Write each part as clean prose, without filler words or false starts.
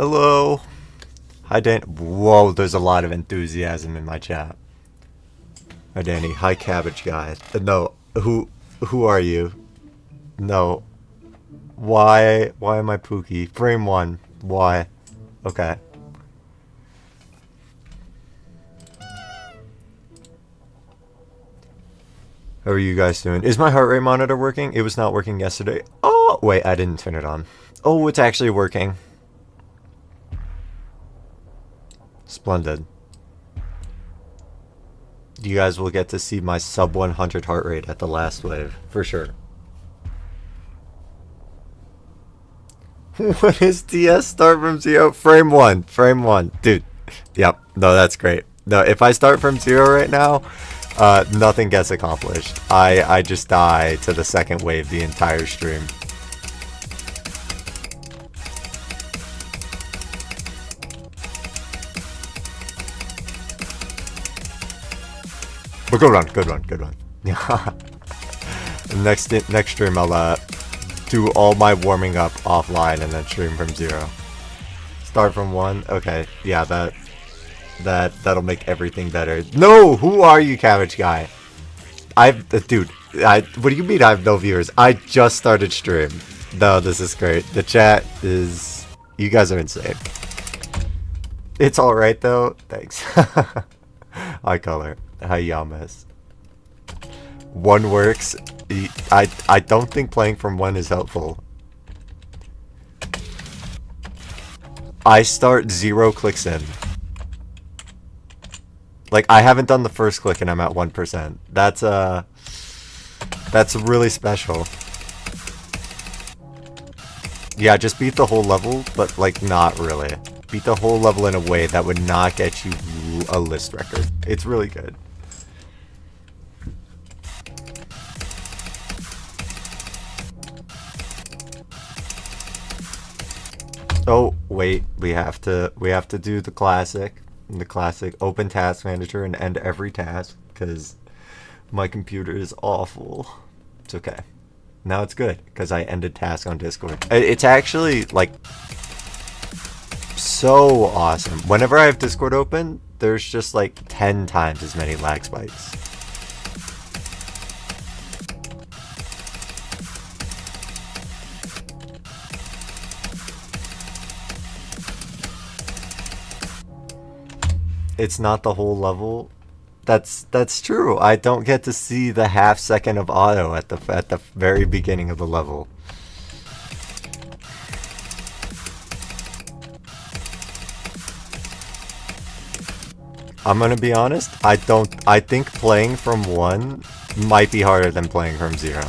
Hello. Hi, Dan. Whoa, there's a lot of enthusiasm in my chat. Hi, Danny. Hi, Cabbage Guy. No, who are you? No. Why? Why am I Pookie? Frame one. Why? Okay. How are you guys doing? Is my heart rate monitor working? It was not working yesterday. Oh, wait, I didn't turn it on. Oh, it's actually working. Splendid. You guys will get to see my sub 100 heart rate at the last wave, for sure. What is DS start from zero? Frame one. Frame one. Dude. Yep. No, that's great. No, if I start from zero right now, nothing gets accomplished. I just die to the second wave the entire stream. But good one. next stream I'll do all my warming up offline and then stream from zero. Start from one. Okay, yeah, that'll make everything better. No, who are you, Cabbage Guy? Dude, what do you mean I have no viewers? I just started stream. No, this is great. The chat is, you guys are insane. It's all right though. Thanks. Hi, color. Hi, Yamas. One works. I don't think playing from one is helpful. I start 0 clicks in. Like, I haven't done the first click and I'm at 1%. That's really special. Yeah, just beat the whole level, but like not really. Beat the whole level in a way that would not get you a list record. It's really good. Oh, wait, we have to do the classic open task manager and end every task because my computer is awful. It's okay. Now it's good because I ended task on Discord. It's actually like so awesome. Whenever I have Discord open, there's just like 10 times as many lag spikes. It's not the whole level. That's true. I don't get to see the half second of auto at the very beginning of the level. I'm gonna be honest. I think playing from one might be harder than playing from zero.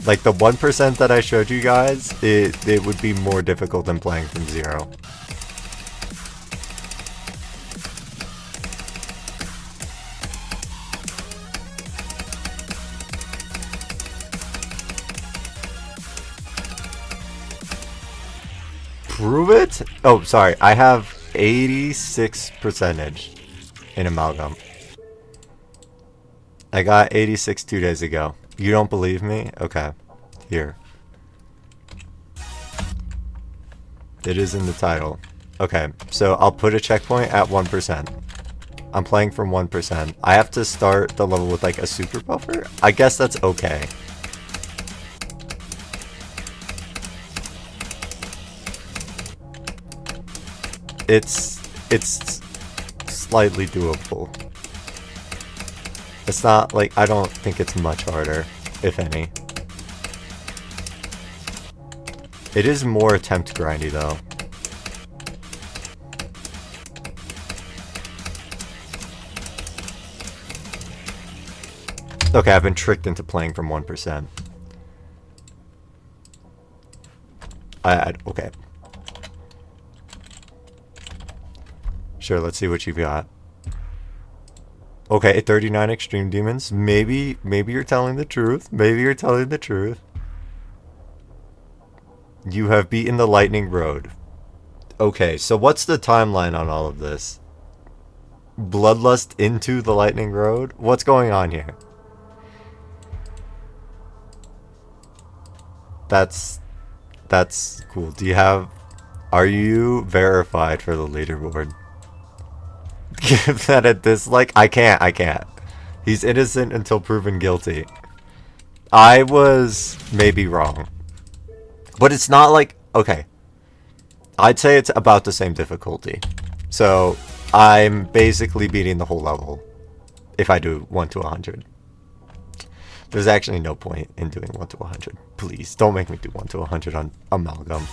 Like the 1% that I showed you guys, it would be more difficult than playing from zero. Prove it? Oh, sorry. I have 86% in Amalgam. I got 86 2 days ago. You don't believe me? Okay. Here. It is in the title. Okay, so I'll put a checkpoint at 1%. I'm playing from 1%. I have to start the level with like a super buffer? I guess that's okay. It's slightly doable. It's not like, I don't think it's much harder, if any. It is more attempt grindy though. Okay, I've been tricked into playing from 1%. Okay. Sure, let's see what you've got. Okay, 39 extreme demons. Maybe you're telling the truth. Maybe you're telling the truth. You have beaten the lightning road. Okay, so what's the timeline on all of this? Bloodlust into the lightning road? What's going on here? That's cool. Do you have Are you verified for the leaderboard? Give that a dislike? I can't. He's innocent until proven guilty. I was maybe wrong. But it's not like... Okay. I'd say it's about the same difficulty. So, I'm basically beating the whole level. If I do 1 to 100. There's actually no point in doing 1 to 100. Please, don't make me do 1 to 100 on Amalgam.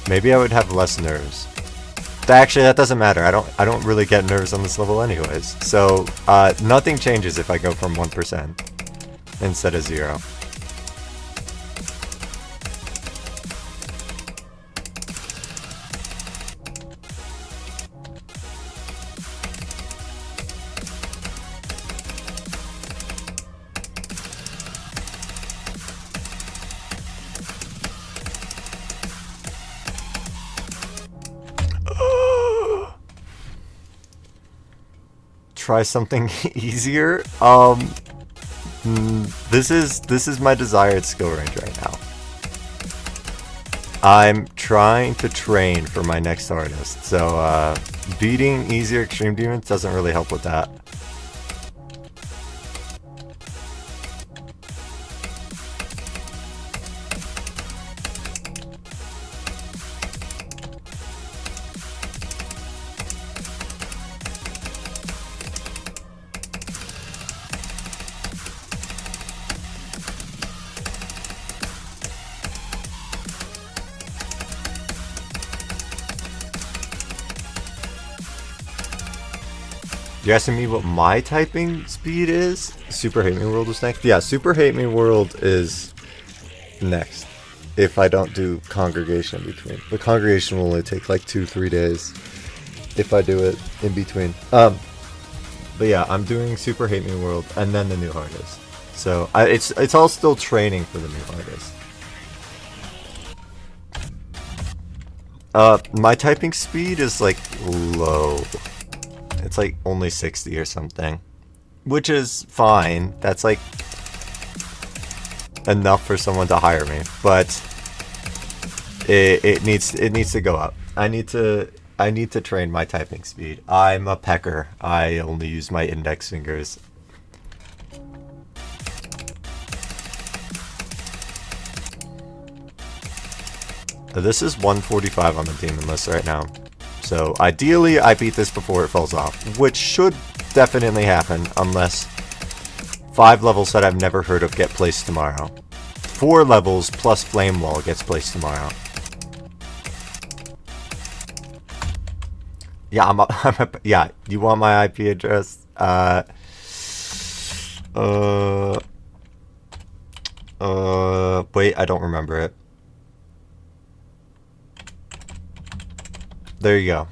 Maybe I would have less nerves. Actually, that doesn't matter. I don't really get nerves on this level anyways. So, nothing changes if I go from 1% instead of 0. Try something easier. This is my desired skill range right now. I'm trying to train for my next artist, so beating easier extreme demons doesn't really help with that. You're asking me what my typing speed is? Super Hate Me World is next? Yeah, Super Hate Me World is next. If I don't do Congregation in between. The Congregation will only take like 2-3 days if I do it in between. But yeah, I'm doing Super Hate Me World and then the new artist. So it's all still training for the new artist. My typing speed is like low. It's like only 60 or something, which is fine. That's like enough for someone to hire me, but it needs to go up. I need to train my typing speed. I'm a pecker. I only use my index fingers. This is 145 on the demon list right now. So ideally I beat this before it falls off, which should definitely happen unless 5 levels that I've never heard of get placed tomorrow. 4 levels plus Flame Wall gets placed tomorrow. Yeah, yeah, you want my IP address? Wait, I don't remember it. There you go.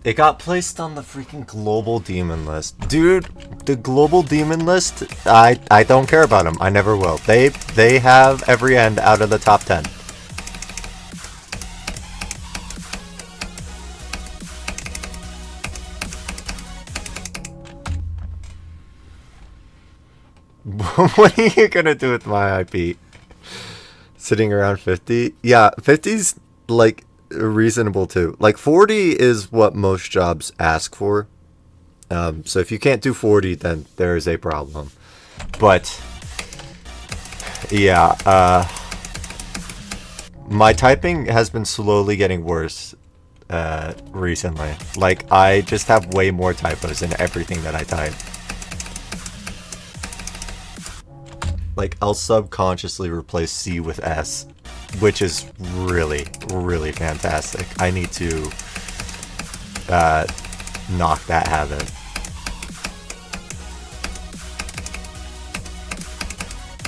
It got placed on the freaking global demon list. Dude, the global demon list, I don't care about them. I never will. They have every end out of the top 10. What are you gonna do with my IP? Sitting around 50? Yeah, 50's like reasonable too. Like 40 is what most jobs ask for. So if you can't do 40, then there is a problem. But yeah, my typing has been slowly getting worse recently. Like I just have way more typos in everything that I type. Like, I'll subconsciously replace C with S, which is really, really fantastic. I need to knock that habit.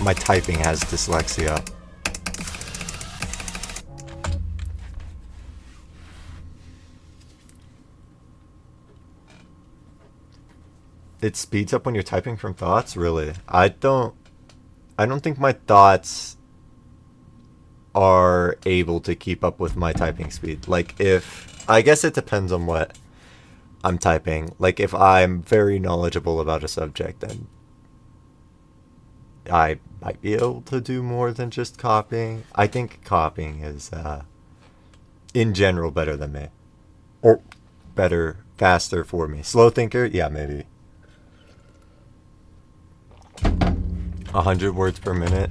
my typing has dyslexia. It speeds up when you're typing from thoughts? Really? I don't think my thoughts are able to keep up with my typing speed. Like, if I guess it depends on what I'm typing. Like, if I'm very knowledgeable about a subject, then I might be able to do more than just copying. I think copying is in general better than me. Or better, faster for me. Slow thinker? Yeah, maybe. 100 words per minute?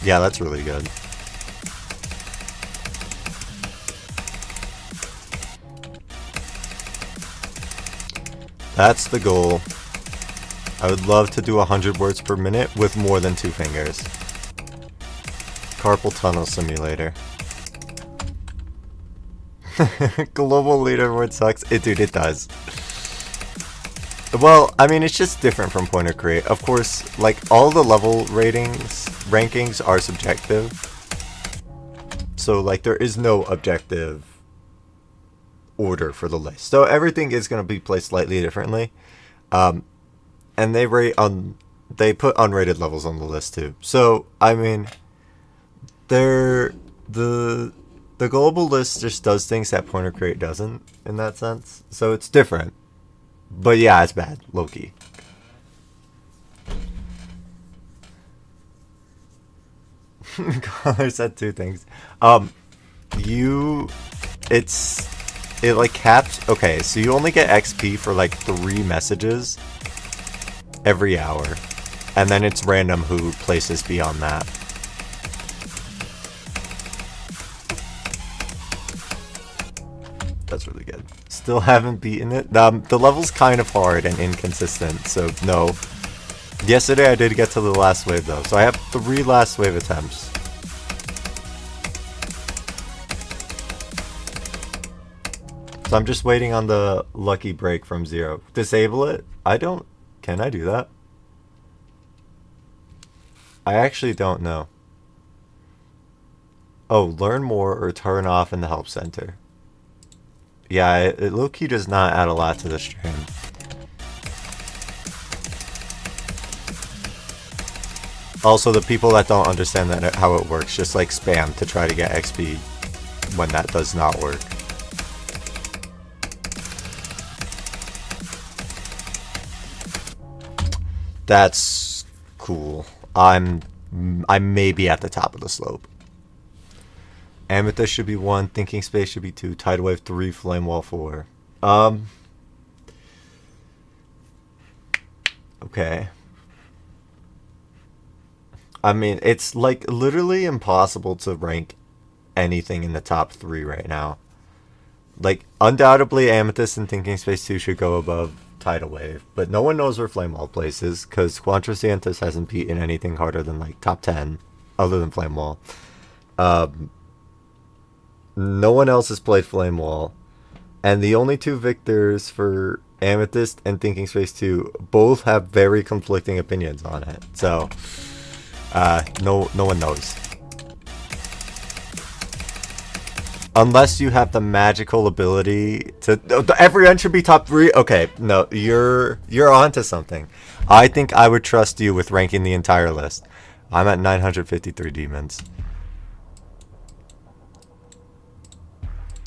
Yeah, that's really good. That's the goal. I would love to do 100 words per minute with more than 2 fingers. Carpal tunnel simulator. Global leaderboard sucks. Dude, it does. Well, I mean, it's just different from Pointer Create. Of course, like, all the level rankings are subjective. So, like, there is no objective order for the list. So everything is going to be placed slightly differently. And they put unrated levels on the list too. So, I mean, the global list just does things that Pointer Create doesn't in that sense. So it's different. But yeah, it's bad. Low-key. Caller said 2 things. It like caps. Okay, so you only get XP for like 3 messages every hour. And then it's random who places beyond that. That's really good. Still haven't beaten it. The level's kind of hard and inconsistent, so no. Yesterday I did get to the last wave though, so I have 3 last wave attempts. So I'm just waiting on the lucky break from 0. Disable it? Can I do that? I actually don't know. Oh, learn more or turn off in the help center. Yeah, it low-key does not add a lot to the stream. Also, the people that don't understand how it works just like spam to try to get XP when that does not work. That's cool. I may be at the top of the slope. Amethyst should be 1, Thinking Space should be 2, Tidal Wave 3, Flame Wall 4. Okay. I mean, it's like literally impossible to rank anything in the top 3 right now. Like, undoubtedly Amethyst and Thinking Space 2 should go above Tidal Wave, but no one knows where Flame Wall places, because Quantrocianthus hasn't beaten anything harder than like top 10, other than Flame Wall. No one else has played Flame Wall. And the only 2 victors for Amethyst and Thinking Space 2 both have very conflicting opinions on it. So, no one knows. Unless you have the magical ability to... Everyone should be top 3? Okay, no, you're onto something. I think I would trust you with ranking the entire list. I'm at 953 demons.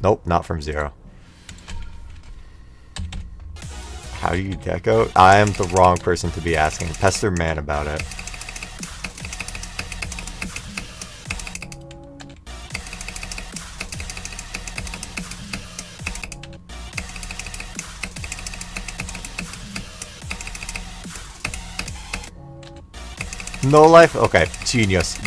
Nope, not from 0. How do you deco? I am the wrong person to be asking. Pester Man about it. No life? Okay, genius.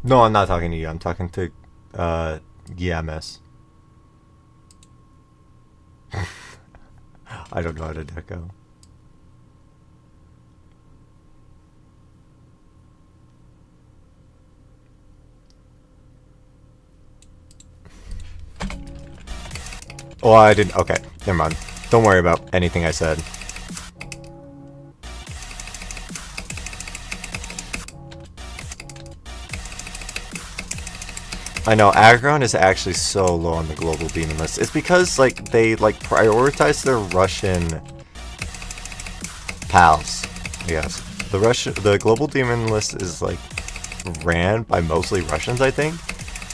No, I'm not talking to you. I'm talking to, GMS. I don't know how to deco. Oh, I didn't. Okay, never mind. Don't worry about anything I said. I know, Aggron is actually so low on the global demon list. It's because, like, they, like, prioritize their Russian pals, I guess. The global demon list is, like, ran by mostly Russians, I think.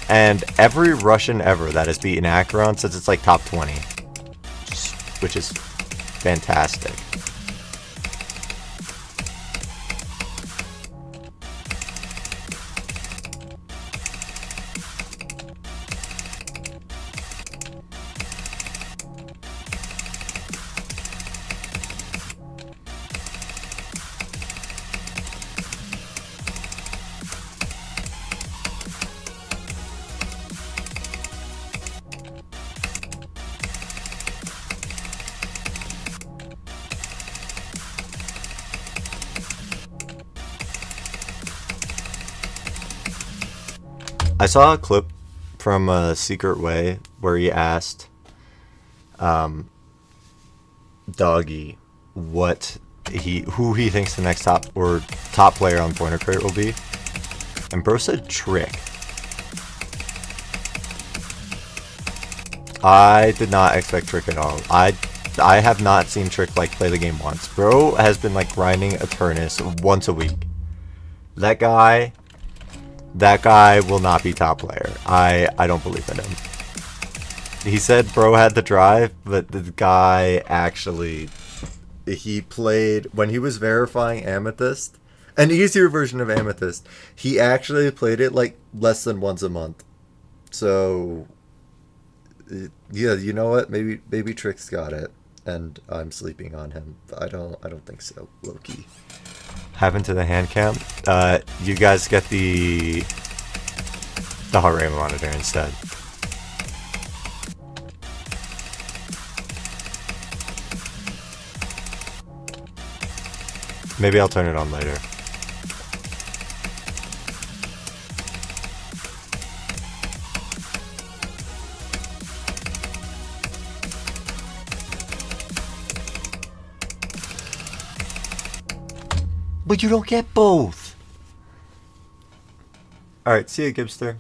And every Russian ever that has beaten Aggron says it's, like, top 20. Which is fantastic. I saw a clip from a Secret Way where he asked Doggy who he thinks the next top player on Pointer Crate will be, and bro said Trick. I did not expect Trick at all. I have not seen Trick like play the game once. Bro has been like grinding Eternus once a week. That guy will not be top player. I don't believe in him. He said bro had the drive, but the guy actually, he played, when he was verifying Amethyst, an easier version of Amethyst, he actually played it like less than once a month. So, yeah, you know what? Maybe Trick's got it, and I'm sleeping on him. I don't think so, low-key. Happened to the hand cam. You guys get the heart rate monitor instead. Maybe I'll turn it on later. But you don't get both. Alright, see you, Gibster.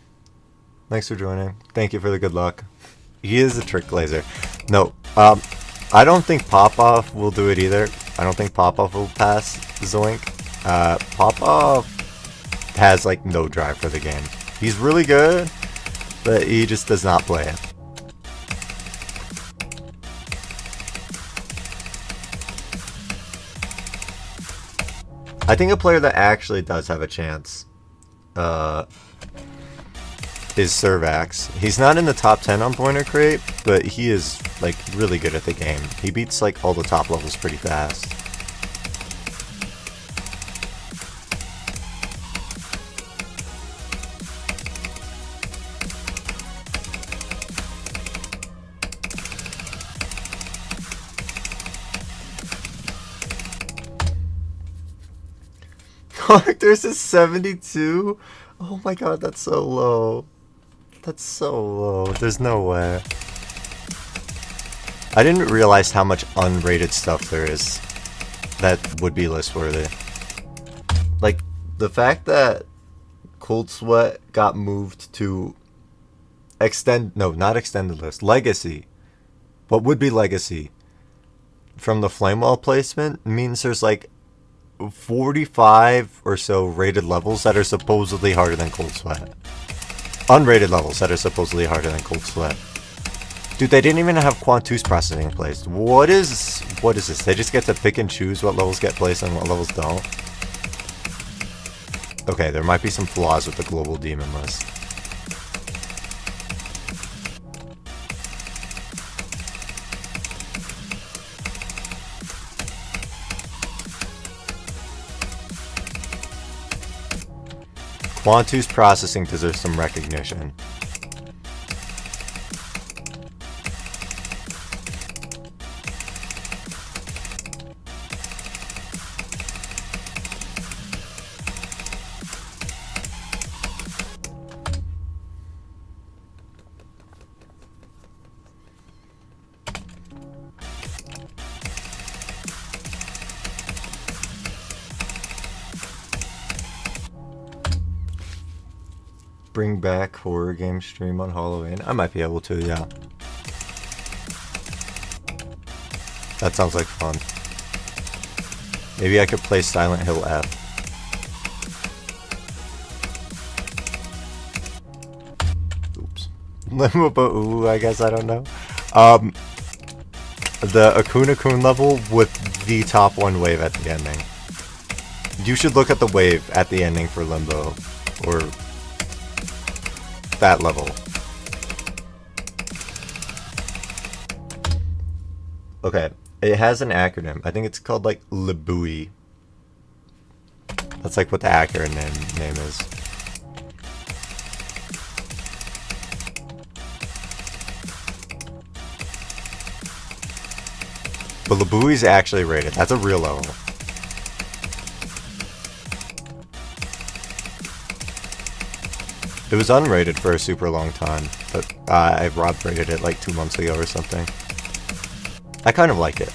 Thanks for joining. Thank you for the good luck. He is a trick laser. No, I don't think Popoff will do it either. I don't think Popoff will pass Zoink. Popoff has like no drive for the game. He's really good, but he just does not play it. I think a player that actually does have a chance is Servax. He's not in the top 10 on Pointer Crate, but he is like really good at the game. He beats like all the top levels pretty fast. There's a 72? Oh my god, that's so low. That's so low. There's no way. I didn't realize how much unrated stuff there is that would be list worthy. Like, the fact that Cold Sweat got moved to not extended list, Legacy. What would be Legacy? From the Flame Wall placement means there's like 45 or so rated levels that are supposedly harder than Cold Sweat. Unrated levels that are supposedly harder than Cold Sweat. Dude, they didn't even have Quantus processing in place. What is this? They just get to pick and choose what levels get placed and what levels don't? Okay, there might be some flaws with the global demon list. Quantus processing deserves some recognition. bring back horror game stream on Halloween? I might be able to, yeah. That sounds like fun. Maybe I could play Silent Hill F. Oops. Limbo, ooh, I guess I don't know. The Akuna-kun level with the top one wave at the ending. You should look at the wave at the ending for Limbo, or that level. Okay, it has an acronym. I think it's called like Libui. That's like what the acronym name is. But Libui's actually rated. That's a real level. It was unrated for a super long time, but I Rob rated it like 2 months ago or something. I kind of like it.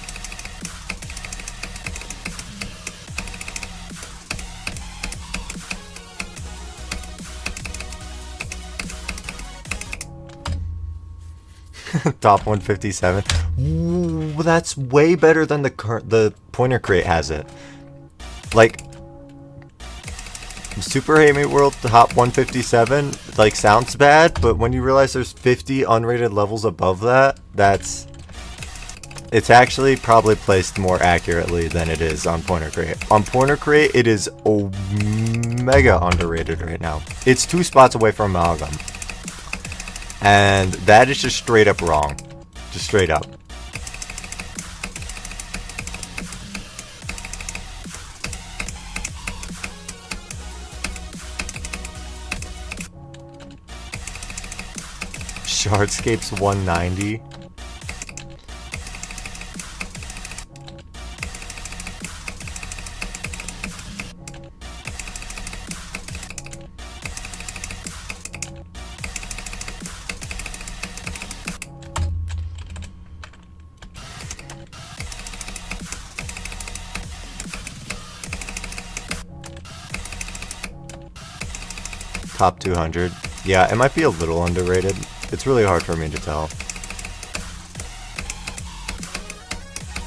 Top 157. Ooh, that's way better than the pointer crate has it. Like, Super Hate Me World top 157 like sounds bad, but when you realize there's 50 unrated levels above that, it's actually probably placed more accurately than it is on Pointer Crate. On Pointer Crate, it is mega underrated right now. It's 2 spots away from Amalgam. And that is just straight up wrong. Just straight up. Shardscape's 190. Top 200. Yeah, it might be a little underrated. It's really hard for me to tell.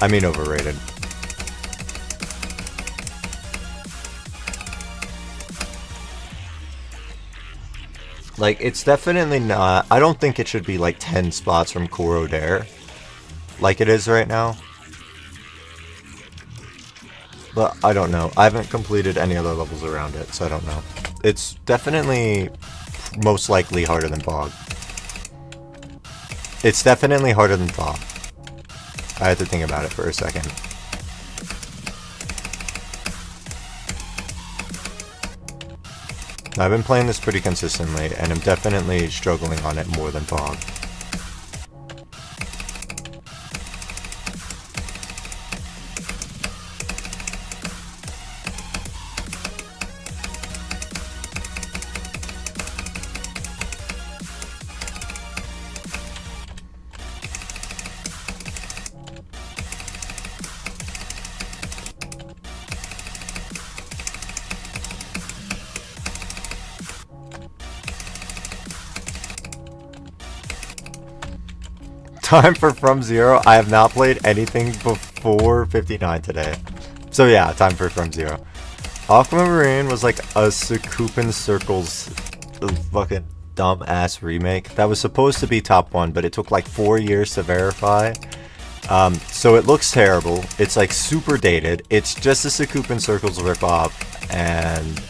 I mean overrated. Like, it's definitely not... I don't think it should be like 10 spots from Koro Dare, like it is right now. But I don't know. I haven't completed any other levels around it, so I don't know. It's definitely most likely harder than Fog. It's definitely harder than Fog. I had to think about it for a second. I've been playing this pretty consistently, and I'm definitely struggling on it more than Fog. Time for From Zero. I have not played anything before 59 today. So yeah, time for From Zero. Aquamarine was like a Sakupin Circles fucking dumb-ass remake that was supposed to be top 1, but it took like 4 years to verify. So it looks terrible. It's like super dated. It's just a Sakupin Circles ripoff, and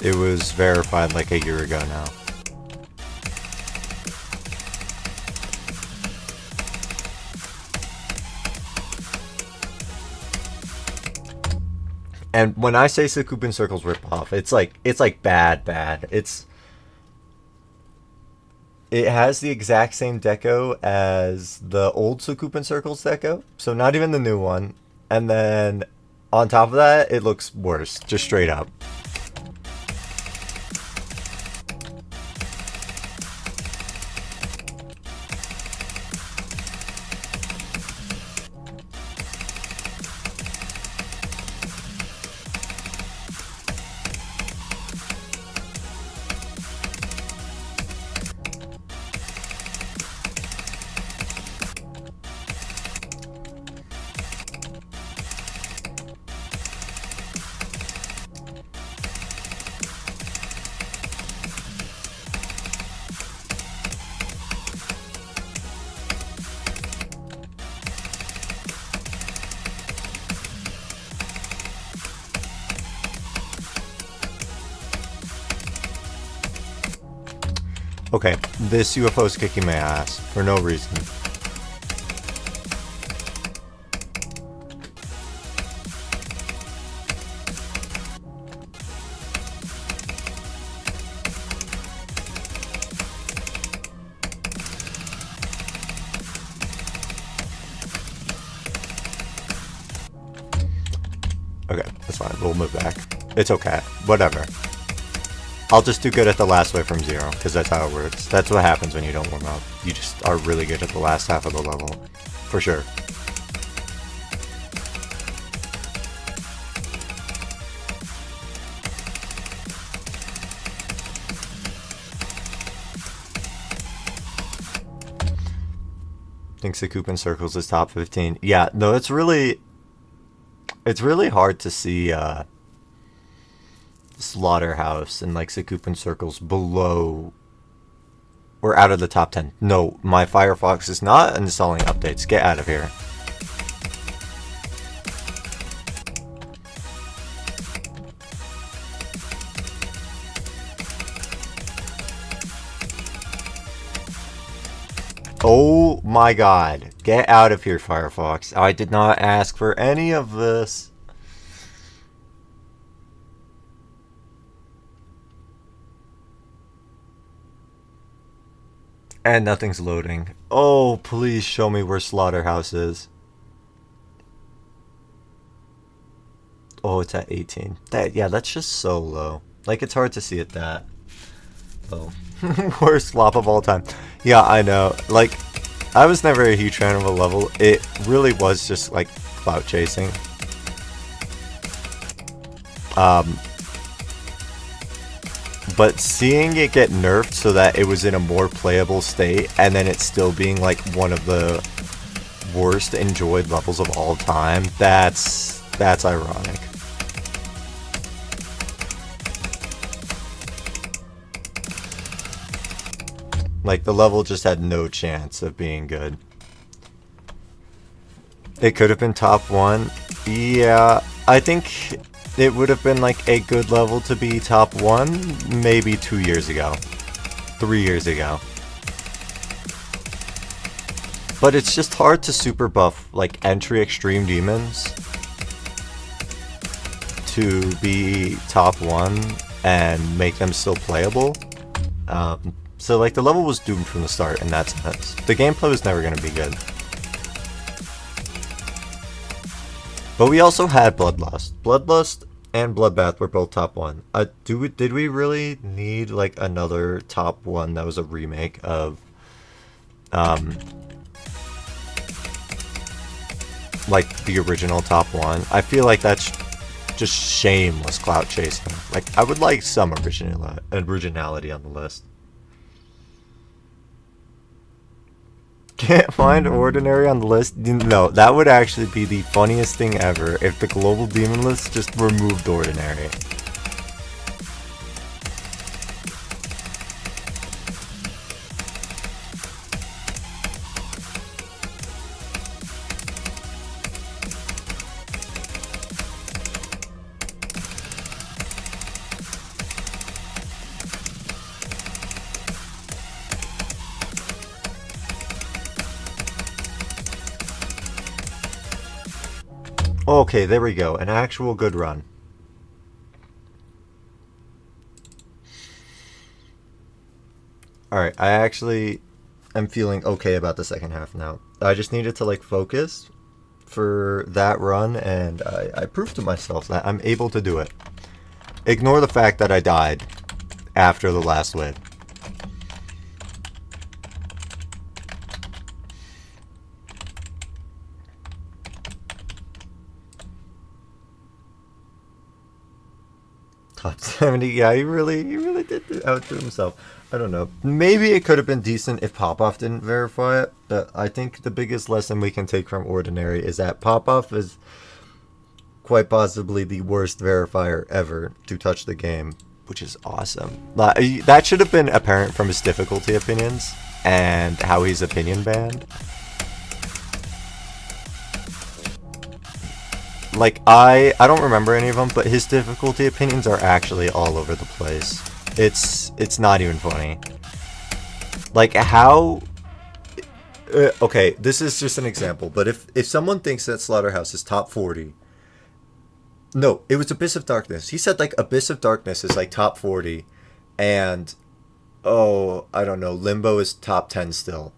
it was verified like a year ago now. And when I say Sakupin Circles ripoff, it's like bad. It has the exact same deco as the old Sakupin Circles deco, so not even the new one. And then on top of that, it looks worse, just straight up. Okay, this UFO is kicking my ass for no reason. Okay, that's fine. We'll move back. It's okay. Whatever. I'll just do good at the last wave from 0, because that's how it works. That's what happens when you don't warm up. You just are really good at the last half of the level. For sure. Thinks the Coupon Circles is top 15. Yeah, no, it's really hard to see Slaughterhouse and like Sakupin Circles below or out of the top 10. No, my Firefox is not installing updates. Get out of here. Oh my god. Get out of here, Firefox. I did not ask for any of this. And nothing's loading. Oh, please show me where Slaughterhouse is. Oh, it's at 18. Yeah, that's just so low. Like, it's hard to see it that low. Worst flop of all time. Yeah, I know. Like, I was never a huge fan of a level. It really was just, like, clout chasing. But seeing it get nerfed so that it was in a more playable state, and then it still being like one of the worst enjoyed levels of all time, that's ironic. Like, the level just had no chance of being good. It could have been top 1. Yeah, I think it would have been like a good level to be top 1 maybe 2 years ago. 3 years ago. But it's just hard to super buff like entry extreme demons to be top 1 and make them still playable. So like the level was doomed from the start in that sense. The gameplay was never going to be good. But we also had Bloodlust. Bloodlust and Bloodbath were both top 1. Did we really need like another top 1 that was a remake of like the original top 1? I feel like that's just shameless clout chasing. Like, I would like some originality on the list. Can't find Ordinary on the list? No, that would actually be the funniest thing ever if the global demon list just removed Ordinary. Okay, there we go. An actual good run. Alright, I actually am feeling okay about the second half now. I just needed to like focus for that run, and I proved to myself that I'm able to do it. Ignore the fact that I died after the last wave. Top 70, yeah, he really did outdo himself. I don't know. Maybe it could have been decent if Popoff didn't verify it, but I think the biggest lesson we can take from Ordinary is that Popoff is quite possibly the worst verifier ever to touch the game, which is awesome. That should have been apparent from his difficulty opinions and how he's opinion banned. Like, I don't remember any of them, but his difficulty opinions are actually all over the place. It's not even funny. Like, how... okay, this is just an example, but if someone thinks that Slaughterhouse is top 40... No, it was Abyss of Darkness. He said, like, Abyss of Darkness is, like, top 40, and, oh, I don't know, Limbo is top 10 still.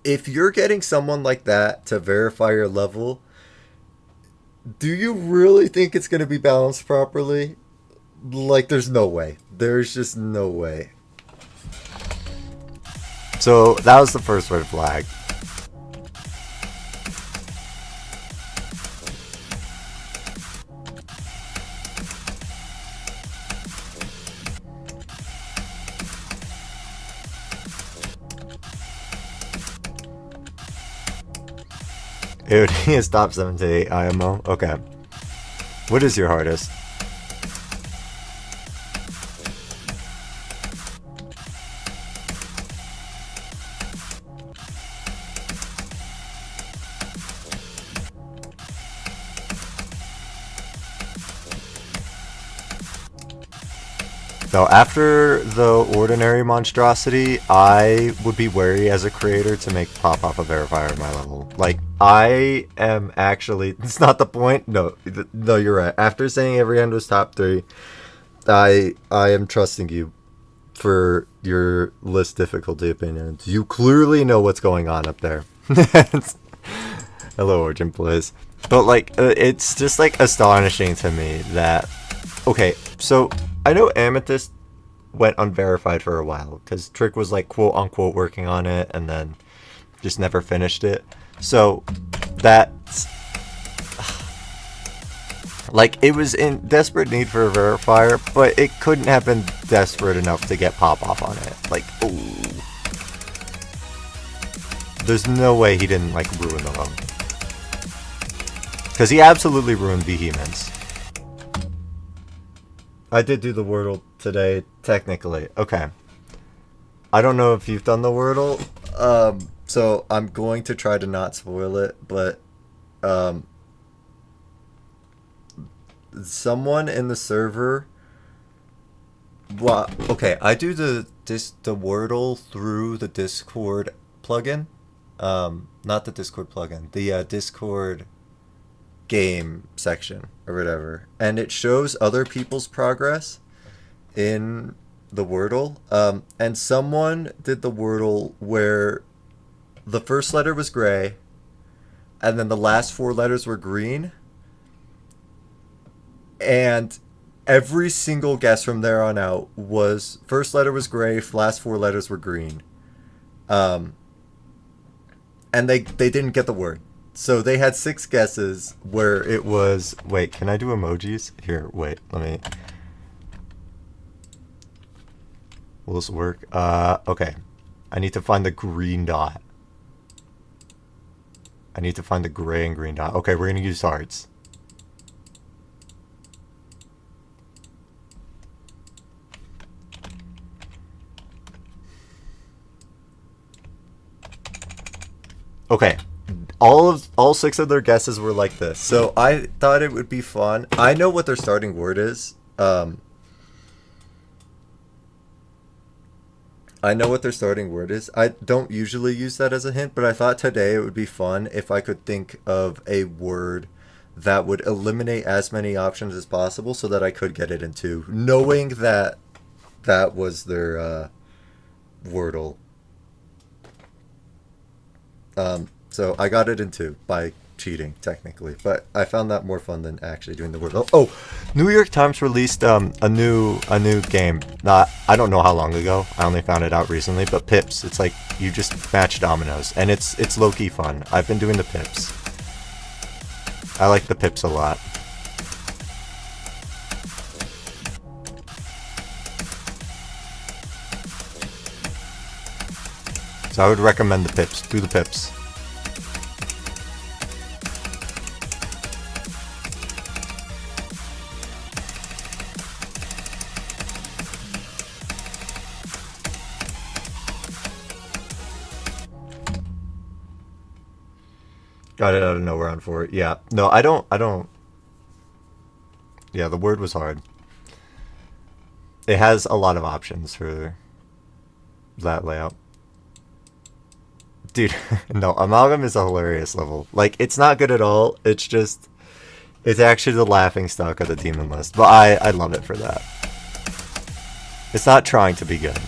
If you're getting someone like that to verify your level, do you really think it's going to be balanced properly? Like, there's no way. There's just no way. So, that was the first red flag. AOD is top 78 IMO. Okay. What is your hardest? So after the ordinary monstrosity, I would be wary as a creator to make pop off a verifier at my level. Like, I am actually... It's not the point. No, you're right. After saying every hand was top 3, I am trusting you for your list difficulty opinions. You clearly know what's going on up there. Hello, Origin Plays. But, like, it's just, like, astonishing to me that... Okay, so... I know Amethyst went unverified for a while because Trick was like quote unquote working on it and then just never finished it. So that's like it was in desperate need for a verifier, but it couldn't have been desperate enough to get pop off on it. Like, ooh. There's no way he didn't like ruin the loan. Because he absolutely ruined Vehemence. I did do the Wordle today, technically. Okay. I don't know if you've done the Wordle, so I'm going to try to not spoil it, but someone in the server... Well, okay, I do the Wordle through the Discord plugin. Not the Discord plugin, the Discord... game section or whatever, and it shows other people's progress in the Wordle, and someone did the Wordle where the first letter was gray and then the last 4 letters were green, and every single guess from there on out was first letter was gray, last 4 letters were green, and they didn't get the word. So they had 6 guesses where it was... Wait, can I do emojis? Here, wait, let me... Will this work? Okay. I need to find the green dot. I need to find the gray and green dot. Okay, we're going to use hearts. Okay. All 6 of their guesses were like this. So I thought it would be fun. I know what their starting word is. I know what their starting word is. I don't usually use that as a hint, but I thought today it would be fun if I could think of a word that would eliminate as many options as possible so that I could get it into, knowing that that was their Wordle. So I got it in 2 by cheating, technically, but I found that more fun than actually doing the Wordle. Oh, New York Times released a new game. I don't know how long ago. I only found it out recently, but Pips. It's like you just match dominoes, and it's low key fun. I've been doing the Pips. I like the Pips a lot. So I would recommend the Pips. Do the Pips. Got it out of nowhere on 4. Yeah. No, I don't. Yeah, the word was hard. It has a lot of options for that layout. Dude, no, Amalgam is a hilarious level. Like, it's not good at all. It's just, it's actually the laughing stock of the demon list. But I love it for that. It's not trying to be good.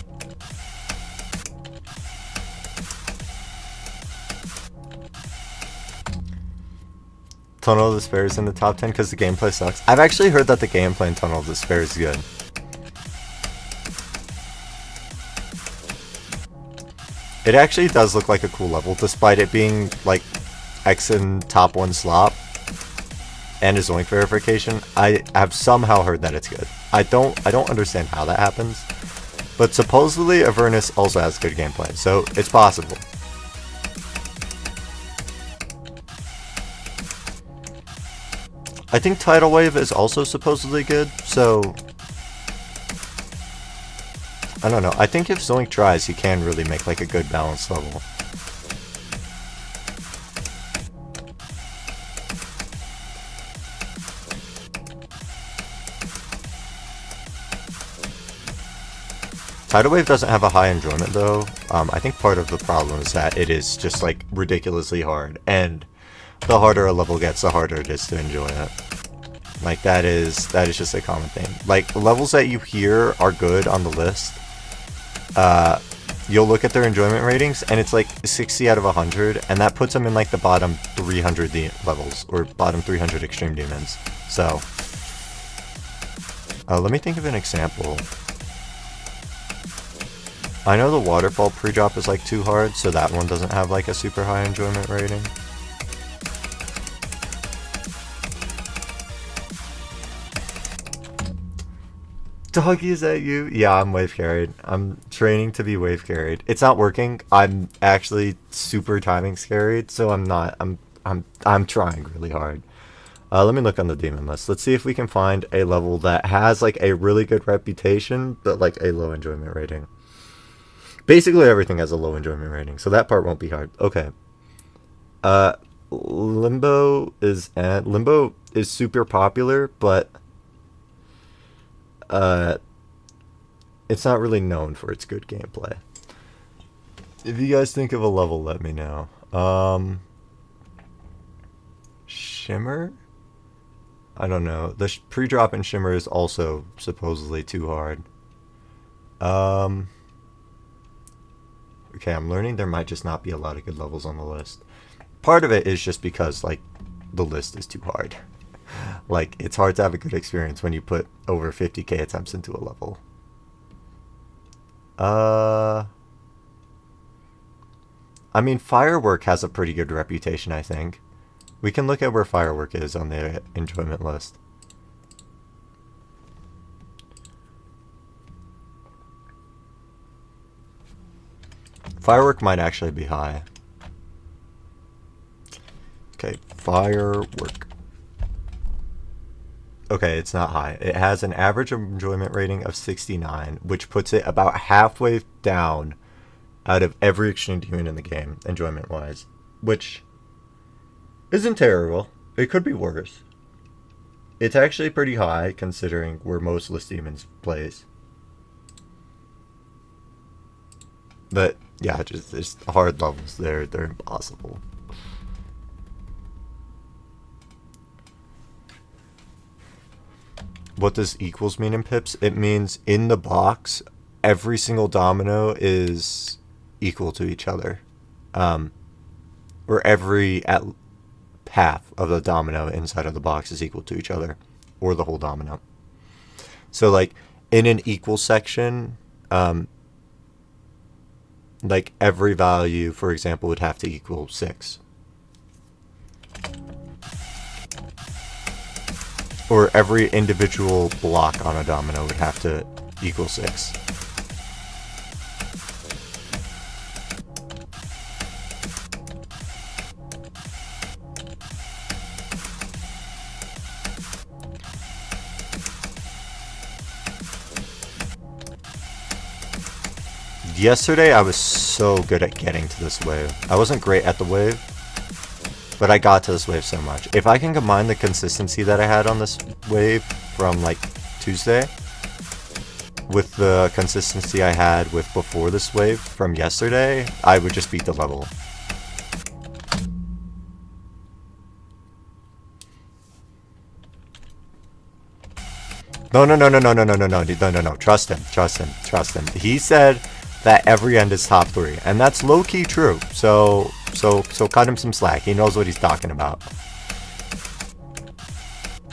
Tunnel of Despair is in the top 10 because the gameplay sucks. I've actually heard that the gameplay in Tunnel of Despair is good. It actually does look like a cool level, despite it being like X in top 1 slop and a Zoink verification. I have somehow heard that it's good. I don't understand how that happens, but supposedly Avernus also has good gameplay, so it's possible. I think Tidal Wave is also supposedly good, so I don't know. I think if Zoink tries, he can really make like a good balanced level. Tidal Wave doesn't have a high enjoyment though. I think part of the problem is that it is just like ridiculously hard, and the harder a level gets, the harder it is to enjoy it. Like that is just a common thing. Like levels that you hear are good on the list, you'll look at their enjoyment ratings and it's like 60 out of 100, and that puts them in like the bottom 300 levels, or bottom 300 extreme demons. So let me think of an example. I know the waterfall pre-drop is like too hard, so that one doesn't have like a super high enjoyment rating. Doggy, is that you? Yeah, I'm wave carried. I'm training to be wave carried. It's not working. I'm actually super timing scared, so I'm trying really hard. Let me look on the demon list. Let's see if we can find a level that has like a really good reputation, but like a low enjoyment rating. Basically everything has a low enjoyment rating, so that part won't be hard. Okay. Limbo is super popular, but it's not really known for its good gameplay. If you guys think of a level, let me know. Shimmer? I don't know. The pre-drop in Shimmer is also supposedly too hard. Okay, I'm learning there might just not be a lot of good levels on the list. Part of it is just because, like, the list is too hard. Like, it's hard to have a good experience when you put over 50k attempts into a level. I mean, Firework has a pretty good reputation, I think. We can look at where Firework is on the enjoyment list. Firework might actually be high. Okay, Firework. Okay, it's not high. It has an average enjoyment rating of 69, which puts it about halfway down out of every extreme demon in the game, enjoyment-wise. Which isn't terrible. It could be worse. It's actually pretty high, considering where most list demons plays. But yeah, just hard levels. They're impossible. What does equals mean in pips? It means in the box, every single domino is equal to each other. Or every half of the domino inside of the box is equal to each other. Or the whole domino. So like in an equal section, like every value, for example, would have to equal 6. Or every individual block on a domino would have to equal 6. Yesterday I was so good at getting to this wave. I wasn't great at the wave, but I got to this wave so much. If I can combine the consistency that I had on this wave from like Tuesday with the consistency I had with before this wave from yesterday, I would just beat the level. No, no, no, no, no, no, no, no, no, no, no, no. Trust him. Trust him. Trust him. He said that every end is top 3, and that's low-key true. So cut him some slack. He knows what he's talking about.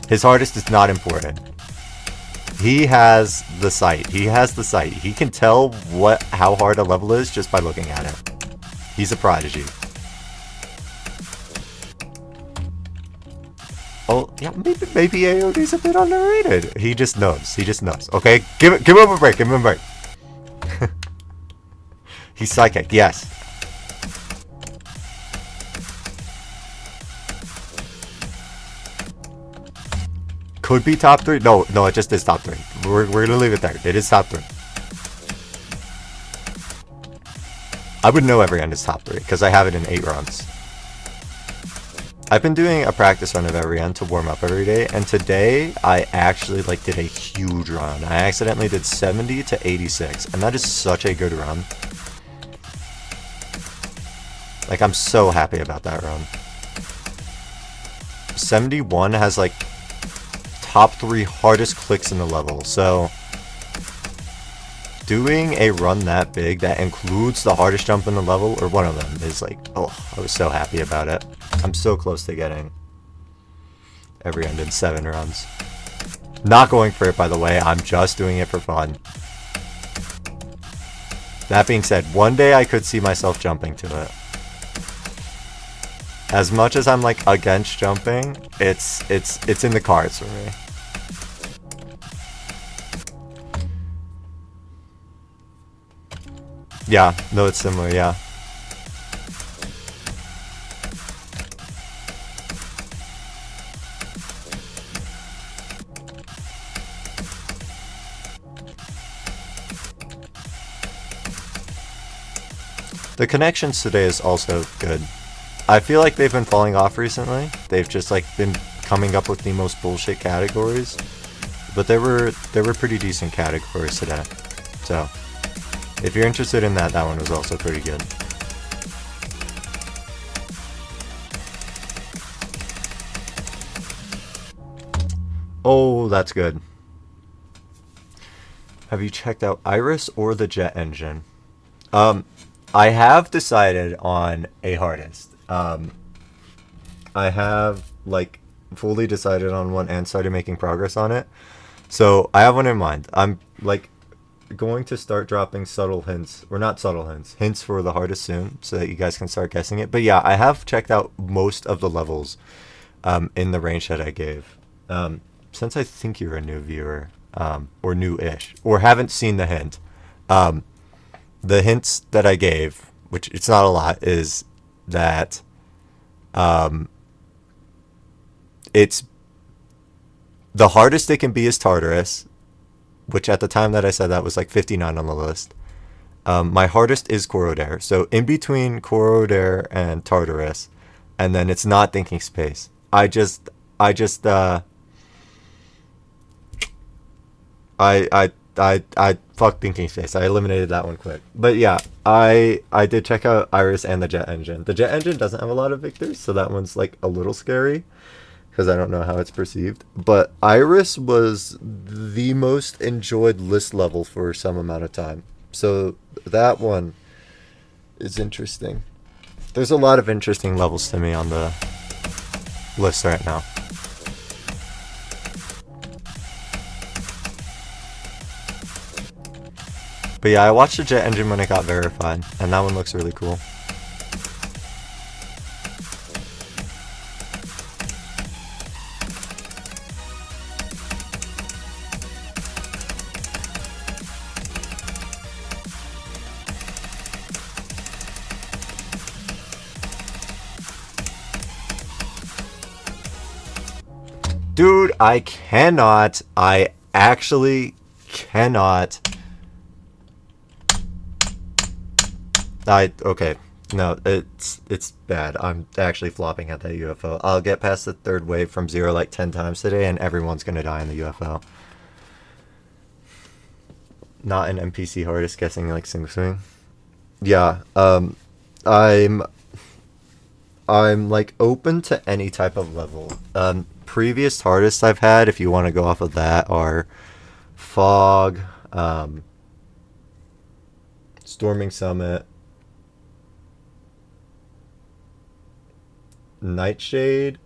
His hardest is not important. He has the sight. He has the sight. He can tell how hard a level is just by looking at it. He's a prodigy. Oh, yeah, maybe AOD's a bit underrated. He just knows. He just knows. Okay, give him a break. Give him a break. He's psychic. Yes. Could be top 3. No, it just is top 3. We're gonna leave it there. It is top 3. I would know every end is top 3 because I have it in 8 runs. I've been doing a practice run of every end to warm up every day, and today I actually did a huge run. I accidentally did 70 to 86, and that is such a good run. Like, I'm so happy about that run. 71 has top 3 hardest clicks in the level, so doing a run that big that includes the hardest jump in the level, or one of them, is oh, I was so happy about it. I'm so close to getting every end in 7 runs. Not going for it, by the way. I'm just doing it for fun. That being said, one day I could see myself jumping to it. As much as I'm against jumping, it's in the cards for me. Yeah, no, it's similar, yeah. The connections today is also good. I feel like they've been falling off recently. They've just been coming up with the most bullshit categories. But they were pretty decent categories today. So if you're interested in that one was also pretty good. Oh, that's good. Have you checked out Iris or the jet engine? I have decided on a hardest. I have fully decided on one and started making progress on it. So I have one in mind. I'm going to start dropping subtle hints, or not subtle hints for the hardest soon, so that you guys can start guessing it. But yeah, I have checked out most of the levels in the range that I gave. Since I think you're a new viewer, or new-ish, or haven't seen the hint, the hints that I gave, which it's not a lot, is that it's the hardest it can be is Tartarus, which at the time that I said that was 59 on the list. My hardest is Corrodare, so in between Corrodare and Tartarus, and then it's not Thinking Space. I fuck Thinking Space. I eliminated that one quick. But yeah, I did check out Iris and the jet engine. The jet engine doesn't have a lot of victors, so that one's a little scary because I don't know how it's perceived. But Iris was the most enjoyed list level for some amount of time, so that one is interesting. There's a lot of interesting levels to me on the list right now. But yeah, I watched the jet engine when it got verified, and that one looks really cool. Dude, I actually cannot. Okay, no, it's bad. I'm actually flopping at that UFO. I'll get past the third wave from 0 10 times today, and everyone's gonna die in the UFO. Not an NPC hardest, guessing single swing. Yeah, I'm open to any type of level. previous hardest I've had, if you want to go off of that, are Fog, Storming Summit, Nightshade,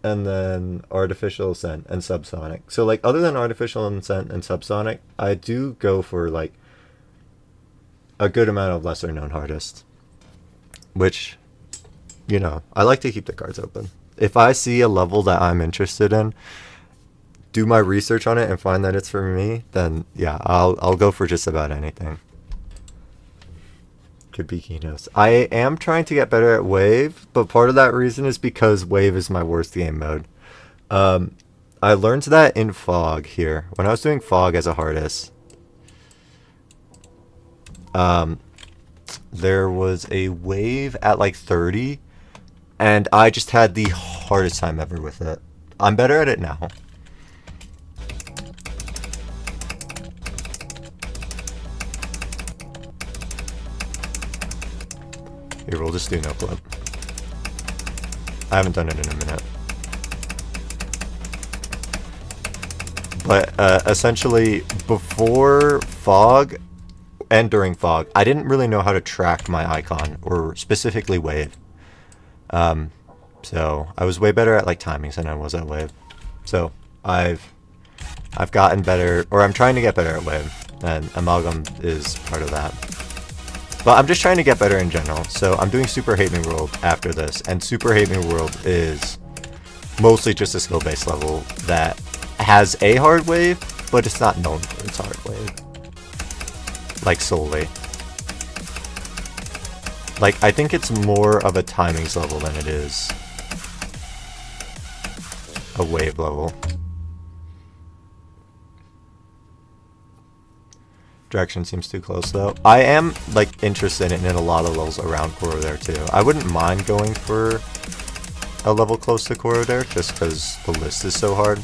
and then Artificial Ascent and Subsonic. So, like, other than Artificial Ascent and Subsonic, I do go for, like, a good amount of lesser known artists. Which, you know, I like to keep the cards open. If I see a level that I'm interested in, do my research on it and find that it's for me, then yeah, I'll go for just about anything. Could be Kinos. I am trying to get better at Wave, but part of that reason is because Wave is my worst game mode. I learned that in Fog here. When I was doing Fog as a hardest, there was a Wave at like 30, and I just had the hardest time ever with it. I'm better at it now. Here, we'll just do no clip. I haven't done it in a minute. But essentially, before Fog and during Fog, I didn't really know how to track my icon, or specifically Wave. So I was way better at like timings than I was at Wave. So I've gotten better, or I'm trying to get better at Wave, and Amalgam is part of that. But I'm just trying to get better in general. So I'm doing Super Hate Me World after this, and Super Hate Me World is mostly just a skill-based level that has a hard wave, but it's not known for its hard wave. Like, solely. Like, I think it's more of a timings level than it is a wave level. Direction seems too close though. I am like interested in a lot of levels around Corridor too. I wouldn't mind going for a level close to Corridor just because the list is so hard.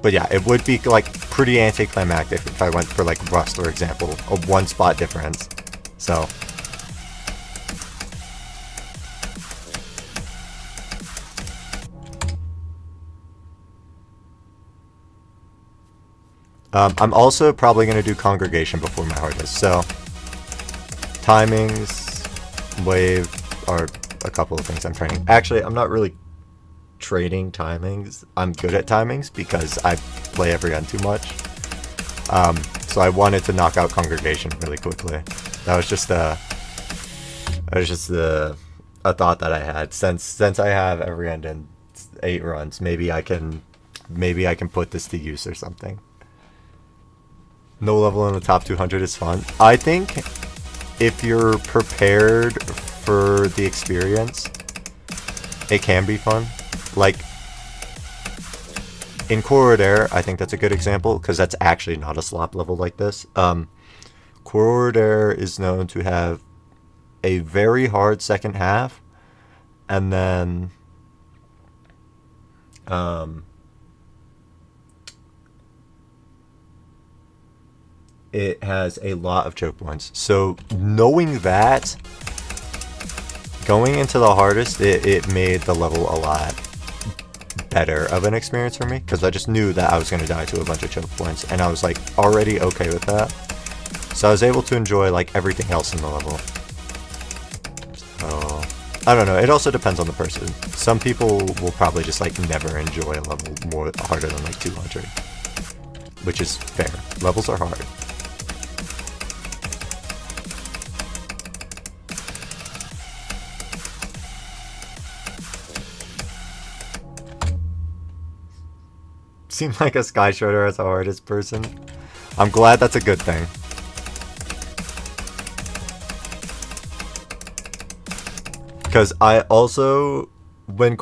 But yeah, it would be like pretty anticlimactic if I went for like Rust, for example, a 1 spot difference. So I'm also probably going to do Congregation before my hardest. So timings, Wave are a couple of things I'm training. Actually, I'm not really trading timings. I'm good at timings because I play every gun too much. So I wanted to knock out Congregation really quickly. That was just a thought that I had. Since I have every end in 8 runs, maybe I can put this to use or something. No level in the top 200 is fun. I think if you're prepared for the experience, it can be fun. Like, in Corridor, I think that's a good example, because that's actually not a slop level like this. Corridor is known to have a very hard second half, and then it has a lot of choke points. So knowing that, going into the hardest, it made the level a lot better of an experience for me, because I just knew that I was going to die to a bunch of choke points, and I was like already okay with that. So I was able to enjoy like everything else in the level. So I don't know, it also depends on the person. Some people will probably just like never enjoy a level more harder than like 200, which is fair. Levels are hard. Seem like a Sky Shredder as the hardest person. I'm glad that's a good thing. Because I also, when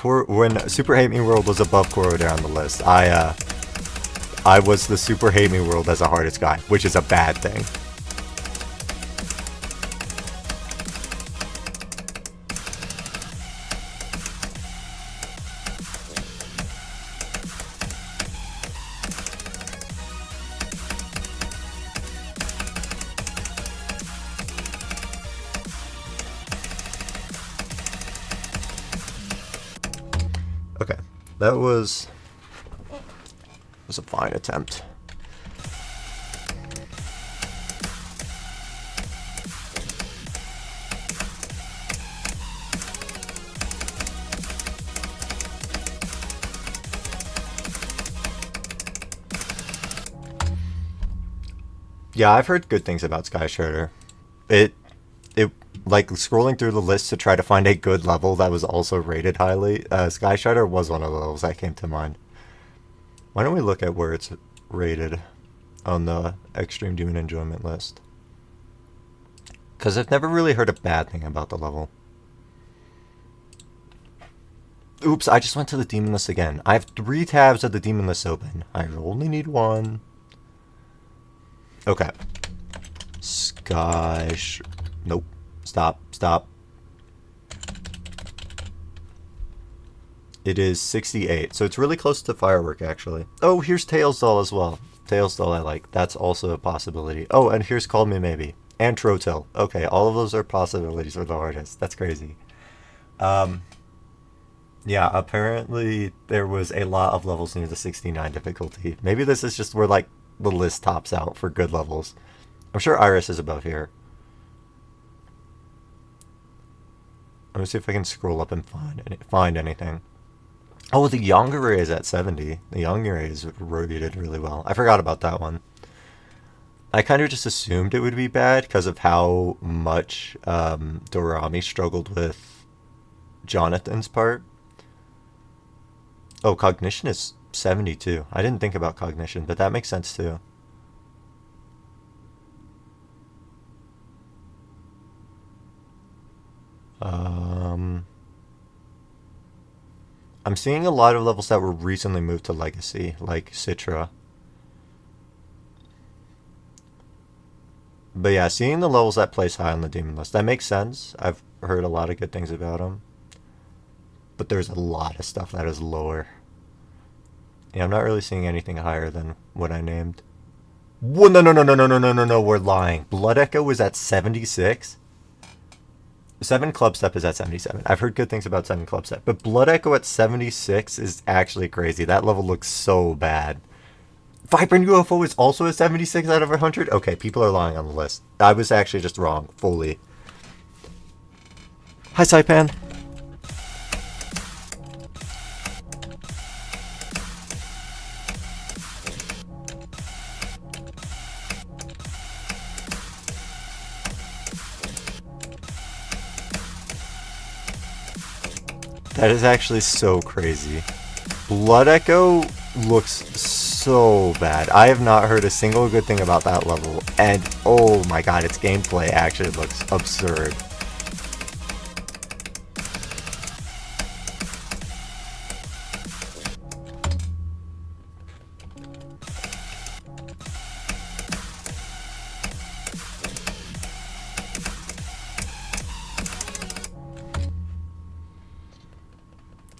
Super Hate Me World was above Corridor on the list, I was the Super Hate Me World as the hardest guy, which is a bad thing. That was a fine attempt. Yeah, I've heard good things about Sky Shredder. It like scrolling through the list to try to find a good level that was also rated highly. Sky Shredder was one of the levels that came to mind. Why don't we look at where it's rated on the Extreme Demon Enjoyment list? Because I've never really heard a bad thing about the level. Oops, I just went to the demon list again. I have 3 tabs of the demon list open. I only need 1. Okay. Nope. Stop. It is 68, so it's really close to Firework, actually. Oh, here's Tails Doll as well. Tails Doll I like. That's also a possibility. Oh, and here's Call Me Maybe. And Trotil. Okay, all of those are possibilities for the artist. That's crazy. Yeah, apparently there was a lot of levels near the 69 difficulty. Maybe this is just where, like, the list tops out for good levels. I'm sure Iris is above here. Let me see if I can scroll up and find anything. Oh, the Yongere is at 70. The Yongere is rated really well. I forgot about that one. I kind of just assumed it would be bad because of how much Dorami struggled with Jonathan's part. Oh, Cognition is 72. I didn't think about Cognition, but that makes sense too. I'm seeing a lot of levels that were recently moved to Legacy, like Citra. But yeah, seeing the levels that place high on the demon list, that makes sense. I've heard a lot of good things about them. But there's a lot of stuff that is lower. Yeah, I'm not really seeing anything higher than what I named. Whoa, no, we're lying. Blood Echo is at 76? 7 Club Step is at 77. I've heard good things about 7 Club Step, but Blood Echo at 76 is actually crazy. That level looks so bad. Vibrant UFO is also at 76 out of 100? Okay, people are lying on the list. I was actually just wrong, fully. Hi, Saipan. That is actually so crazy. Blood Echo looks so bad. I have not heard a single good thing about that level. And oh my god, its gameplay actually looks absurd.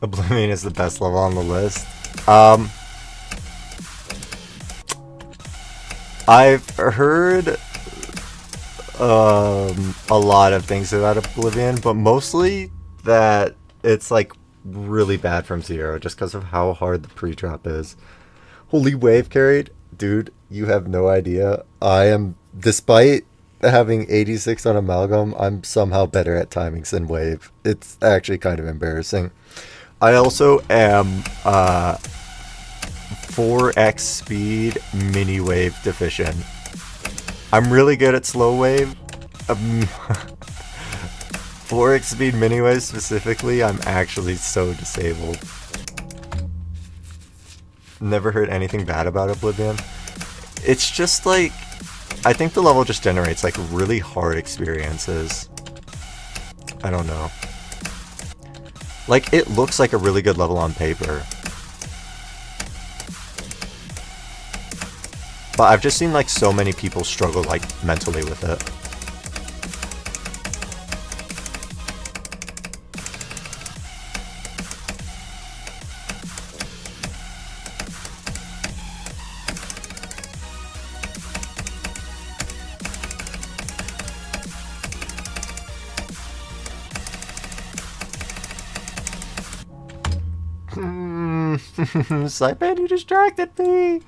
Oblivion is the best level on the list. I've heard a lot of things about Oblivion, but mostly that it's like really bad from zero just because of how hard the pre-drop is. Holy wave carried? Dude, you have no idea. I am, despite having 86 on Amalgam, I'm somehow better at timings than wave. It's actually kind of embarrassing. I also am 4x speed mini wave deficient. I'm really good at slow wave. 4x speed mini wave specifically, I'm actually so disabled. Never heard anything bad about Oblivion. It's just like, I think the level just generates like really hard experiences. I don't know. Like, it looks like a really good level on paper. But I've just seen, like, so many people struggle, like, mentally with it. Saipan, you distracted me!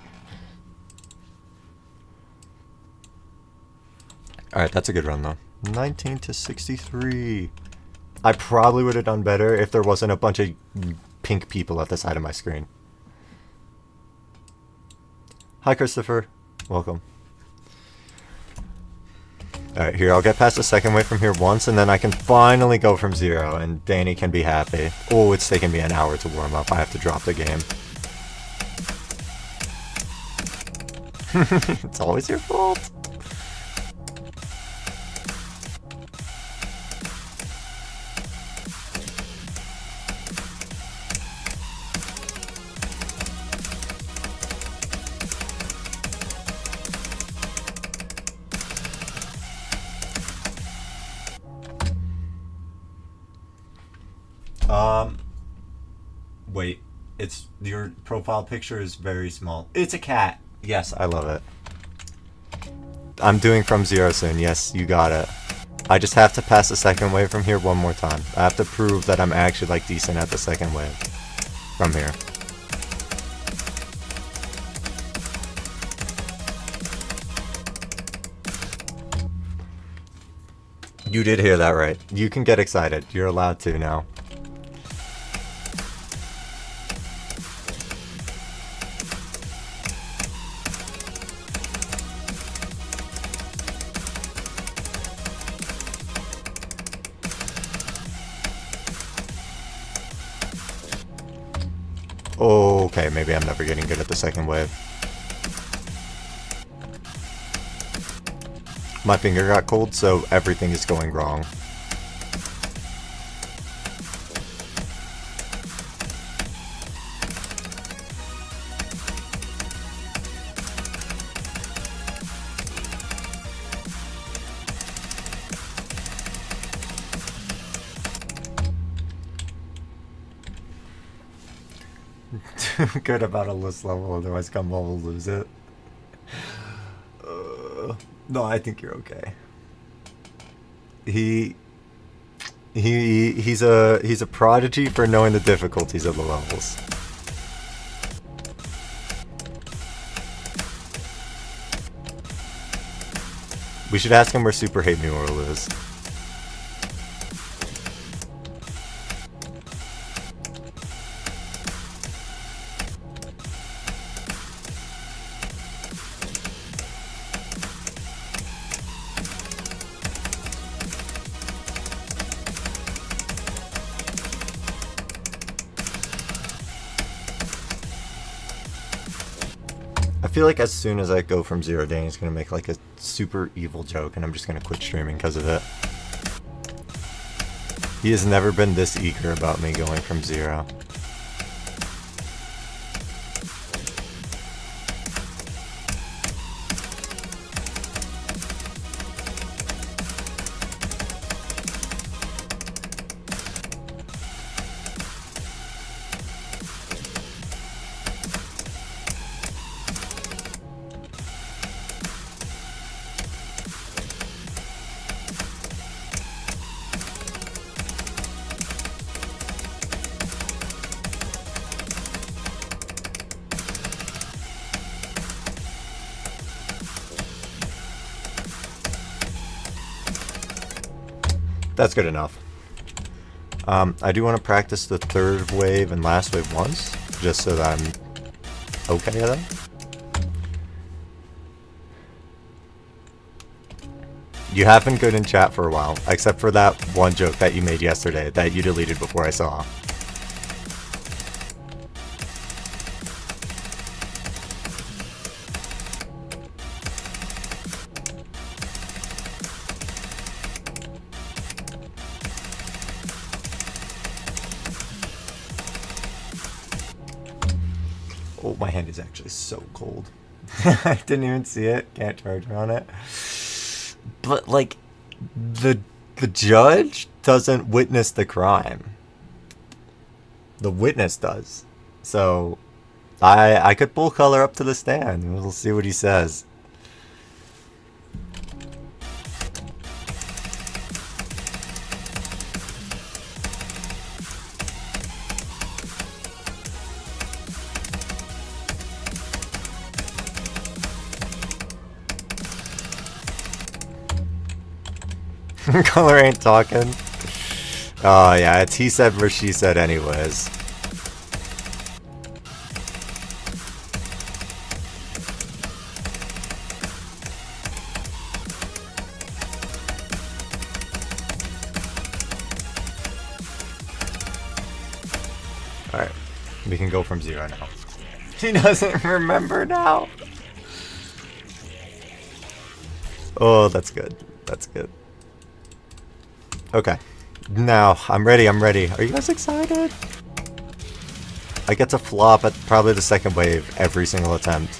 Alright, that's a good run though. 19 to 63. I probably would have done better if there wasn't a bunch of pink people at the side of my screen. Hi, Christopher. Welcome. Alright, here, I'll get past the second wave from here once, and then I can finally go from 0, and Danny can be happy. Oh, it's taking me an hour to warm up. I have to drop the game. It's always your fault. Wait, it's your profile picture is very small. It's a cat. Yes, I love it. I'm doing from 0 soon. Yes, you got it. I just have to pass the second wave from here one more time. I have to prove that I'm actually like decent at the second wave from here. You did hear that right. You can get excited. You're allowed to now. Okay, maybe I'm never getting good at the second wave. My finger got cold, so everything is going wrong. Too good about a list level, otherwise Gumball will lose it. No, I think you're okay. He's a prodigy for knowing the difficulties of the levels. We should ask him where Super Hate New World is. I feel like as soon as I go from 0, Danny's gonna make like a super evil joke and I'm just gonna quit streaming because of it. He has never been this eager about me going from 0. That's good enough. I do want to practice the third wave and last wave once, just so that I'm okay at them. You have been good in chat for a while, except for that one joke that you made yesterday that you deleted before I saw. Oh, my hand is actually so cold. I didn't even see it. Can't charge on it. But, like, the judge doesn't witness the crime. The witness does. So, I could pull color up to the stand. We'll see what he says. Color ain't talking. Oh yeah, it's he said versus she said anyways. Alright, we can go from 0 now. He doesn't remember now. Oh, that's good. That's good. Okay. Now, I'm ready, I'm ready. Are you guys excited? I get to flop at probably the second wave every single attempt.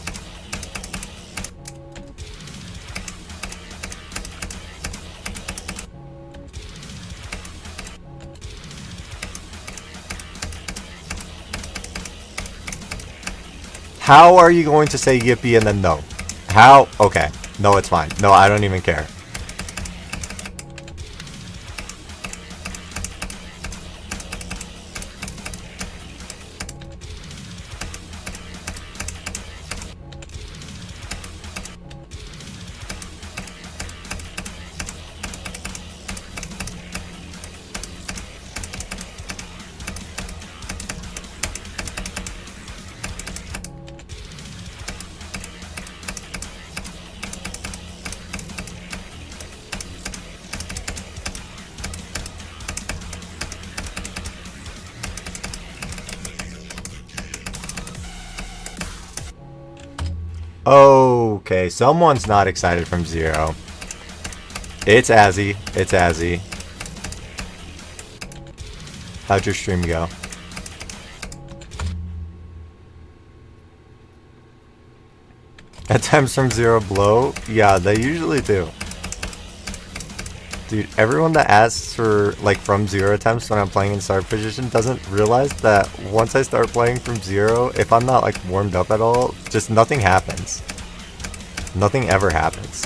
How are you going to say yippee and then no? How? Okay. No, it's fine. No, I don't even care. Okay, someone's not excited from 0. It's Azzy. It's Azzy. How'd your stream go? Attempts from 0 blow? Yeah, they usually do. Dude, everyone that asks for, like, from 0 attempts when I'm playing in start position doesn't realize that once I start playing from 0, if I'm not, like, warmed up at all, just nothing happens. Nothing ever happens.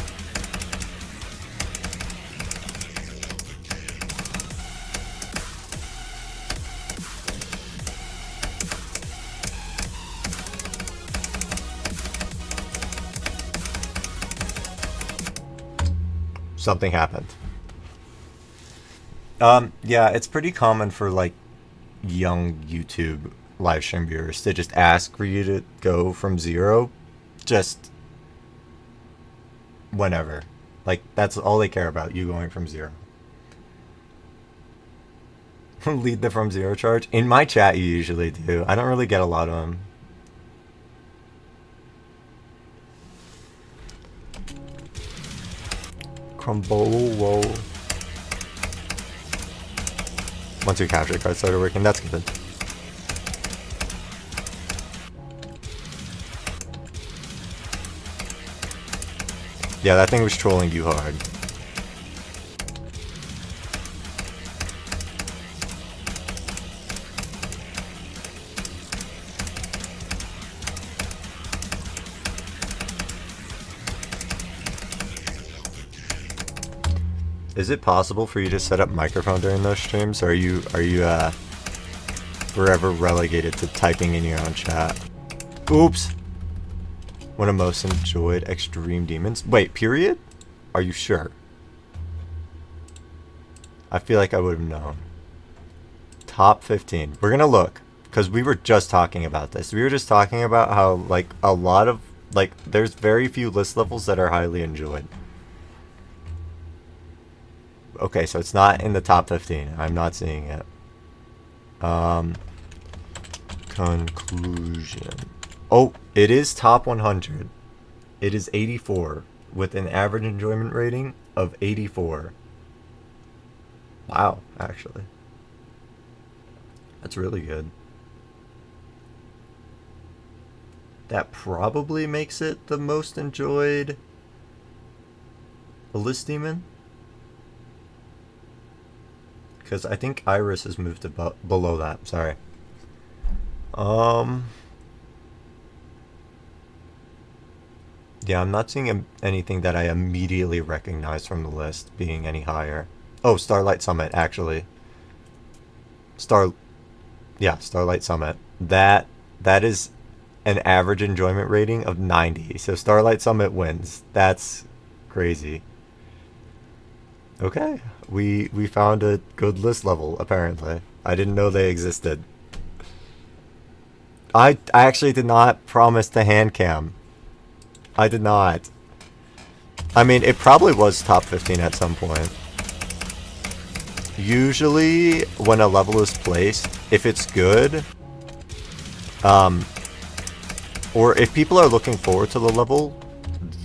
Something happened. Yeah, it's pretty common for, like, young YouTube live stream viewers to just ask for you to go from 0 just whenever. Like, that's all they care about, you going from 0. Lead the from 0 charge? In my chat, you usually do. I don't really get a lot of them. Crumble, whoa. Once your capture card started working, that's good. Yeah, that thing was trolling you hard. Is it possible for you to set up microphone during those streams, or are you forever relegated to typing in your own chat? Oops. One of most enjoyed Extreme Demons. Wait, period? Are you sure? I feel like I would have known. Top 15. We're gonna look, because we were just talking about this. We were just talking about how, like, a lot of, like, there's very few list levels that are highly enjoyed. Okay, so it's not in the top 15. I'm not seeing it. Conclusion. Oh, it is top 100. It is 84 with an average enjoyment rating of 84. Wow, actually. That's really good. That probably makes it the most enjoyed list demon. Because I think Iris has moved below that. Sorry. Yeah, I'm not seeing anything that I immediately recognize from the list being any higher. Oh, Starlight Summit, actually. Yeah, Starlight Summit. That is an average enjoyment rating of 90. So Starlight Summit wins. That's crazy. Okay, we found a good list level, apparently. I didn't know they existed. I actually did not promise the hand cam. I did not. I mean, it probably was top 15 at some point. Usually, when a level is placed, if it's good, or if people are looking forward to the level,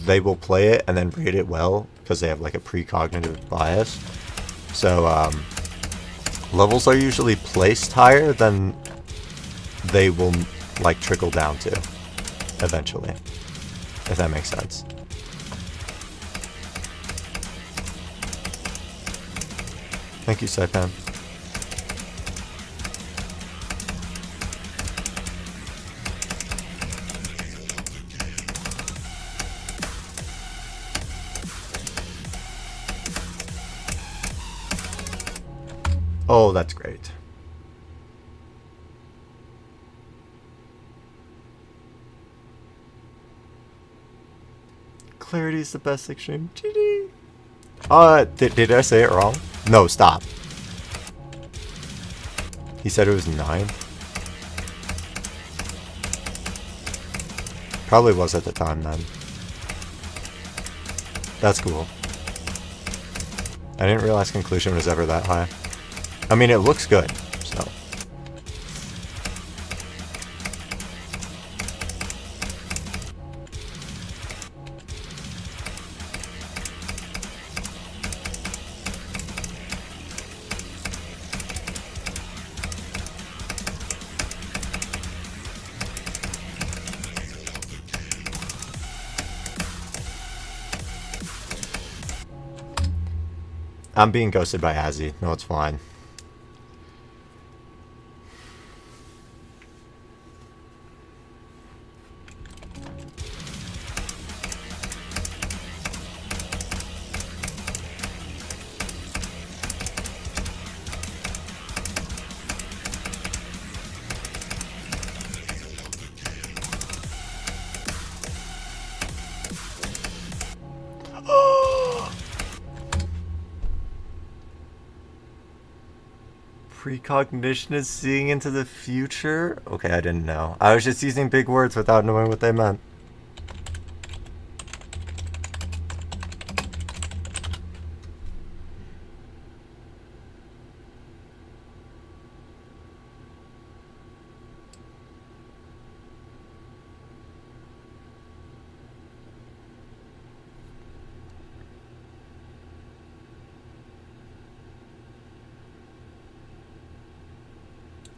they will play it and then rate it well, because they have like a precognitive bias. So, levels are usually placed higher than they will, like, trickle down to, eventually. If that makes sense. Thank you, Saipan. Oh, that's great. Clarity is the best extreme. GG. Did I say it wrong? No, stop. He said it was 9. Probably was at the time then. That's cool. I didn't realize conclusion was ever that high. I mean, it looks good, so. I'm being ghosted by Azzy. No, it's fine. Precognition is seeing into the future? Okay, I didn't know. I was just using big words without knowing what they meant.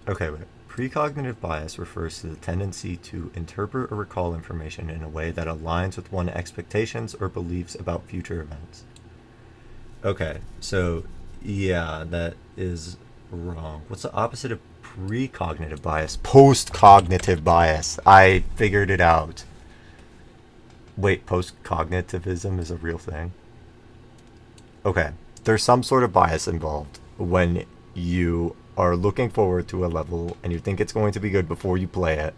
Okay, wait. Precognitive bias refers to the tendency to interpret or recall information in a way that aligns with one's expectations or beliefs about future events. Okay, so yeah, that is wrong. What's the opposite of precognitive bias? Post-cognitive bias. I figured it out. Wait, post-cognitivism is a real thing? Okay, there's some sort of bias involved when you are looking forward to a level and you think it's going to be good before you play it.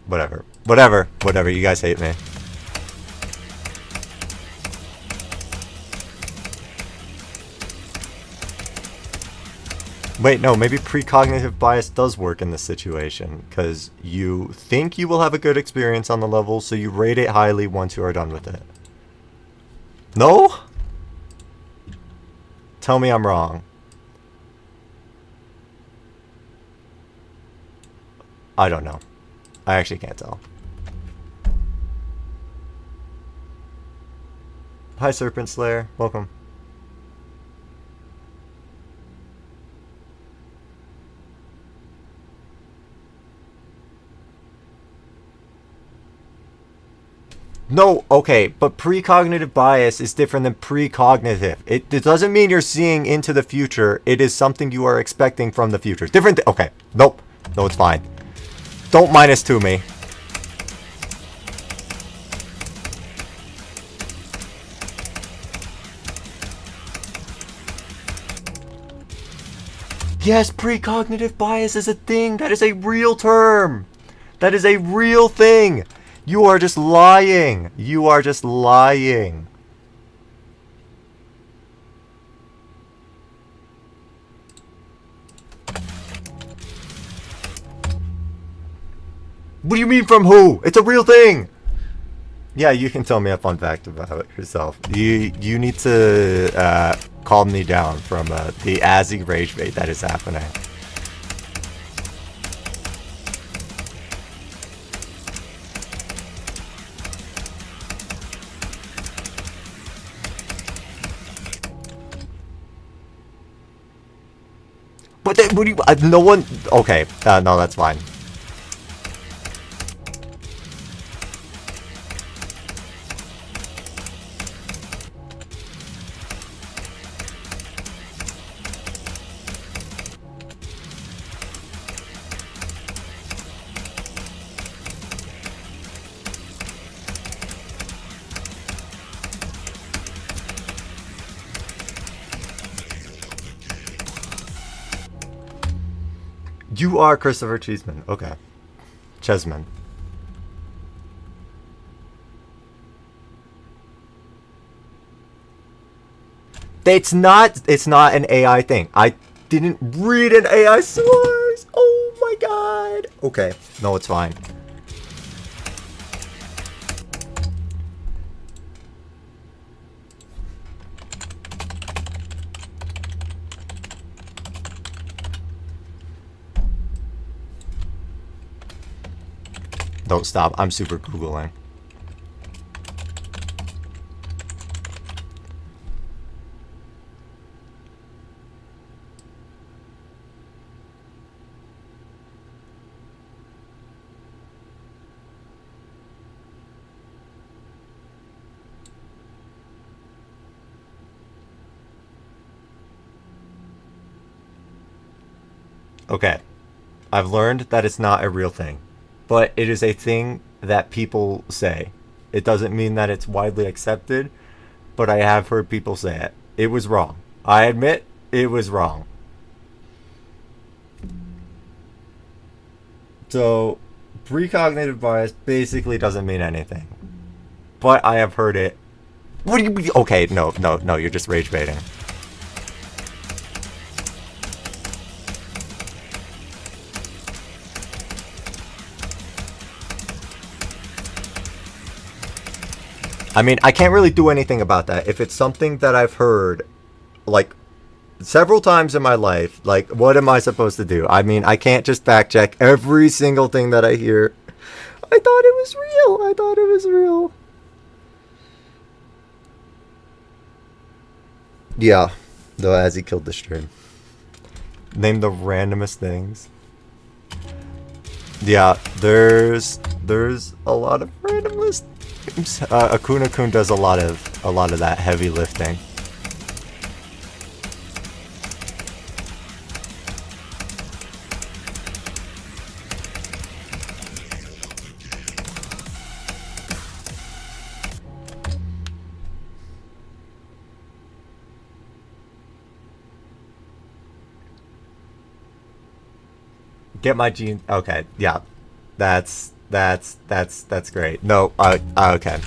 Whatever, you guys hate me. Wait, no, maybe precognitive bias does work in this situation, because you think you will have a good experience on the level, so you rate it highly once you are done with it. No? Tell me I'm wrong. I don't know. I actually can't tell. Hi, Serpent Slayer. Welcome. No, okay, but precognitive bias is different than precognitive. It doesn't mean you're seeing into the future. It is something you are expecting from the future. Different. Okay, nope. No, it's fine. Don't -2 me. Yes, precognitive bias is a thing. That is a real term. That is a real thing. You are just lying. You are just lying. What do you mean from who? It's a real thing. Yeah, you can tell me a fun fact about it yourself. You need to calm me down from the Azzy rage bait that is happening. But then, what do you? No one. Okay, no, that's fine. You are Christopher Cheeseman. Okay. Chesman. It's not an AI thing. I didn't read an AI source. Oh my god. Okay. No, it's fine. Don't stop. I'm super Googling. Okay. I've learned that it's not a real thing. But it is a thing that people say. It doesn't mean that it's widely accepted, but I have heard people say it. It was wrong. I admit it was wrong. So, precognitive bias basically doesn't mean anything. But I have heard it. What do you mean? Okay, no, you're just rage baiting. I mean, I can't really do anything about that. If it's something that I've heard, like, several times in my life, like, what am I supposed to do? I mean, I can't just fact check every single thing that I hear. I thought it was real. I thought it was real. Yeah, though, as he killed the stream. Name the randomest things. Yeah, there's a lot of randomness. Akuna-kun does a lot of that heavy lifting. Get my gene. Okay, yeah, that's great. No, okay.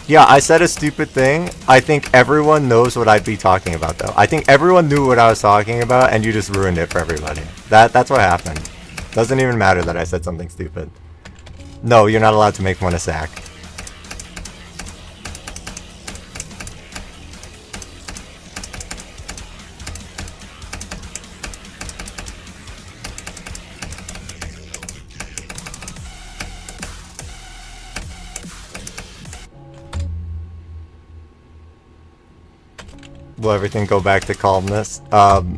Yeah, I said a stupid thing. I think everyone knows what I'd be talking about, though. I think everyone knew what I was talking about, and you just ruined it for everybody. That's what happened. Doesn't even matter that I said something stupid. No, you're not allowed to make fun of Sack. Will everything go back to calmness? I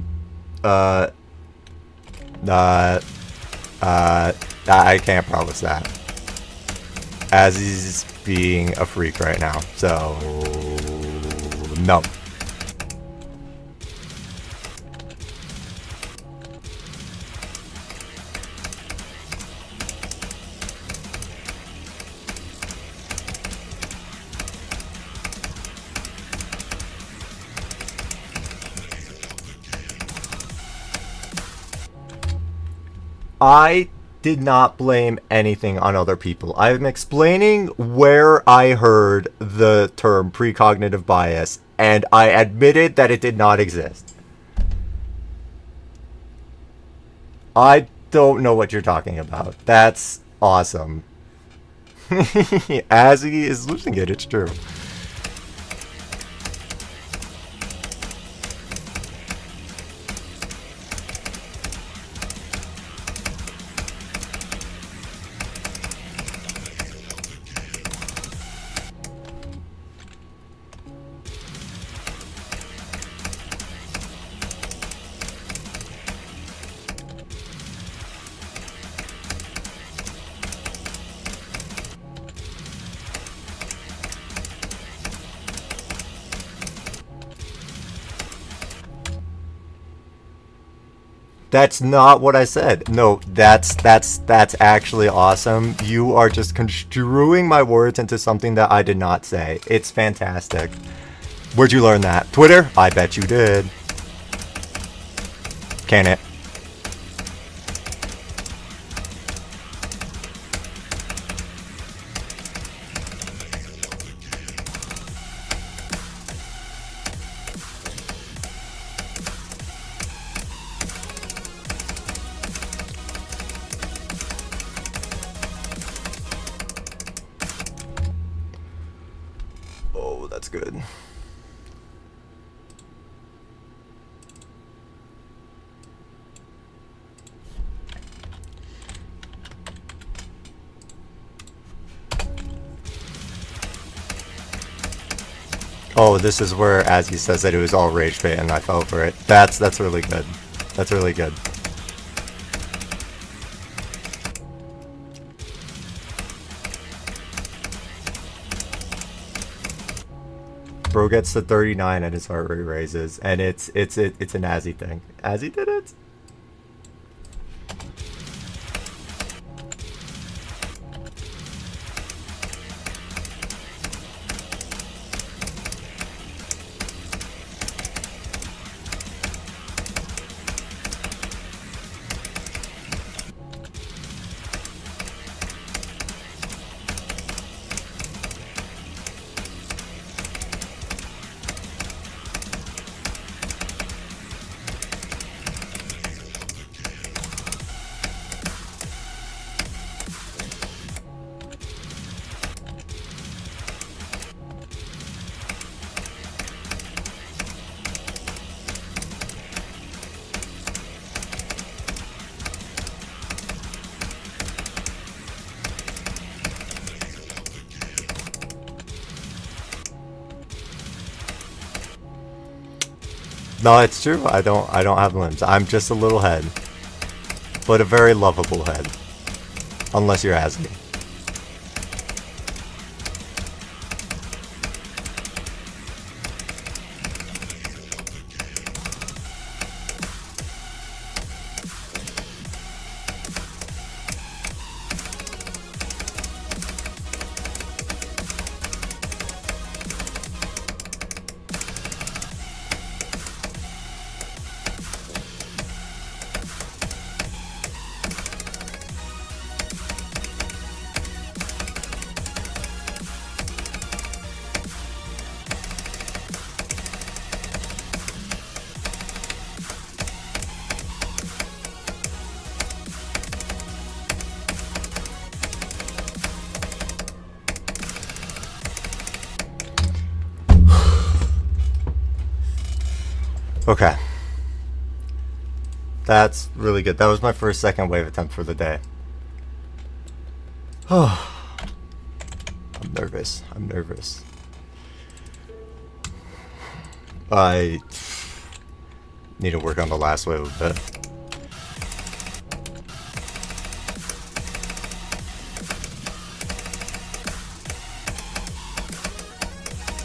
can't promise that. As he's being a freak right now, so no. I did not blame anything on other people. I'm explaining where I heard the term precognitive bias, and I admitted that it did not exist. I don't know what you're talking about. That's awesome. Azzy is losing it, it's true. That's not what I said. No, that's actually awesome. You are just construing my words into something that I did not say. It's fantastic. Where'd you learn that? Twitter? I bet you did. Can it? Oh, that's good. Oh, this is where Azzy says that it was all rage bait and I fell for it. That's really good. That's really good. Bro gets to 39 and his heart rate raises, and it's an Azzy thing. Azzy did it? No, it's true. I don't have limbs. I'm just a little head. But a very lovable head. Unless you're Azzy. Okay. That's really good. That was my first second wave attempt for the day. Oh. I'm nervous. I'm nervous. I need to work on the last wave a bit.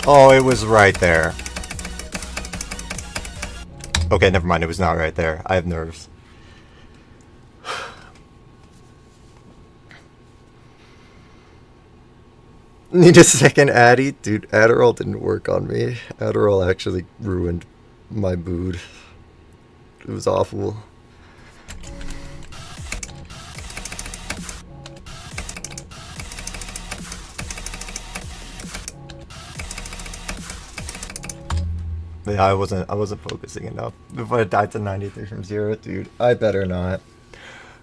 Oh, it was right there. Okay, never mind. It was not right there. I have nerves. Need a second Addy? Dude, Adderall didn't work on me. Adderall actually ruined my mood. It was awful. Yeah, I wasn't focusing enough. If I died to 93 from 0, dude, I better not.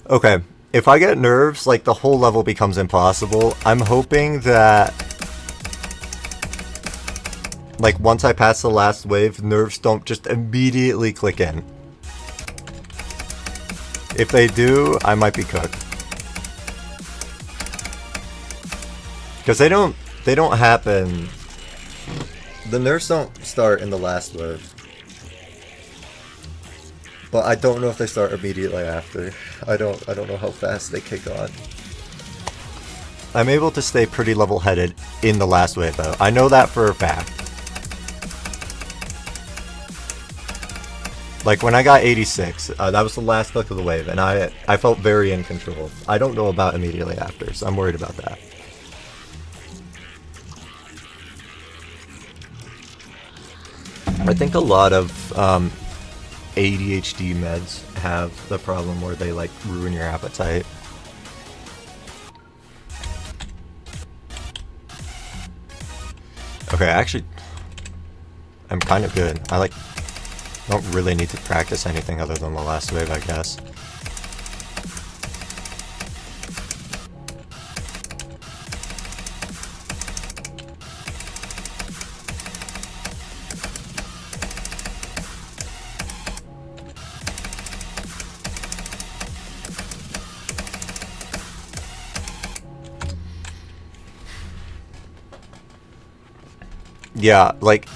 Okay, if I get nerves, like, the whole level becomes impossible. I'm hoping that, like, once I pass the last wave, nerves don't just immediately click in. If they do, I might be cooked. Because they don't happen. The nerfs don't start in the last wave. But I don't know if they start immediately after. I don't know how fast they kick on. I'm able to stay pretty level-headed in the last wave though. I know that for a fact. Like when I got 86, that was the last click of the wave, and I felt very in control. I don't know about immediately after, so I'm worried about that. I think a lot of ADHD meds have the problem where they like ruin your appetite. Okay, actually, I'm kind of good. I like don't really need to practice anything other than the last wave, I guess. Yeah, like,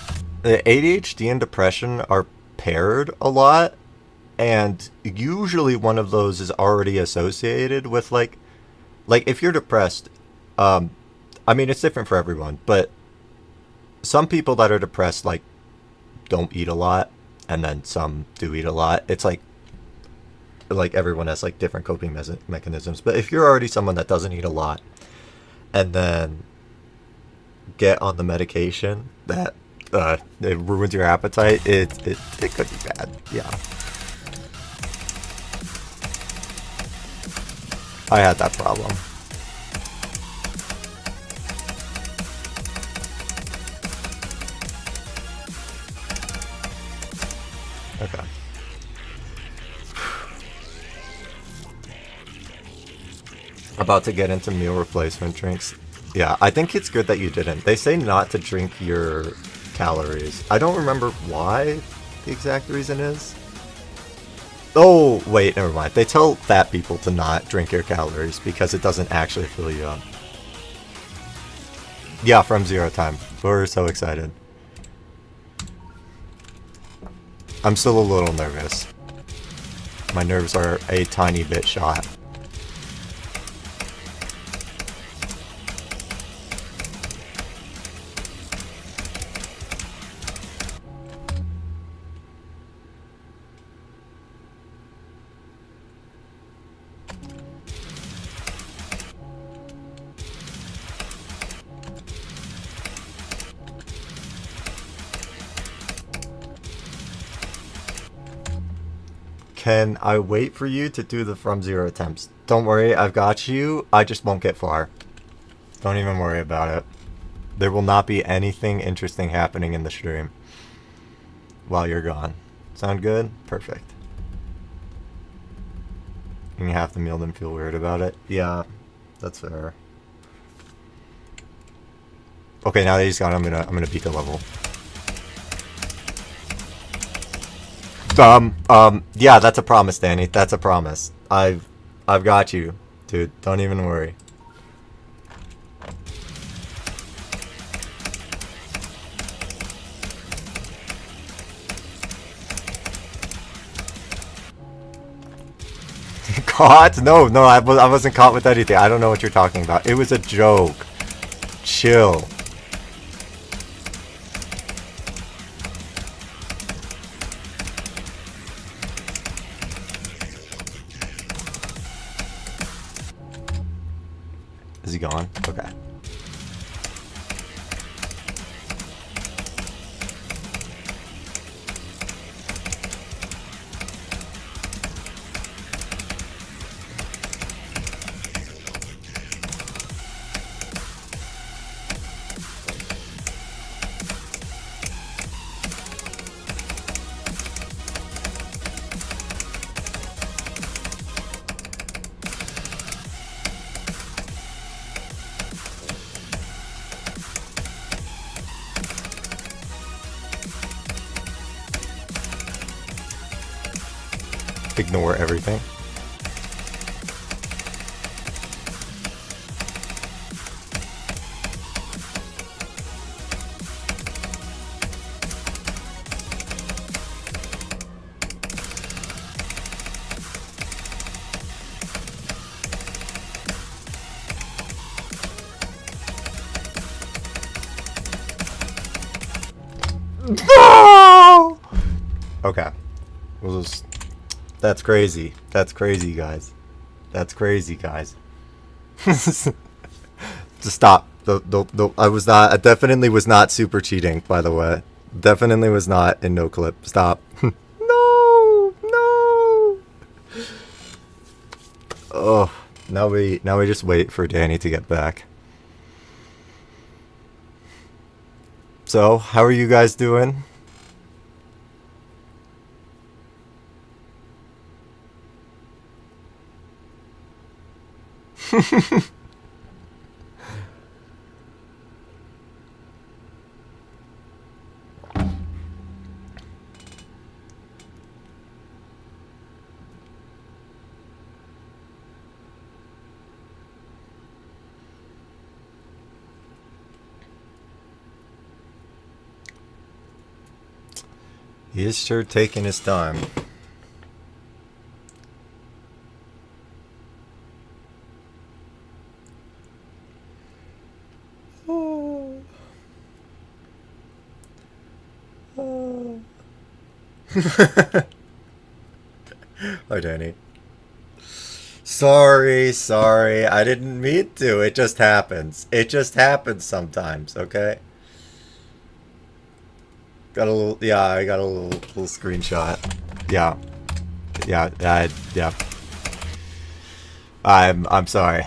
the ADHD and depression are paired a lot, and usually one of those is already associated with, like if you're depressed, I mean, it's different for everyone, but some people that are depressed, like, don't eat a lot, and then some do eat a lot. It's like everyone has, like, different coping mechanisms, but if you're already someone that doesn't eat a lot, and then get on the medication that it ruins your appetite, it could be bad. Yeah, I had that problem. Okay. About to get into meal replacement drinks. Yeah, I think it's good that you didn't. They say not to drink your calories. I don't remember why the exact reason is. Oh, wait, never mind. They tell fat people to not drink your calories because it doesn't actually fill you up. Yeah, from 0 time. We're so excited. I'm still a little nervous. My nerves are a tiny bit shot. Can I wait for you to do the from 0 attempts? Don't worry, I've got you. I just won't get far. Don't even worry about it. There will not be anything interesting happening in the stream while you're gone. Sound good? Perfect. And you have to meal them feel weird about it? Yeah, that's fair. Okay, now that he's gone, I'm gonna beat the level. Yeah, that's a promise, Danny. That's a promise. I've got you, dude. Don't even worry. Caught? No, I wasn't caught with anything. I don't know what you're talking about. It was a joke. Chill. Is he gone? Okay. ignore everything. No! Okay. We'll just... That's crazy. That's crazy, guys. That's crazy, guys. Just stop. I definitely was not super cheating, by the way. Definitely was not in no clip. Stop. No! No! Oh, now we just wait for Danny to get back. So, how are you guys doing? He is sure taking his time. Oh. Oh. Hi, Danny. Sorry. I didn't mean to. It just happens. It just happens sometimes, okay? Got a little, yeah, I got a little screenshot. Yeah. I'm sorry.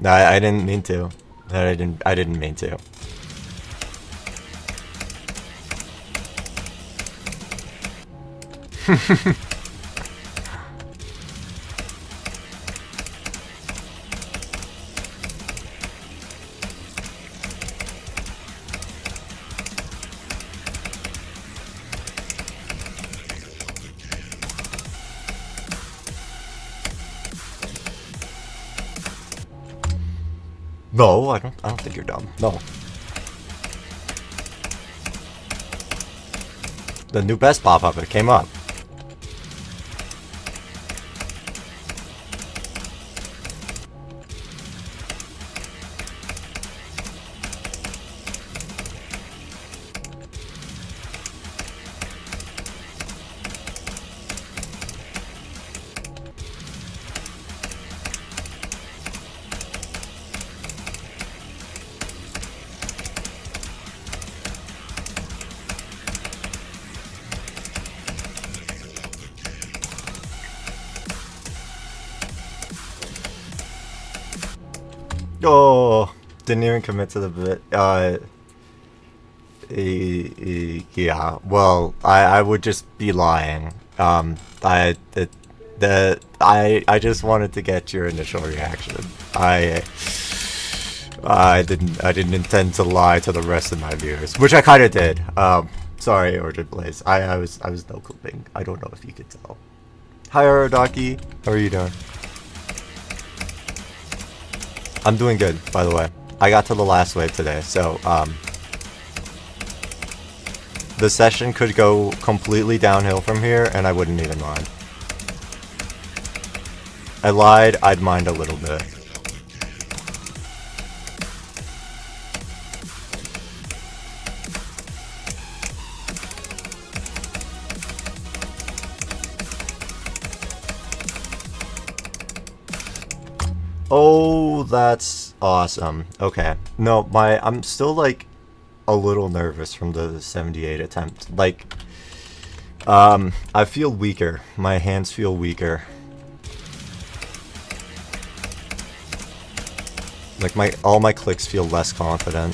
I didn't mean to. I didn't mean to. No, I don't think you're dumb. No. The new best pop-up, it came up. Oh, didn't even commit to the bit. Yeah. Well, I would just be lying. I just wanted to get your initial reaction. I didn't intend to lie to the rest of my viewers, which I kind of did. Sorry, Orchard Blaze. I was no clipping. I don't know if you could tell. Hi, Arodaki. How are you doing? I'm doing good, by the way. I got to the last wave today, so, the session could go completely downhill from here, and I wouldn't even mind. I lied, I'd mind a little bit. Oh, that's awesome. Okay. No, I'm still, like, a little nervous from the 78 attempt. Like, I feel weaker. My hands feel weaker. Like, all my clicks feel less confident.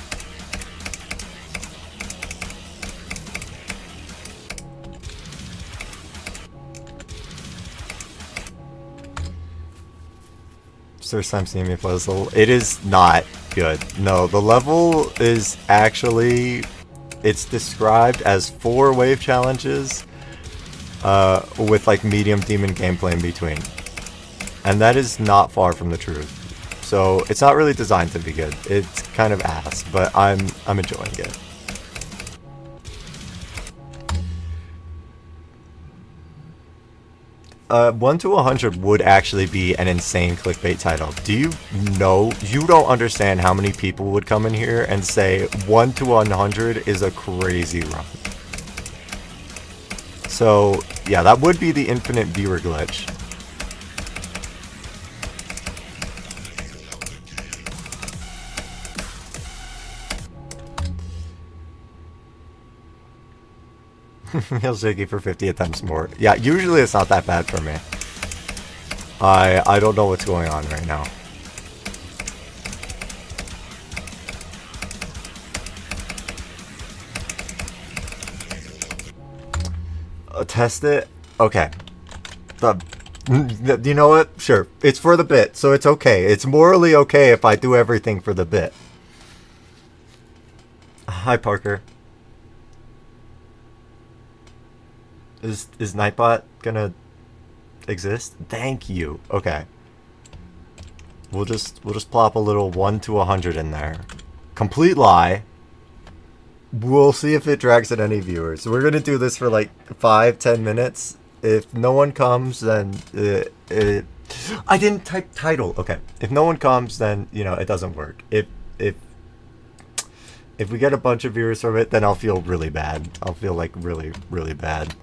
First time seeing me play this level. It is not good. No, the level is actually, it's described as 4 wave challenges, with like medium demon gameplay in between. And that is not far from the truth. So it's not really designed to be good. It's kind of ass, but I'm enjoying it. Uh, 1 to 100 would actually be an insane clickbait title. Do you know? You don't understand how many people would come in here and say 1 to 100 is a crazy run. So yeah, that would be the infinite viewer glitch. He'll shaky for 50 attempts more. Yeah, usually it's not that bad for me. I don't know what's going on right now. Test it? Okay. You know what? Sure. It's for the bit, so it's okay. It's morally okay if I do everything for the bit. Hi, Parker. Is Nightbot gonna exist? Thank you. Okay. We'll just plop a little 1 to 100 in there. Complete lie. We'll see if it drags in any viewers. We're gonna do this for like 5-10 minutes. If no one comes, then I didn't type title. Okay. If no one comes, then you know it doesn't work. If we get a bunch of viewers from it, then I'll feel really bad. I'll feel like really bad.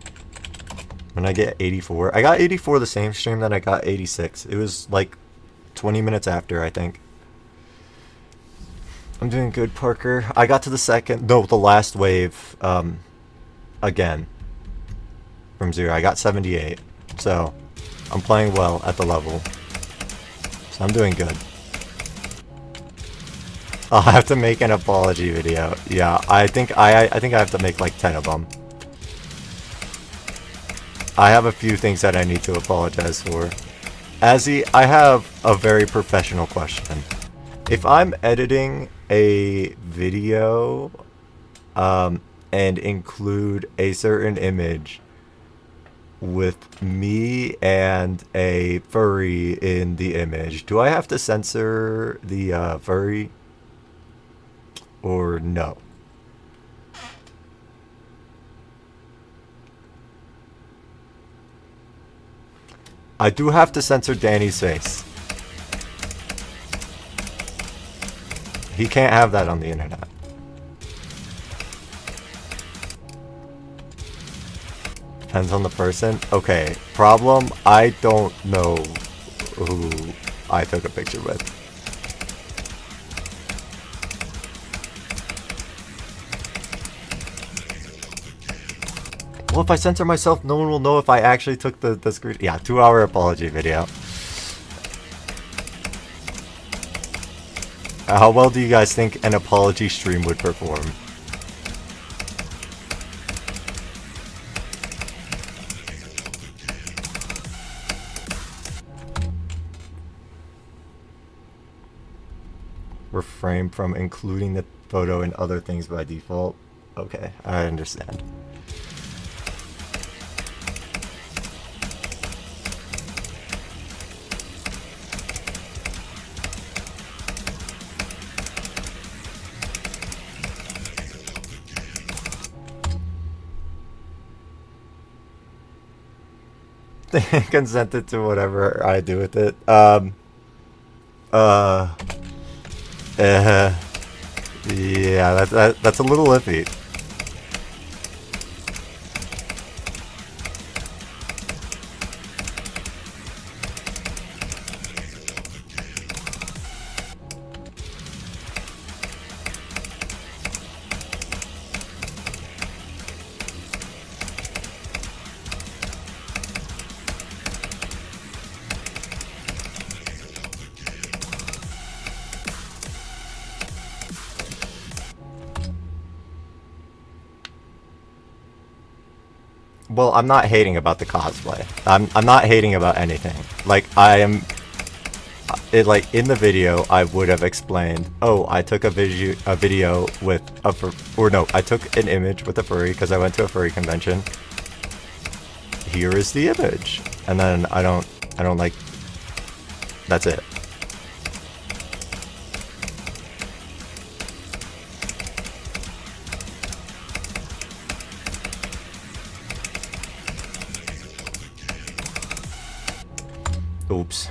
When I get 84. I got 84 the same stream that I got 86. It was like 20 minutes after, I think. I'm doing good, Parker. I got to the last wave, again. From 0. I got 78. So, I'm playing well at the level. So I'm doing good. I'll have to make an apology video. Yeah, I think I have to make like 10 of them. I have a few things that I need to apologize for. Azzy, I have a very professional question. If I'm editing a video and include a certain image with me and a furry in the image, do I have to censor the furry or no? I do have to censor Danny's face. He can't have that on the internet. Depends on the person. Okay, problem, I don't know who I took a picture with. Well, if I censor myself, no one will know if I actually took the screen. Yeah, 2-hour apology video. How well do you guys think an apology stream would perform? Refrain from including the photo in other things by default. Okay, I understand. Consented to whatever I do with it. Yeah, that's a little iffy. Well, I'm not hating about the cosplay. I'm not hating about anything. Like, I am... like, in the video, I would have explained, oh, I took a video with a... or no, I took an image with a furry because I went to a furry convention. here is the image, and then I don't like, that's it. Oops.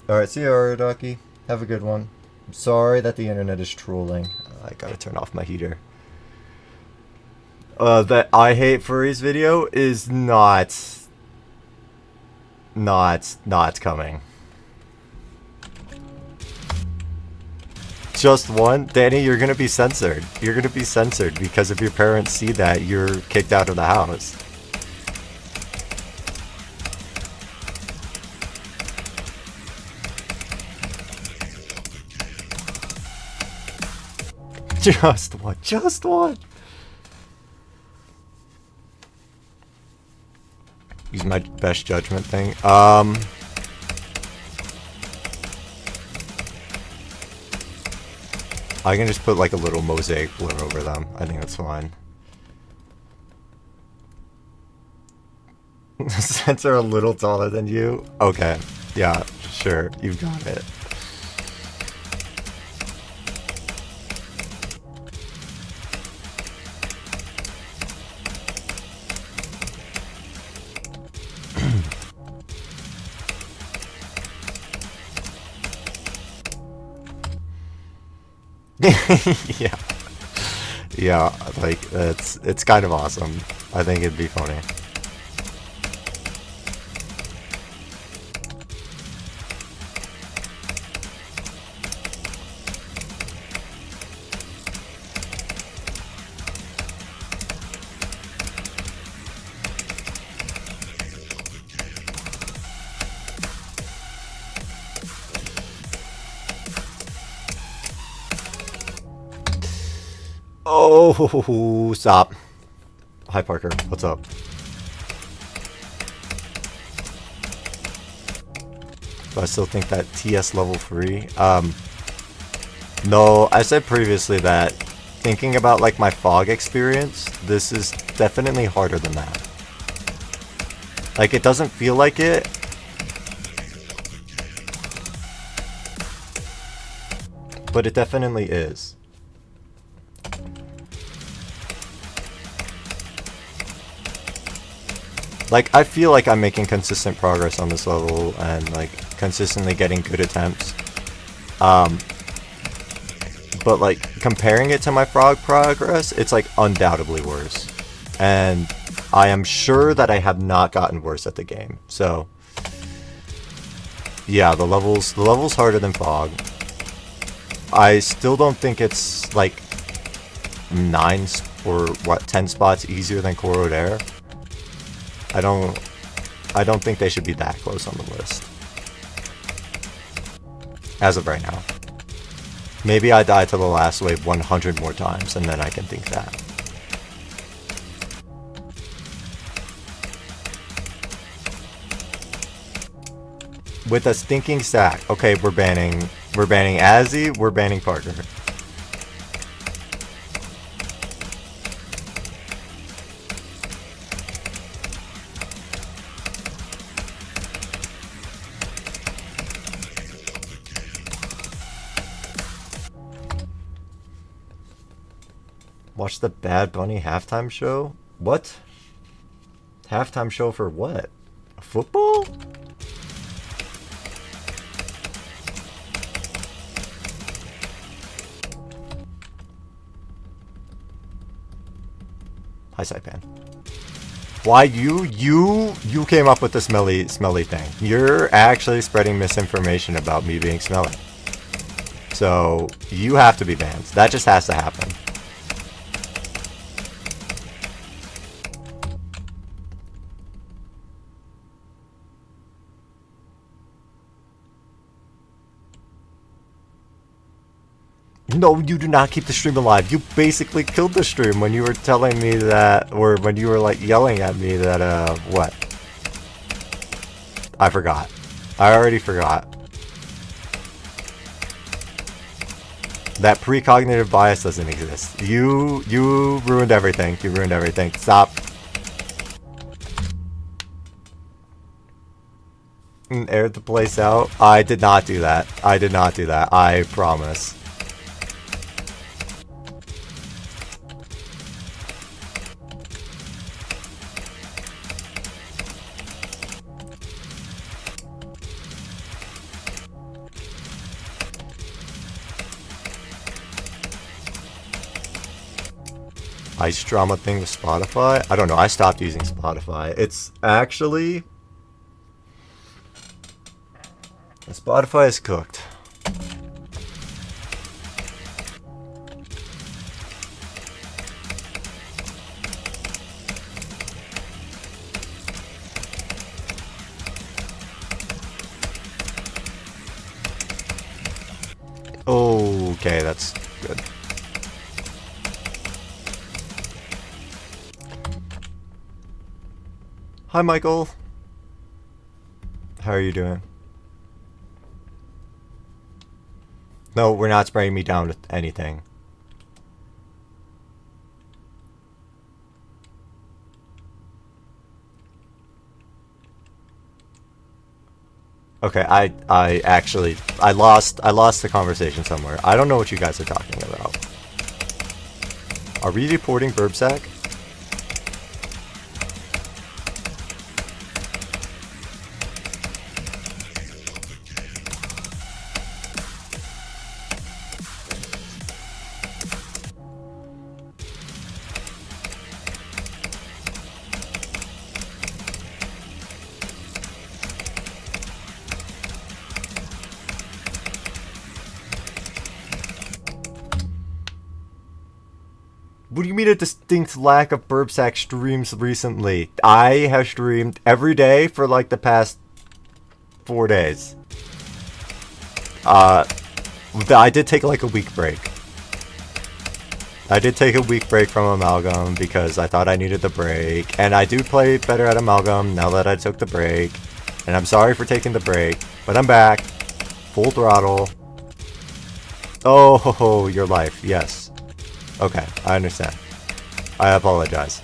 Alright, see you, Aridaki. Have a good one. I'm sorry that the internet is trolling. I gotta turn off my heater. That I Hate Furries video is not coming. Just one? Danny, you're gonna be censored. You're gonna be censored because if your parents see that, you're kicked out of the house. Just one. Just one. Use my best judgment thing. I can just put like a little mosaic blur over them. I think that's fine. Since they're a little taller than you? Okay. Yeah, sure. You've got it. Yeah. Yeah, like, it's kind of awesome. I think it'd be funny. Oh, stop. Hi, Parker. What's up? Do I still think that TS level 3? No, I said previously that thinking about like my fog experience, this is definitely harder than that. Like, it doesn't feel like it. But it definitely is. Like, I feel like I'm making consistent progress on this level and, like, consistently getting good attempts. But, like, comparing it to my frog progress, it's, like, undoubtedly worse. And I am sure that I have not gotten worse at the game. So, yeah, the level's harder than fog. I still don't think it's, like, 9 or, 10 spots easier than Corroded Air. I don't think they should be that close on the list. As of right now. Maybe I die to the last wave 100 more times, and then I can think that. With a stinking stack. Okay, we're banning Azzy, we're banning Parker. Watch the Bad Bunny halftime show? What? Halftime show for what? Football? Hi, Saipan. Why you came up with the smelly thing. You're actually spreading misinformation about me being smelly. So you have to be banned. That just has to happen. No, you do not keep the stream alive. You basically killed the stream when you were telling me that, or when you were like yelling at me that, what? I forgot. I already forgot. That precognitive bias doesn't exist. You ruined everything. You ruined everything. Stop. Aired the place out. I did not do that. I did not do that. I promise. Ice drama thing with Spotify? I don't know. I stopped using Spotify. It's actually... Spotify is cooked. Okay, that's good. Hi, Michael. How are you doing? No, we're not spraying me down with anything. Okay, I actually lost the conversation somewhere. I don't know what you guys are talking about. Are we reporting Burbsack? What do you mean a distinct lack of Burbsack streams recently? I have streamed every day for like the past 4 days. I did take like a week break. I did take a week break from Amalgam because I thought I needed the break. And I do play better at Amalgam now that I took the break. And I'm sorry for taking the break, but I'm back. Full throttle. Oh, your life, yes. Okay, I understand. I apologize.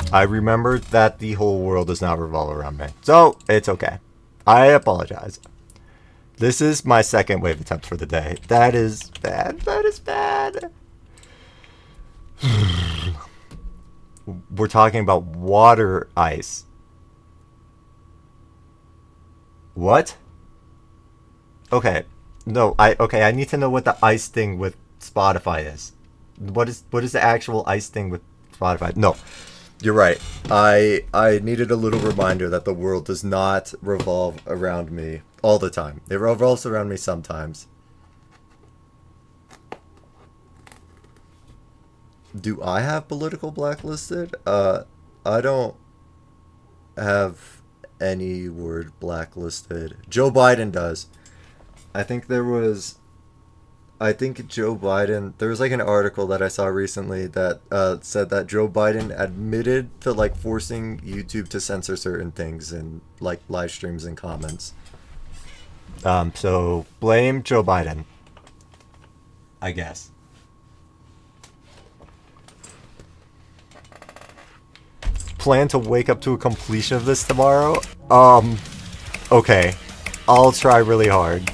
I remembered that the whole world does not revolve around me. So, it's okay. I apologize. This is my second wave attempt for the day. That is bad. That is bad. We're talking about water ice. What? Okay. No, I need to know what the ice thing with Spotify is. What is the actual ice thing with Spotify? No. You're right. I needed a little reminder that the world does not revolve around me all the time. It revolves around me sometimes. Do I have political blacklisted? I don't have any word blacklisted. Joe Biden does. I think Joe Biden, there was like an article that I saw recently that said that Joe Biden admitted to like forcing YouTube to censor certain things in like live streams and comments. So blame Joe Biden, I guess. Plan to wake up to a completion of this tomorrow? Okay. I'll try really hard.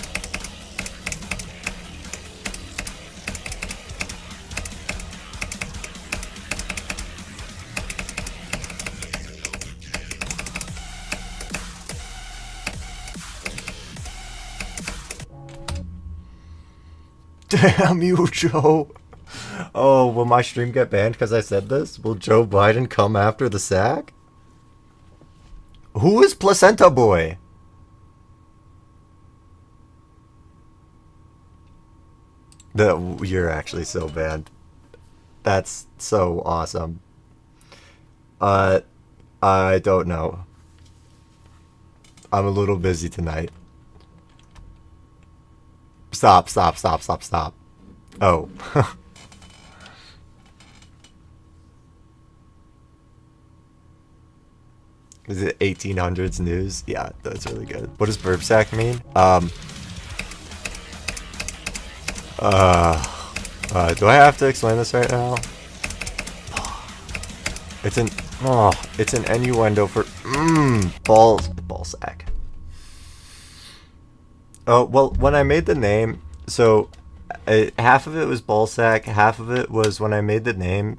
Damn you, Joe. Oh, will my stream get banned because I said this? Will Joe Biden come after the sack? Who is Placenta Boy? You're actually so bad. That's so awesome. Uh, I don't know. I'm a little busy tonight. Stop, stop, stop, stop, stop. Oh. Is it 1800s news? Yeah, that's really good. What does burp sack mean? Do I have to explain this right now? It's an it's an innuendo for ball sack. Oh well, when I made the name, so half of it was ball sack, half of it was when I made the name.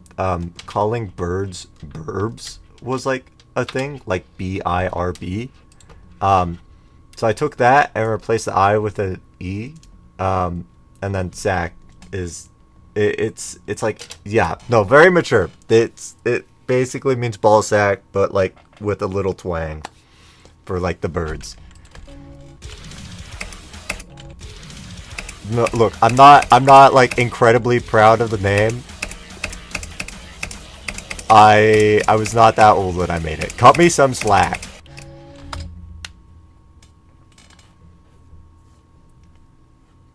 Calling birds burbs was like a thing, like BIRB. So I took that and replaced the I with an E, and then sack is it's like, yeah, no, very mature. It basically means ball sack, but like with a little twang for like the birds. No, look, I'm not like incredibly proud of the name. I was not that old when I made it. Cut me some slack.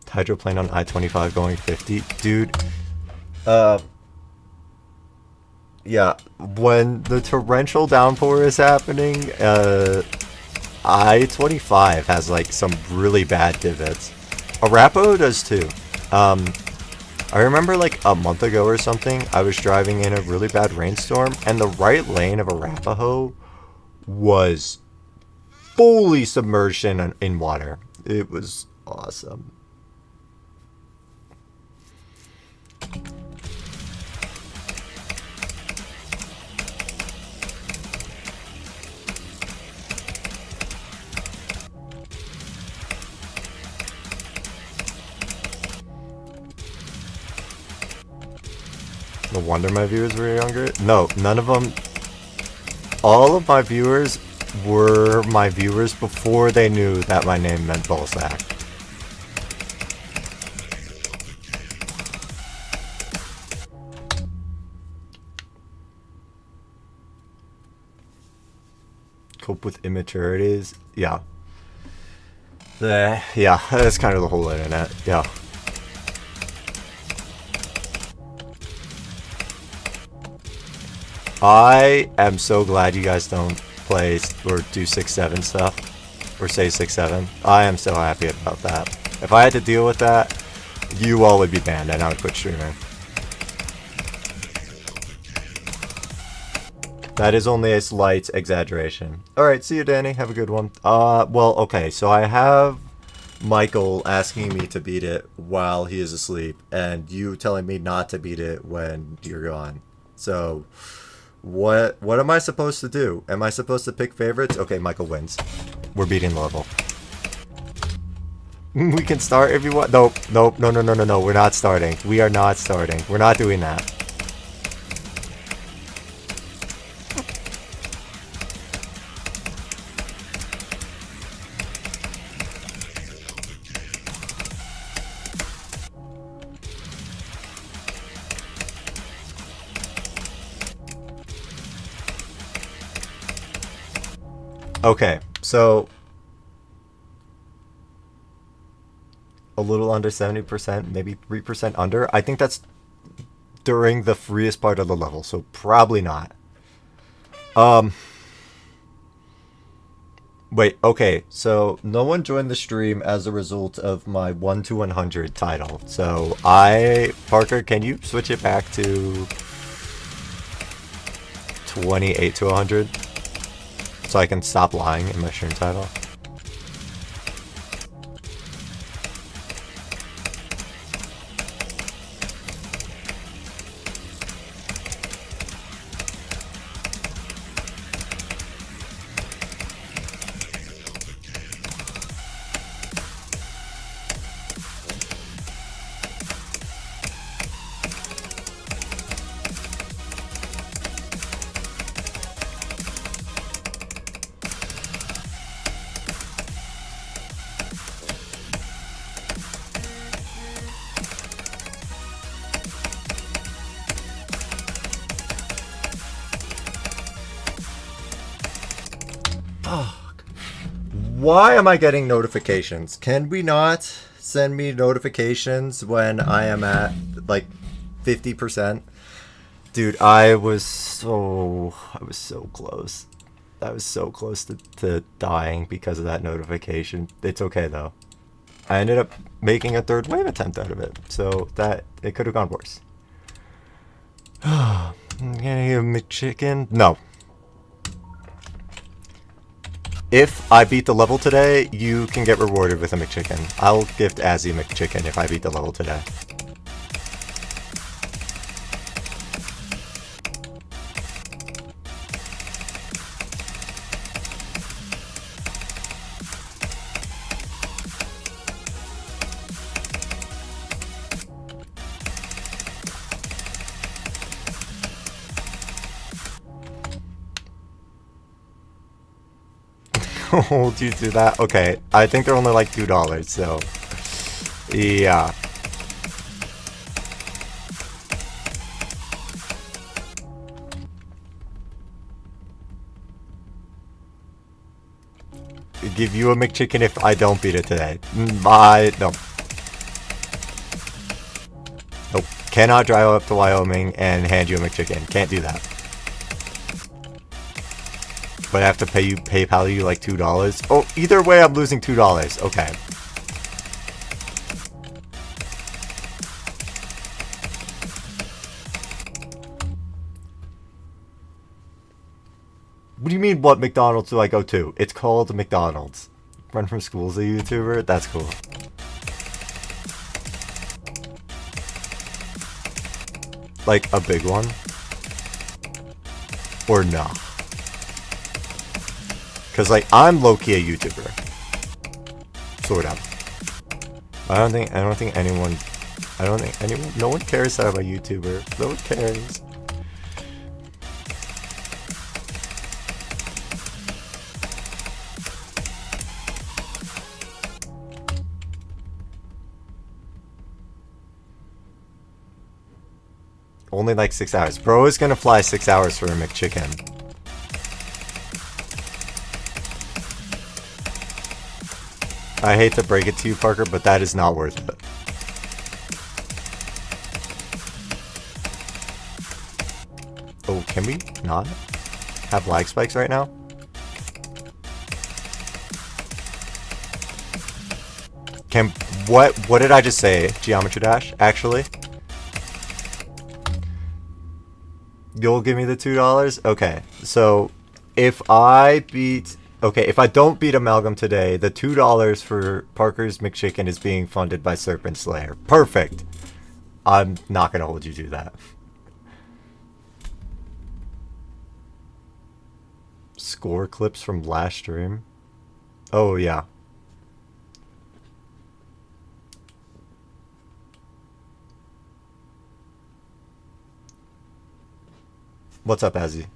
Hydroplane on I-25 going 50, dude. Yeah, when the torrential downpour is happening, I-25 has like some really bad divots. Arapahoe does too. I remember like a month ago or something, I was driving in a really bad rainstorm, and the right lane of Arapahoe was fully submerged in water. It was awesome. No wonder my viewers were younger. No, none of them. All of my viewers were my viewers before they knew that my name meant ballsack. Cope with immaturities. Yeah. Yeah, that's kind of the whole internet. Yeah. I am so glad you guys don't play or do 6-7 stuff. Or say 6-7. I am so happy about that. If I had to deal with that, you all would be banned and I would quit streaming. That is only a slight exaggeration. Alright, see you, Danny. Have a good one. Well, okay, so I have Michael asking me to beat it while he is asleep, and you telling me not to beat it when you're gone. So, what am I supposed to do? Am I supposed to pick favorites? Okay, Michael wins. We're beating the level. We can start if you want. Nope, no, we're not starting. We are not starting. We're not doing that. Okay, so a little under 70%, maybe 3% under. I think that's during the freest part of the level, so probably not. Wait, okay, so no one joined the stream as a result of my 1 to 100 title. So Parker, can you switch it back to 28 to 100? So I can stop lying in my stream title. Why am I getting notifications? Can we not send me notifications when I am at like 50%? Dude, I was so close. I was so close to dying because of that notification. It's okay though. I ended up making a third wave attempt out of it, so that it could have gone worse. Can I give McChicken? No. If I beat the level today, you can get rewarded with a McChicken. I'll gift Azzy a McChicken if I beat the level today. Oh, do you do that? Okay, I think they're only like $2, so yeah. Give you a McChicken if I don't beat it today. No. Nope. Cannot drive up to Wyoming and hand you a McChicken. Can't do that. But I have to PayPal you like $2. Oh, either way, I'm losing $2. Okay. What do you mean, what McDonald's do I go to? It's called McDonald's. Run from School's a YouTuber? That's cool. Like a big one? Or nah? Because, like, I'm low-key a YouTuber. Sort of. I don't think anyone, no one cares that I'm a YouTuber. No one cares. Only like 6 hours. Bro is gonna fly 6 hours for a McChicken. I hate to break it to you, Parker, but that is not worth it. Oh, can we not have lag spikes right now? What did I just say? Geometry Dash, actually? You'll give me the $2? Okay, so if I don't beat Amalgam today, the $2 for Parker's McChicken is being funded by Serpent Slayer. Perfect. I'm not gonna hold you to that. Score clips from last stream? Oh, yeah. What's up, Azzy?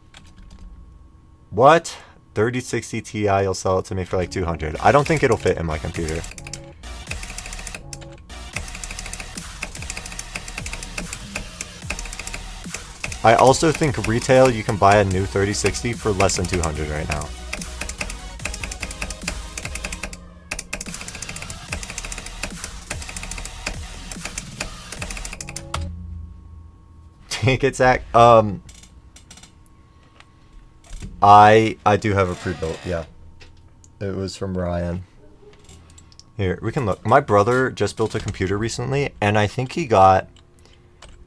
What? 3060 Ti, you'll sell it to me for like 200. I don't think it'll fit in my computer. I also think retail you can buy a new 3060 for less than 200 right now. Take it, Zach. I do have a pre-built, yeah. It was from Ryan. Here, we can look. My brother just built a computer recently, and I think he got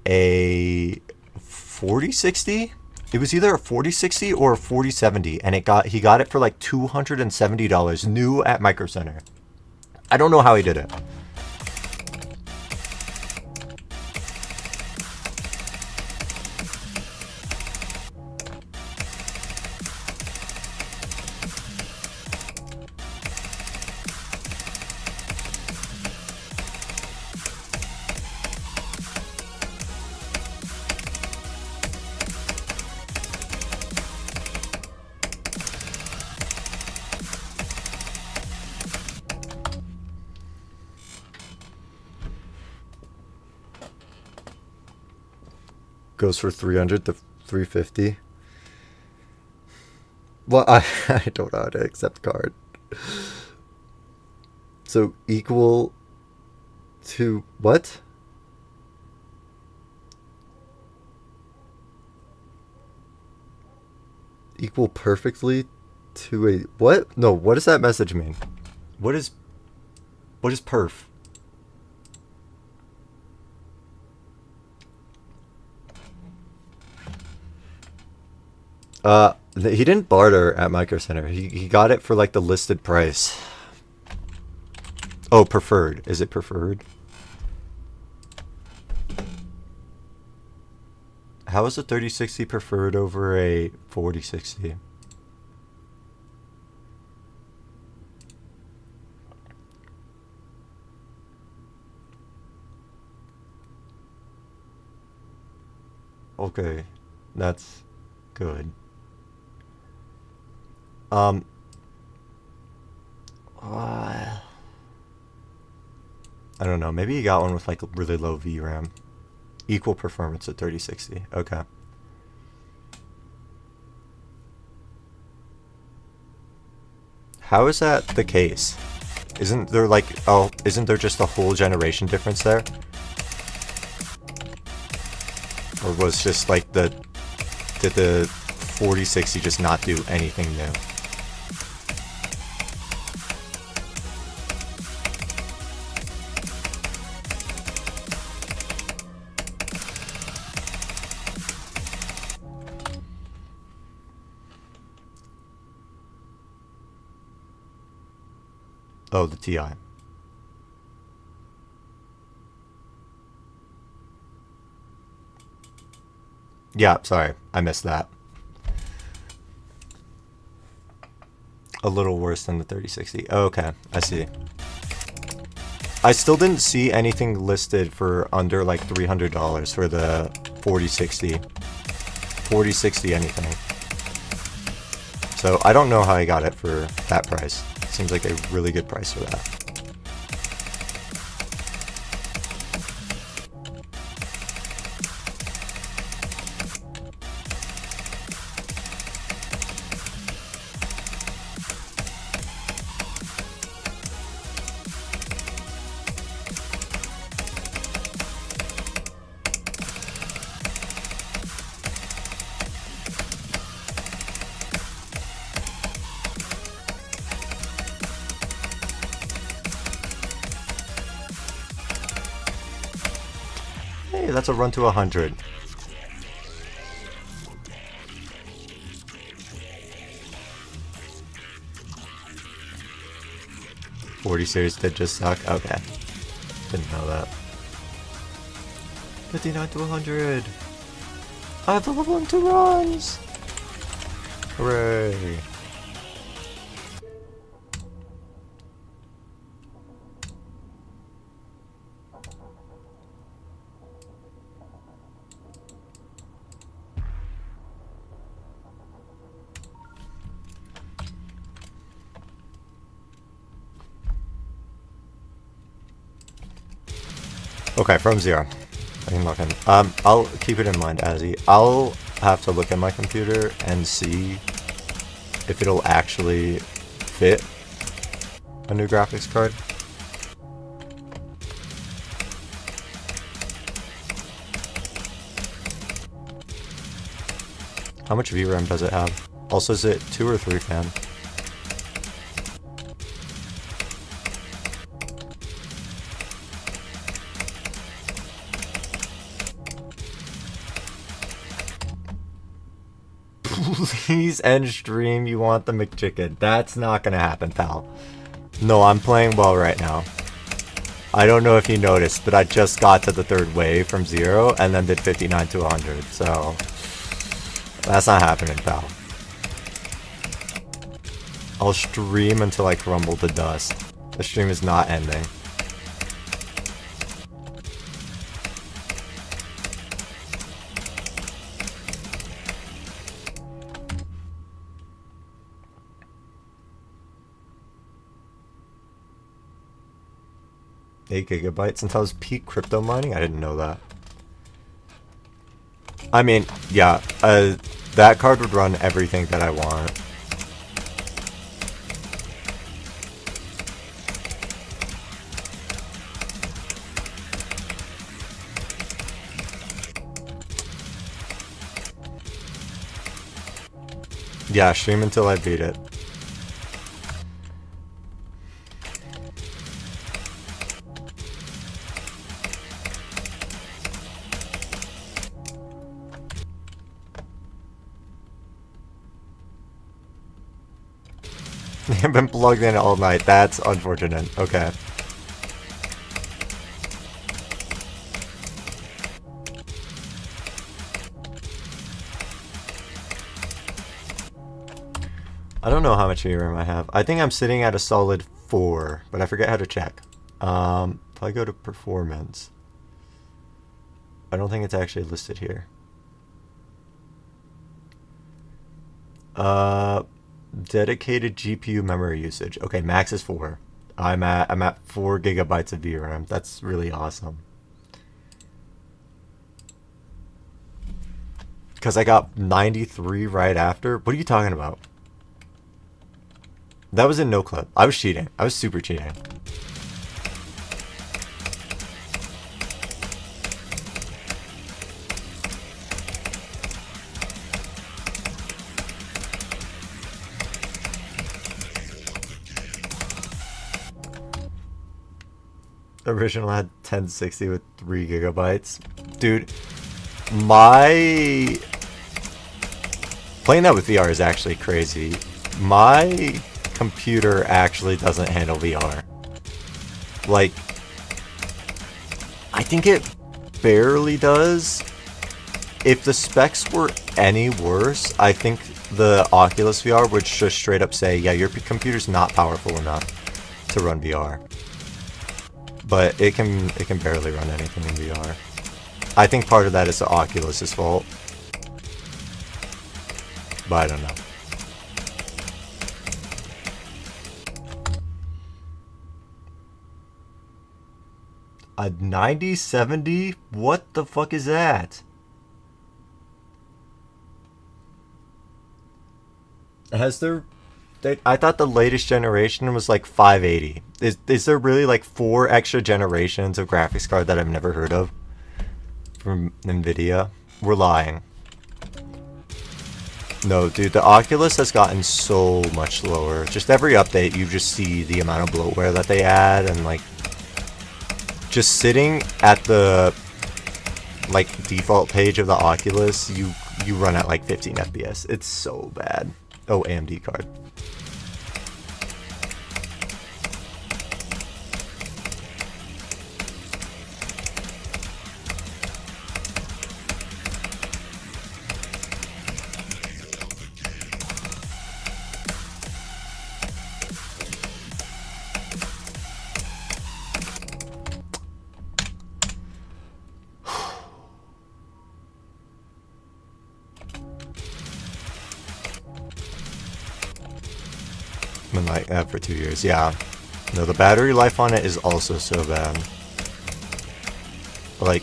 a 4060. It was either a 4060 or a 4070, and he got it for like $270 new at Micro Center. I don't know how he did it. Goes for 300 to 350. Well, I don't know how to accept card. So equal to what? Equal perfectly to a what? No, what does that message mean? What is perf? He didn't barter at Micro Center. He got it for like the listed price. Oh, preferred. Is it preferred? How is a 3060 preferred over a 4060? Okay, that's good. I don't know. Maybe you got one with like really low VRAM. Equal performance at 3060. Okay. How is that the case? Isn't there like, oh, isn't there just a whole generation difference there? Or was just like did the 4060 just not do anything new? Oh, the TI. Yeah, sorry, I missed that. A little worse than the 3060. Oh, okay, I see. I still didn't see anything listed for under like $300 for the 4060. 4060 anything. So I don't know how I got it for that price. Seems like a really good price for that. Hey, that's a run to 100. .40 series did just suck? Okay. Didn't know that. 59 to 100! I have level 1 2 runs! Hooray! Okay, from 0. I can look in. I'll keep it in mind, Azzy. I'll have to look at my computer and see if it'll actually fit a new graphics card. How much VRAM does it have? Also, is it 2 or 3 fan? Please end stream, you want the McChicken. That's not gonna happen, pal. No, I'm playing well right now. I don't know if you noticed, but I just got to the 3rd wave from 0 and then did 59 to 100, so that's not happening, pal. I'll stream until I crumble to dust. The stream is not ending. $8 GB until his peak crypto mining? I didn't know that. I mean, yeah, that card would run everything that I want. Yeah, stream until I beat it. I've been plugged in all night. That's unfortunate. Okay. I don't know how much VRAM I have. I think I'm sitting at a solid 4, but I forget how to check. If I go to performance, I don't think it's actually listed here. Dedicated GPU memory usage. Okay, max is 4. I'm at 4 gigabytes of VRAM. That's really awesome. Because I got 93 right after. What are you talking about? That was in no clip. I was cheating. I was super cheating. The original had 1060 with 3 gigabytes. Dude, playing that with VR is actually crazy. My computer actually doesn't handle VR. Like, I think it barely does. If the specs were any worse, I think the Oculus VR would just straight up say, yeah, your computer's not powerful enough to run VR. But it can barely run anything in VR. I think part of that is the Oculus's fault. But I don't know. A 9070? What the fuck is that? Has there... I thought the latest generation was like 580. Is there really like 4 extra generations of graphics card that I've never heard of? From Nvidia? We're lying. No, dude, the Oculus has gotten so much slower. Just every update, you just see the amount of bloatware that they add, and like... Just sitting at the like default page of the Oculus, you run at like 15 FPS. It's so bad. Oh, AMD card. Been like that for 2 years. Yeah. No, the battery life on it is also so bad. Like,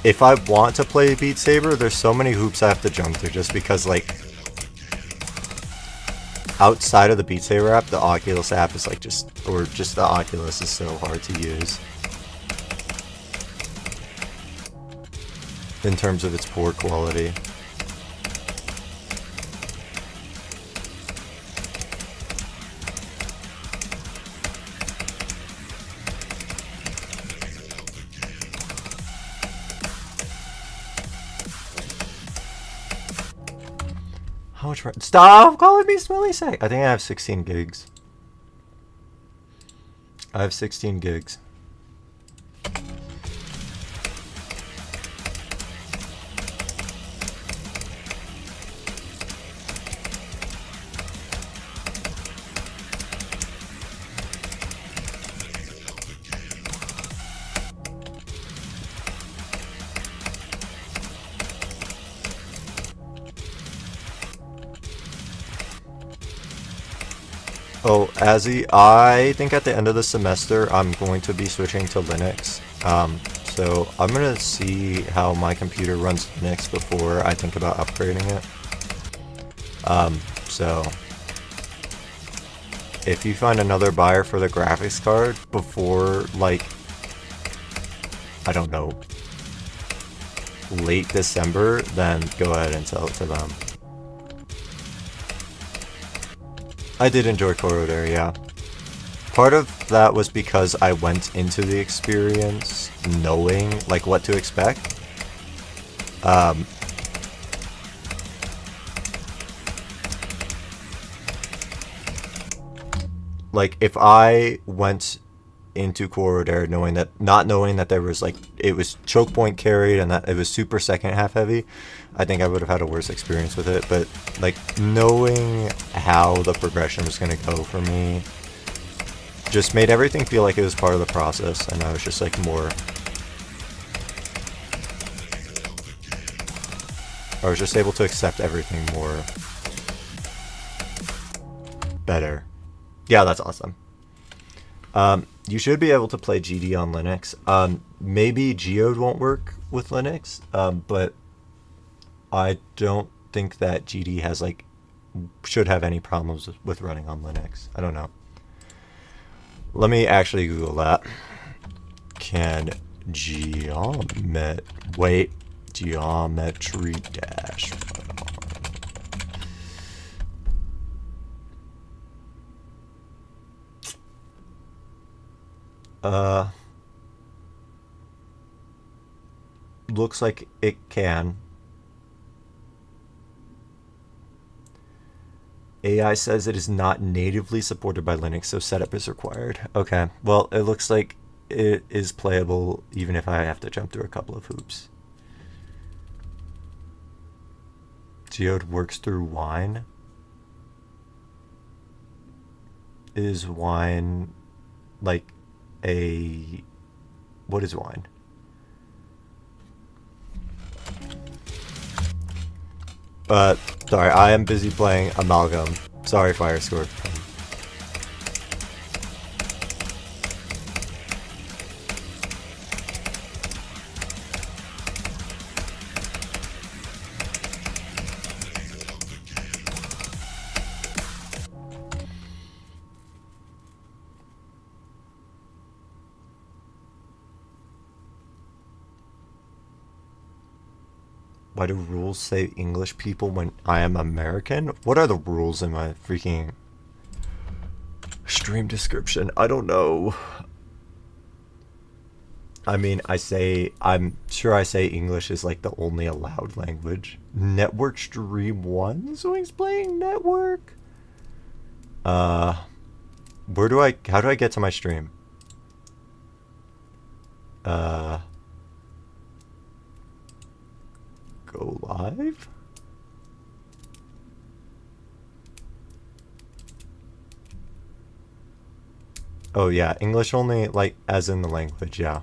if I want to play Beat Saber, there's so many hoops I have to jump through just because, like, outside of the Beat Saber app, the Oculus app is like just the Oculus is so hard to use. In terms of its poor quality. How much? Stop calling me Smelly Sack. I think I have 16 gigs. I have 16 gigs. Oh, Azzy, I think at the end of the semester I'm going to be switching to Linux. So I'm going to see how my computer runs Linux before I think about upgrading it. So if you find another buyer for the graphics card before, like, I don't know, late December, then go ahead and sell it to them. I did enjoy Corridor, yeah. Part of that was because I went into the experience knowing, like, what to expect. Like, if I went into Corridor not knowing that there was, like, it was choke point carried and that it was super second half heavy, I think I would have had a worse experience with it. But, like, knowing how the progression was going to go for me just made everything feel like it was part of the process, and I was just, like, I was just able to accept everything more better. Yeah, that's awesome. You should be able to play GD on Linux. Maybe Geode won't work with Linux, but I don't think that GD has, like, should have any problems with running on Linux. I don't know. Let me actually Google that. Can geometry dash looks like it can. AI says it is not natively supported by Linux, so setup is required. Okay, well, it looks like it is playable even if I have to jump through a couple of hoops. Geode works through Wine. Is Wine like a... What is Wine? Sorry, I am busy playing Amalgam. Sorry, Firescore. Why do rules say English people when I am American? What are the rules in my freaking stream description? I don't know. I mean, I'm sure I say English is like the only allowed language. Network stream 1? So he's playing network? How do I get to my stream? Go live? Oh yeah, English only, like, as in the language, yeah.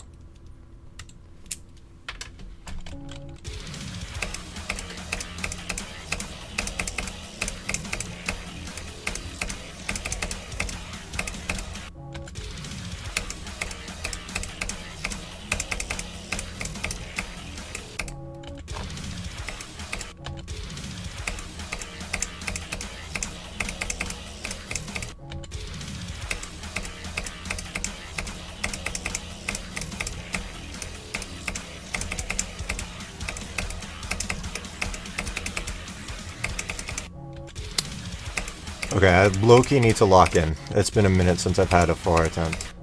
Okay, I low-key need to lock in. It's been a minute since I've had a 4 attempt.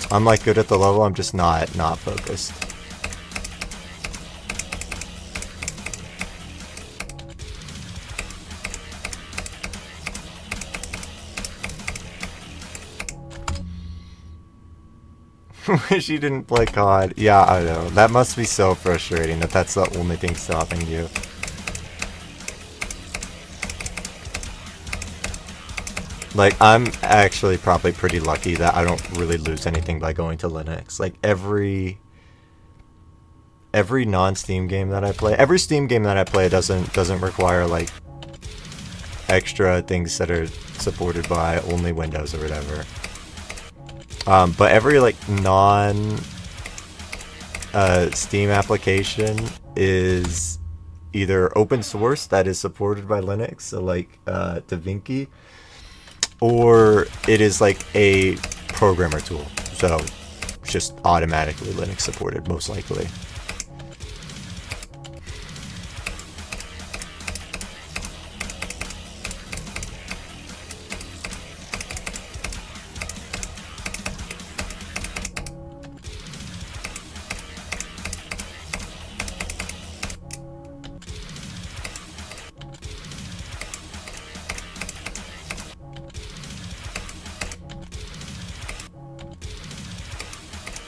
I'm, like, good at the level, I'm just not focused. Wish you didn't play COD. Yeah, I know. That must be so frustrating that that's the only thing stopping you. Like, I'm actually probably pretty lucky that I don't really lose anything by going to Linux. Like, every non-Steam game that I play, every Steam game that I play doesn't require, like, extra things that are supported by only Windows or whatever. But every, like, Steam application is either open source that is supported by Linux, so like DaVinci, or it is like a programmer tool, so just automatically Linux supported, most likely.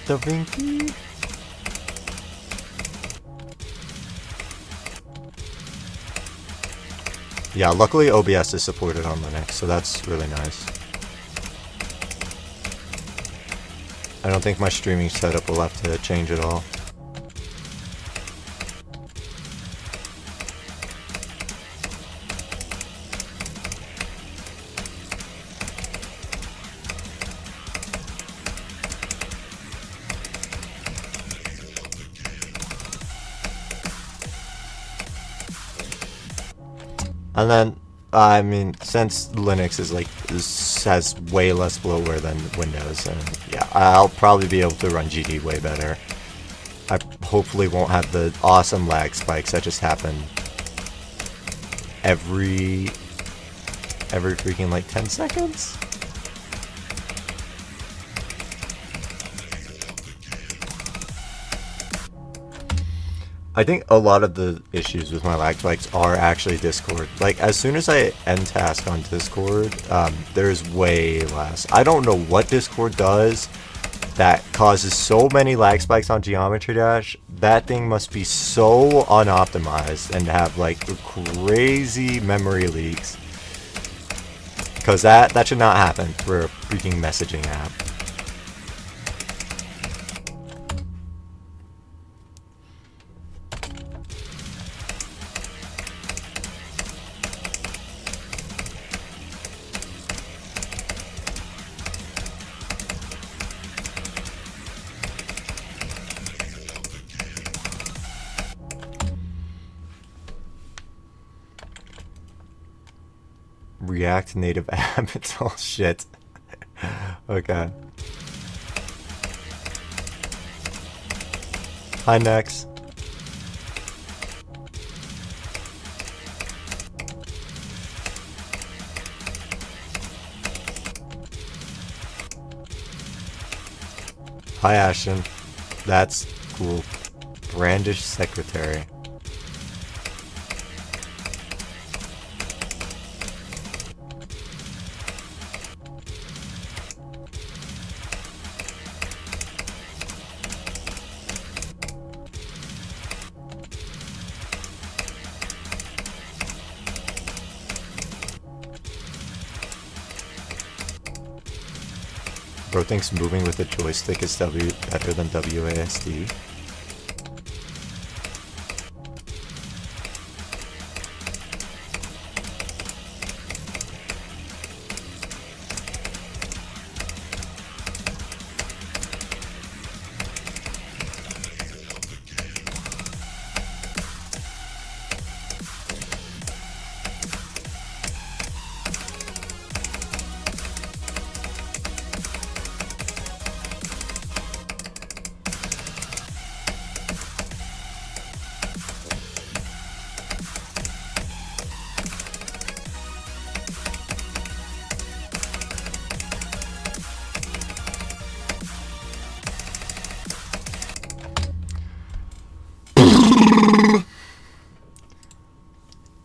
Da Vinci. Yeah, luckily OBS is supported on Linux, so that's really nice. I don't think my streaming setup will have to change at all. And then, I mean, since Linux is has way less bloatware than Windows, and yeah, I'll probably be able to run GD way better. I hopefully won't have the awesome lag spikes that just happen every freaking like 10 seconds. I think a lot of the issues with my lag spikes are actually Discord. Like, as soon as I end task on Discord, there's way less. I don't know what Discord does that causes so many lag spikes on Geometry Dash. That thing must be so unoptimized and have, like, crazy memory leaks. Because that should not happen for a freaking messaging app. React Native app, it's all shit. Okay. Hi, Nex. Hi, Ashton. That's cool. Brandish secretary. Bro thinks moving with a joystick is better than WASD.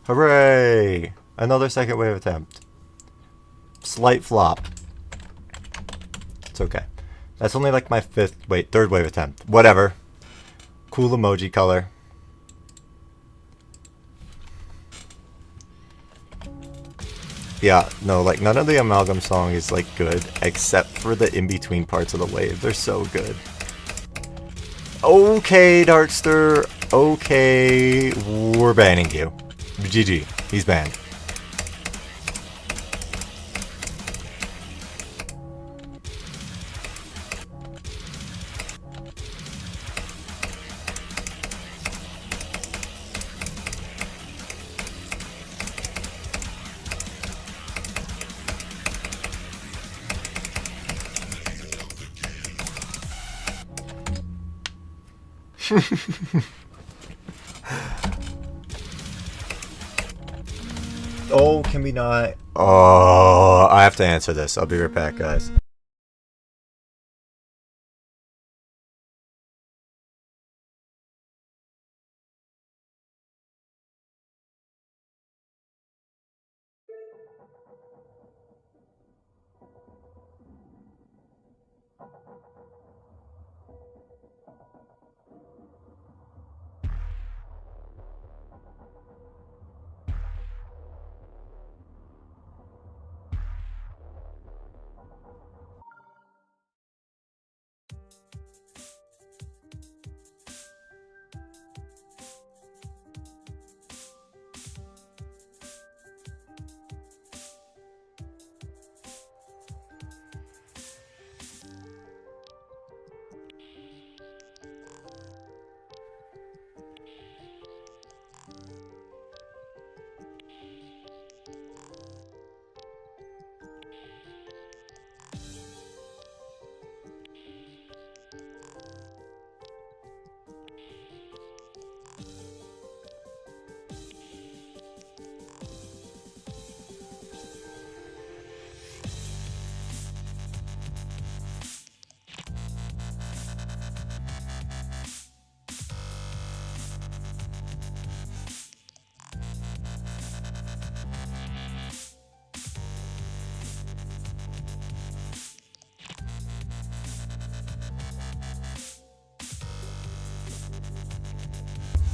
Hooray! Another second wave attempt. Slight flop. It's okay. That's only like my third wave attempt. Whatever. Cool emoji color. Yeah, no, like none of the Amalgam song is like good, except for the in-between parts of the wave. They're so good. Okay, Darkster. Okay, we're banning you. GG. He's banned. Oh, can we not? Oh, I have to answer this. I'll be right back, guys.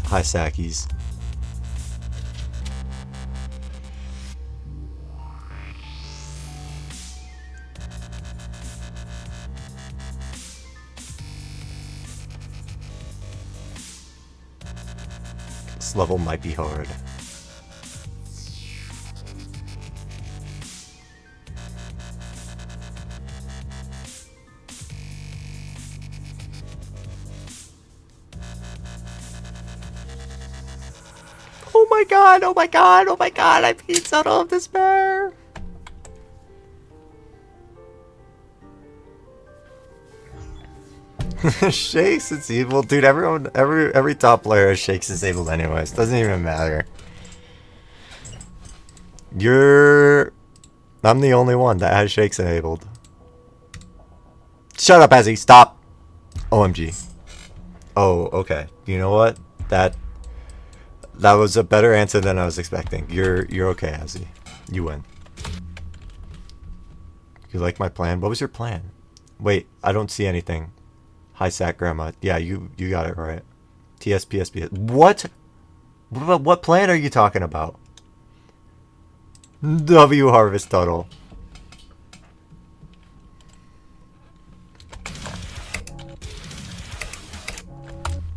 Hi, Sakis. This level might be hard. Oh my god, oh my god, oh my god, I'm being subtle of despair. Shakes, it's evil. Dude, every top player has Shakes disabled anyways. Doesn't even matter. I'm the only one that has Shakes enabled. Shut up, Ezzy, stop. OMG. Oh, okay. You know what? That was a better answer than I was expecting. You're okay, Ezzy. You win. You like my plan? What was your plan? Wait, I don't see anything. Hi, Sack Grandma. Yeah, you got it right. TSPSP. What? What plan are you talking about? W Harvest Total.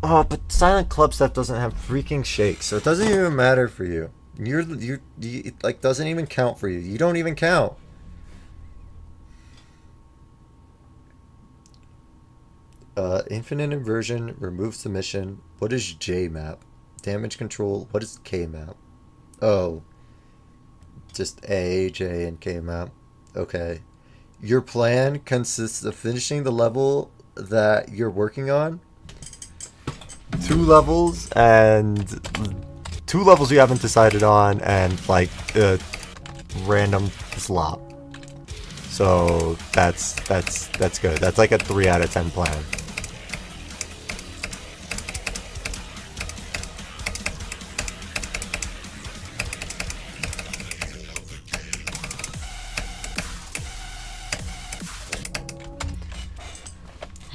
Oh, but Silent Club stuff doesn't have freaking shakes, so it doesn't even matter for you. You it, like, doesn't even count for you. You don't even count. Infinite inversion, remove submission. What is J map? Damage control. What is K map? Oh. Just A, J, and K map. Okay. Your plan consists of finishing the level that you're working on. 2 levels you haven't decided on, and like a random slop. So that's good. That's like a 3 out of 10 plan.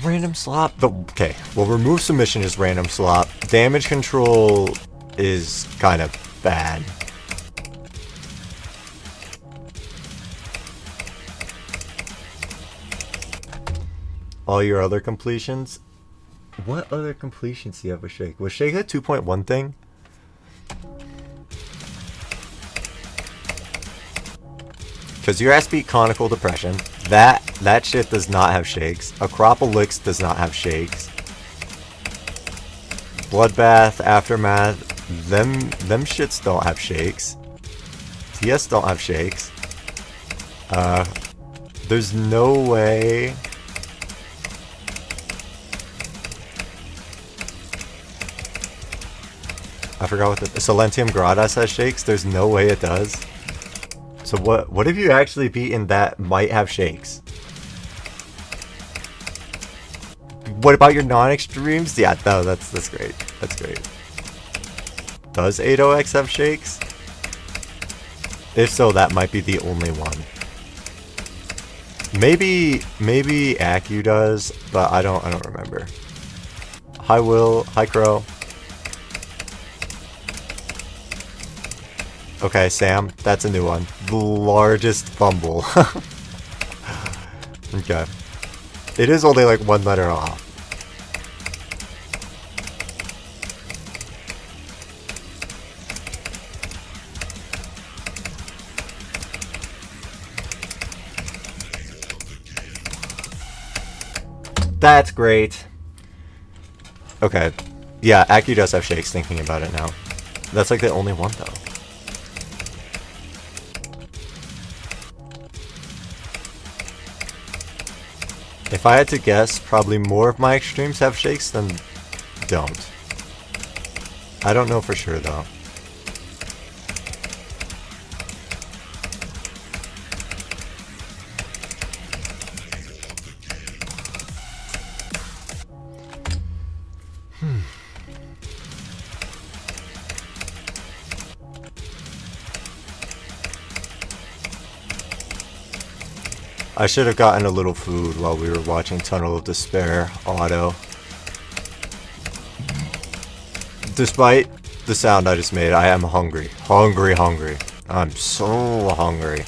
Random slop. Okay, well, remove submission is random slop. Damage control is kind of bad. All your other completions? What other completions do you have with Shake? Was Shake a 2.1 thing? Because your ass beat Conical Depression. That shit does not have shakes. Acropolis does not have shakes. Bloodbath, Aftermath, them shits don't have shakes. TS don't have shakes. There's no way. I forgot what the Silentium Gradas has shakes. There's no way it does. So what have you actually beaten that might have shakes? What about your non-extremes? Yeah, no, that's great. That's great. Does 80X have shakes? If so, that might be the only one. Maybe Acu does, but I don't remember. Hi Will, hi Crow. Okay, Sam, that's a new one. The largest fumble. Okay. It is only like 1 letter off. That's great. Okay. Yeah, Acu does have shakes thinking about it now. That's like the only one though. If I had to guess, probably more of my extremes have shakes than don't. I don't know for sure though. I should have gotten a little food while we were watching Tunnel of Despair auto. Despite the sound I just made, I am hungry. Hungry. I'm so hungry.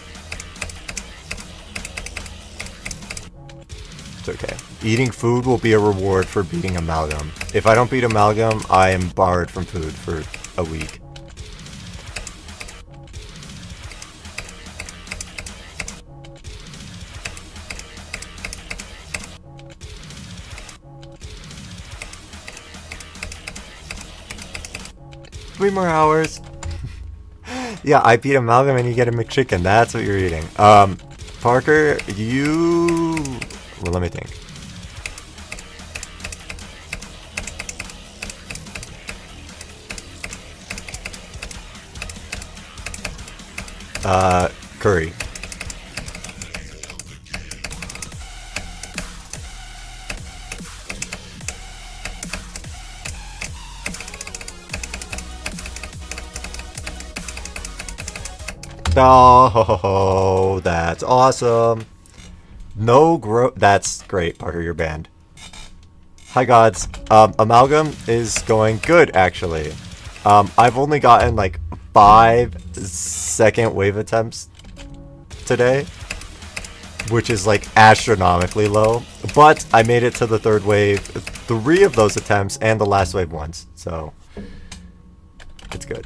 It's okay. Eating food will be a reward for beating Amalgam. If I don't beat Amalgam, I am barred from food for a week. Three more hours. Yeah, I beat Amalgam and you get a McChicken. That's what you're eating. Parker, you... Well, let me think. Curry. Oh, that's awesome. That's great, Parker, you're banned. Hi, gods. Amalgam is going good, actually. I've only gotten, like, 5 second wave attempts today, which is, like, astronomically low. But I made it to the 3rd wave 3 of those attempts and the last wave once, so it's good.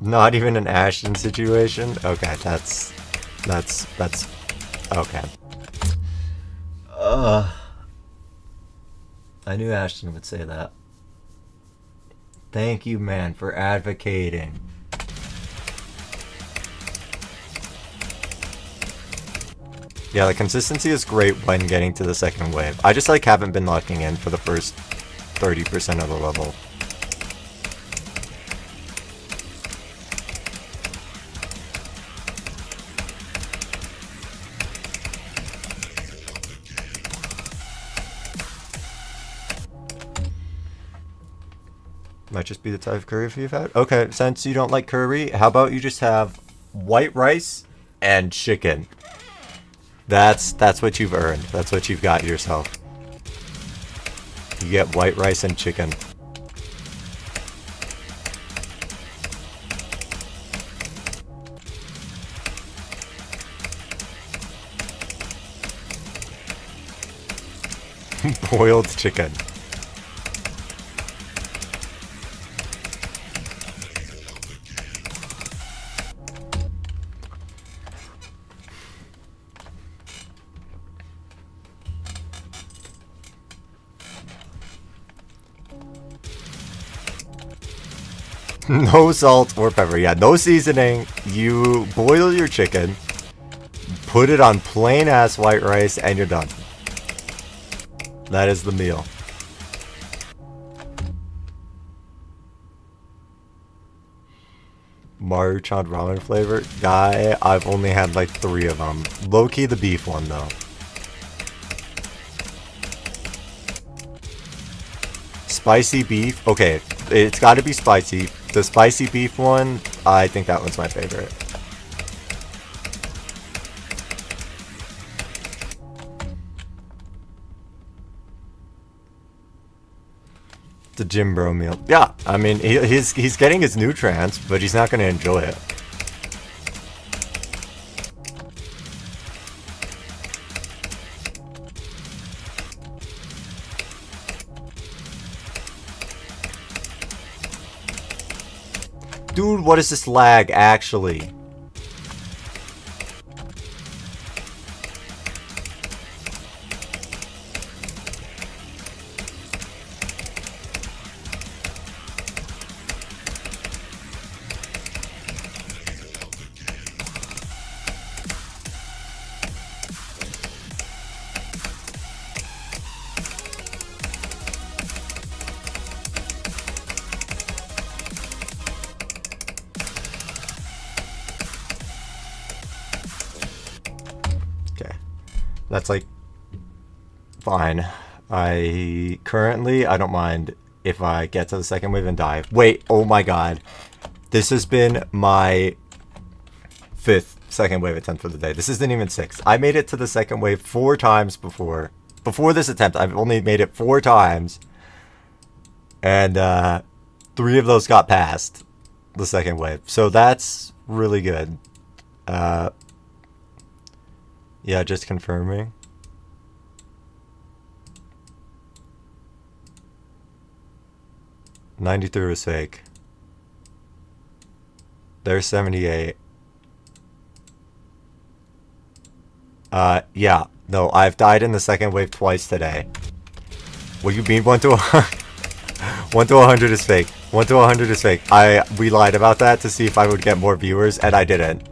Not even an Ashton situation? Okay, that's okay. I knew Ashton would say that. Thank you, man, for advocating. Yeah, the consistency is great when getting to the 2nd wave. I just, like, haven't been locking in for the first 30% of the level. Might just be the type of curry you've had. Okay, since you don't like curry, how about you just have white rice and chicken? That's what you've earned. That's what you've got yourself. You get white rice and chicken. Boiled chicken. No salt or pepper. Yeah, no seasoning. You boil your chicken, put it on plain ass white rice, and you're done. That is the meal. Maruchan ramen flavor? Guy, I've only had like 3 of them. Low-key the beef one though. Spicy beef? Okay, it's gotta be spicy. The spicy beef one, I think that one's my favorite. The gym bro meal. Yeah, I mean, he's getting his nutrients, but he's not gonna enjoy it. Dude, what is this lag, actually? That's like fine. I don't mind if I get to the second wave and die. Wait, oh my god. This has been my 5th second wave attempt for the day. This isn't even 6th. I made it to the second wave 4 times before. Before this attempt, I've only made it 4 times. And 3 of those got past the second wave. So that's really good. Yeah, just confirming. $93 was fake. There's 78. Yeah. No, I've died in the second wave twice today. What do you mean 1 to 100? 1 to 100 is fake. 1 to 100 is fake. We lied about that to see if I would get more viewers, and I didn't.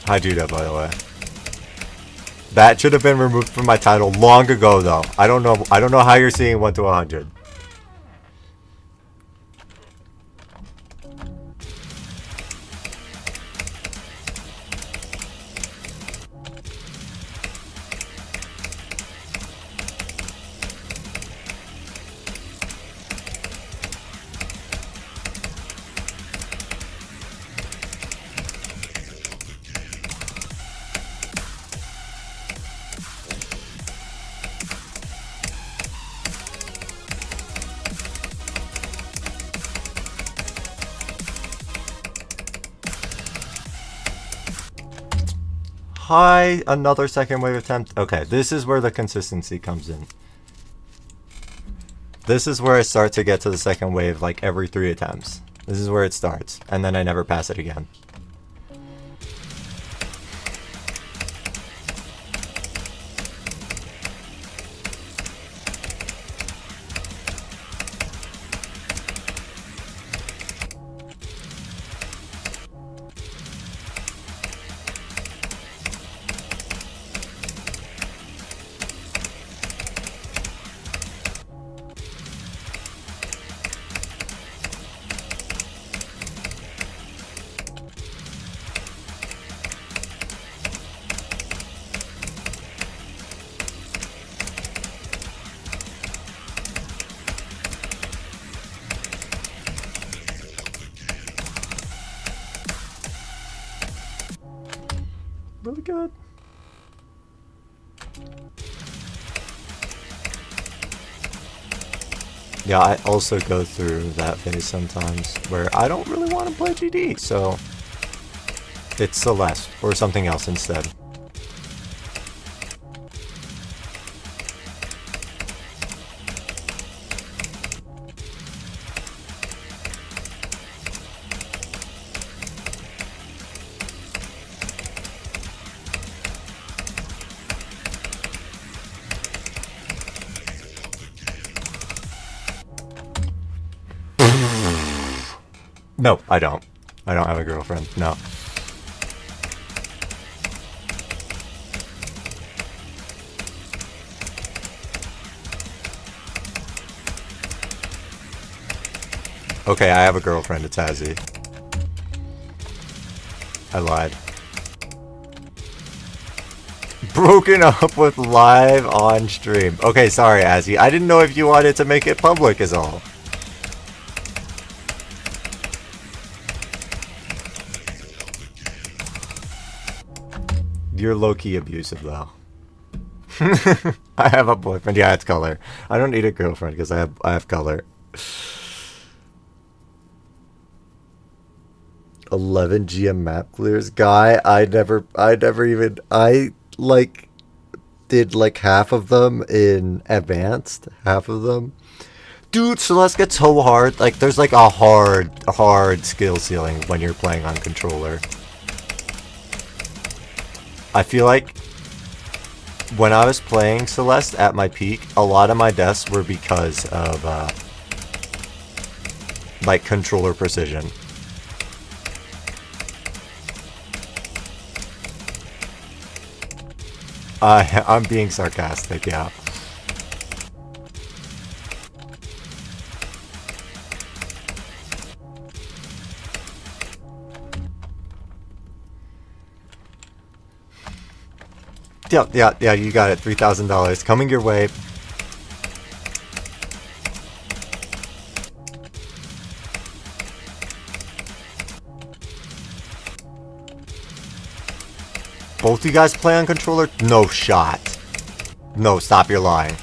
Hi, Judah, by the way. That should have been removed from my title long ago, though. I don't know how you're seeing 1 to 100. Hi, another second wave attempt. Okay, this is where the consistency comes in. This is where I start to get to the second wave like every 3 attempts. This is where it starts, and then I never pass it again. Really good. Yeah, I also go through that phase sometimes where I don't really want to play GD, so it's Celeste or something else instead. No, I don't. I don't have a girlfriend. No. Okay, I have a girlfriend. It's Azzy. I lied. Broken up with live on stream. Okay, sorry, Azzy. I didn't know if you wanted to make it public is all. You're low-key abusive, though. I have a boyfriend. Yeah, it's color. I don't need a girlfriend because I have color. 11 GM map clears. Guy, I did like half of them in advanced. Half of them. Dude, Celeste gets so hard. Like, there's like a hard skill ceiling when you're playing on controller. I feel like when I was playing Celeste at my peak, a lot of my deaths were because of like controller precision. I'm being sarcastic, yeah. Yeah, you got it. $3,000 coming your way. Both you guys play on controller? No shot. No, stop, you're lying.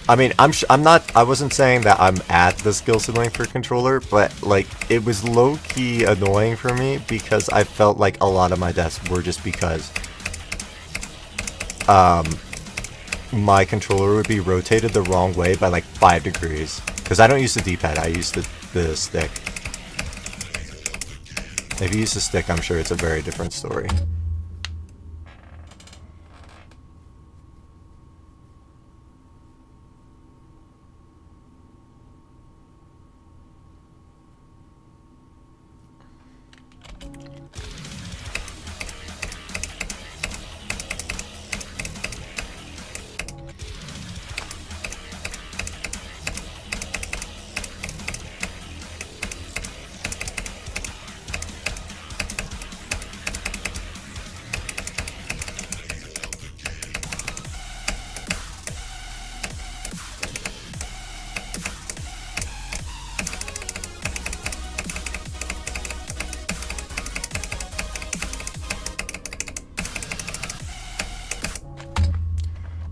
I mean, I wasn't saying that I'm at the skill ceiling for controller, but, like, it was low-key annoying for me because I felt like a lot of my deaths were just because, my controller would be rotated the wrong way by, like, 5 degrees. Because I don't use the D-pad, I use the stick. If you use the stick, I'm sure it's a very different story.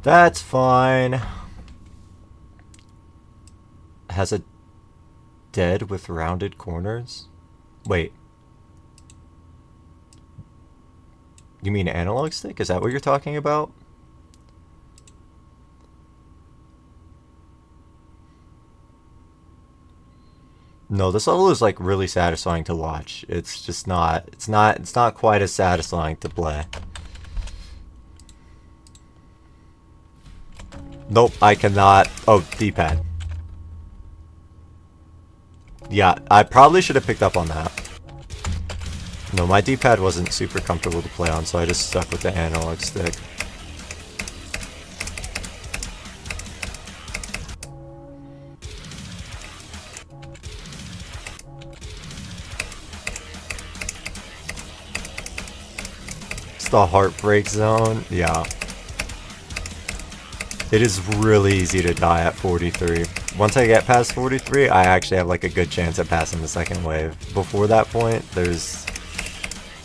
That's fine. Has a dead with rounded corners? Wait. You mean analog stick? Is that what you're talking about? No, this level is like really satisfying to watch. It's just not, it's not quite as satisfying to play. Nope, I cannot. Oh, D-pad. Yeah, I probably should have picked up on that. No, my D-pad wasn't super comfortable to play on, so I just stuck with the analog stick. It's the heartbreak zone. Yeah. It is really easy to die at 43. Once I get past 43, I actually have like a good chance at passing the second wave. Before that point, it's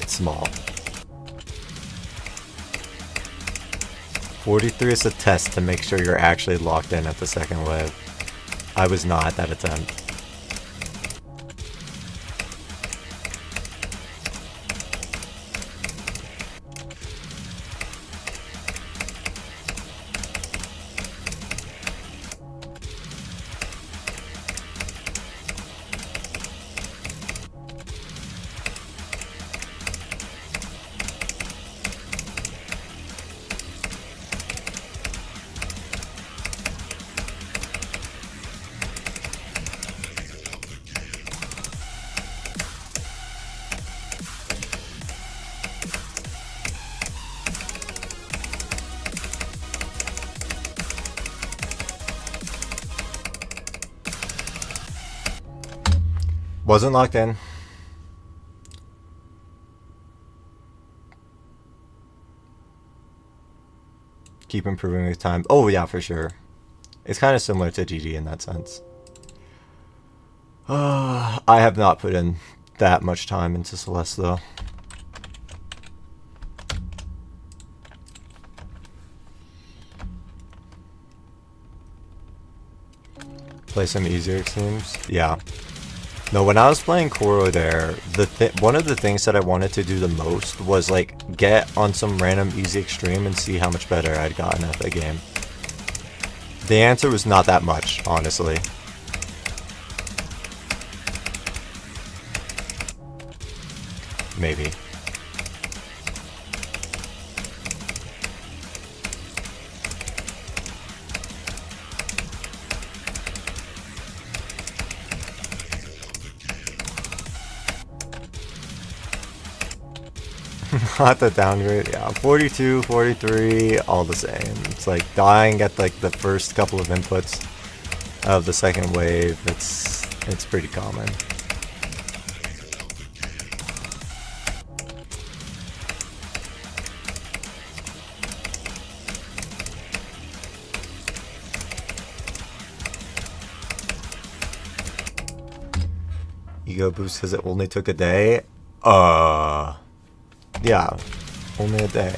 small. 43 is a test to make sure you're actually locked in at the second wave. I was not at that attempt. Wasn't locked in. Keep improving with time. Oh yeah, for sure. It's kind of similar to GG in that sense. I have not put in that much time into Celeste though. Play some easier extremes. Yeah. No, when I was playing Koro there, one of the things that I wanted to do the most was like get on some random easy extreme and see how much better I'd gotten at the game. The answer was not that much, honestly. Maybe. Not the downgrade, yeah. 42, 43, all the same. It's like dying at like the first couple of inputs of the second wave. It's pretty common. Ego boost because it only took a day? Yeah, only a day.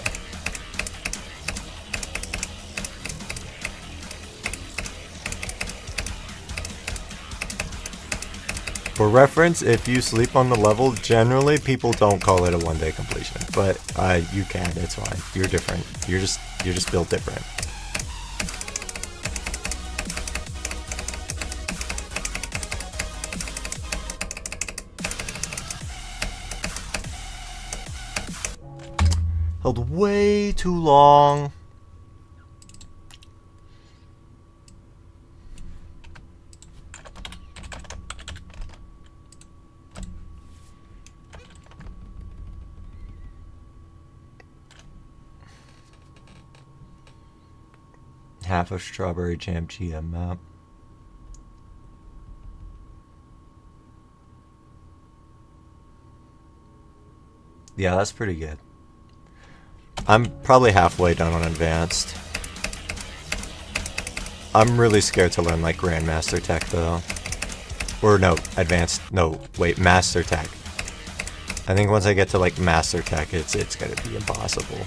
For reference, if you sleep on the level, generally people don't call it a one-day completion, but you can. It's fine. You're different. You're just built different. Held way too long. Half of strawberry jam GM map. Yeah, that's pretty good. I'm probably halfway done on advanced. I'm really scared to learn like Grandmaster Tech though. Or no, advanced, no, wait, Master Tech. I think once I get to like Master Tech, it's gonna be impossible.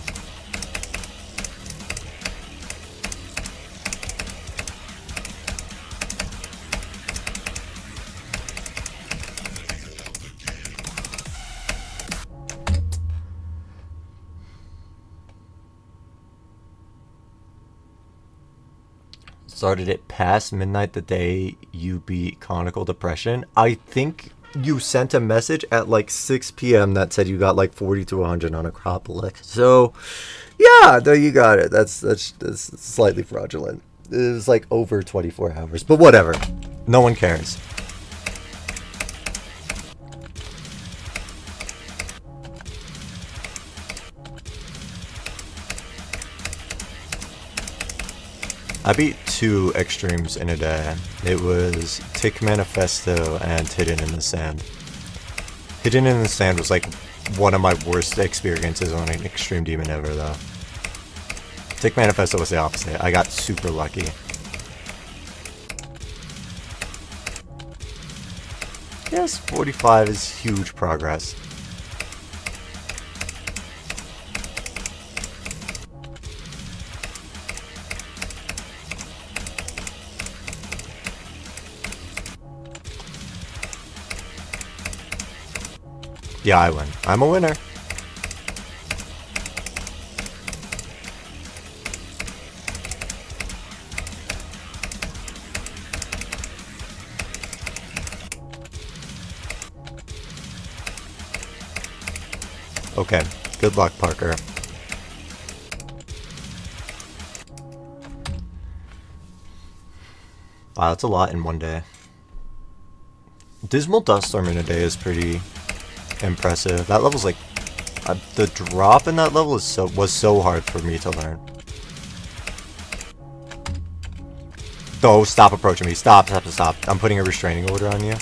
Started it past midnight the day you beat Conical Depression. I think you sent a message at like 6 p.m. that said you got like 40 to 100 on Acropolis. So, yeah, no, you got it. That's slightly fraudulent. It was like over 24 hours, but whatever. No one cares. I beat 2 extremes in a day. It was Tick Manifesto and Hidden in the Sand. Hidden in the Sand was like one of my worst experiences on an extreme demon ever though. Tick Manifesto was the opposite. I got super lucky. Yes, 45 is huge progress. Yeah, I win. I'm a winner. Okay, good luck, Parker. Wow, that's a lot in one day. Dismal Duststorm in a day is pretty impressive. That level's like the drop in that level was so hard for me to learn. Oh, stop approaching me. Stop. I'm putting a restraining order on you.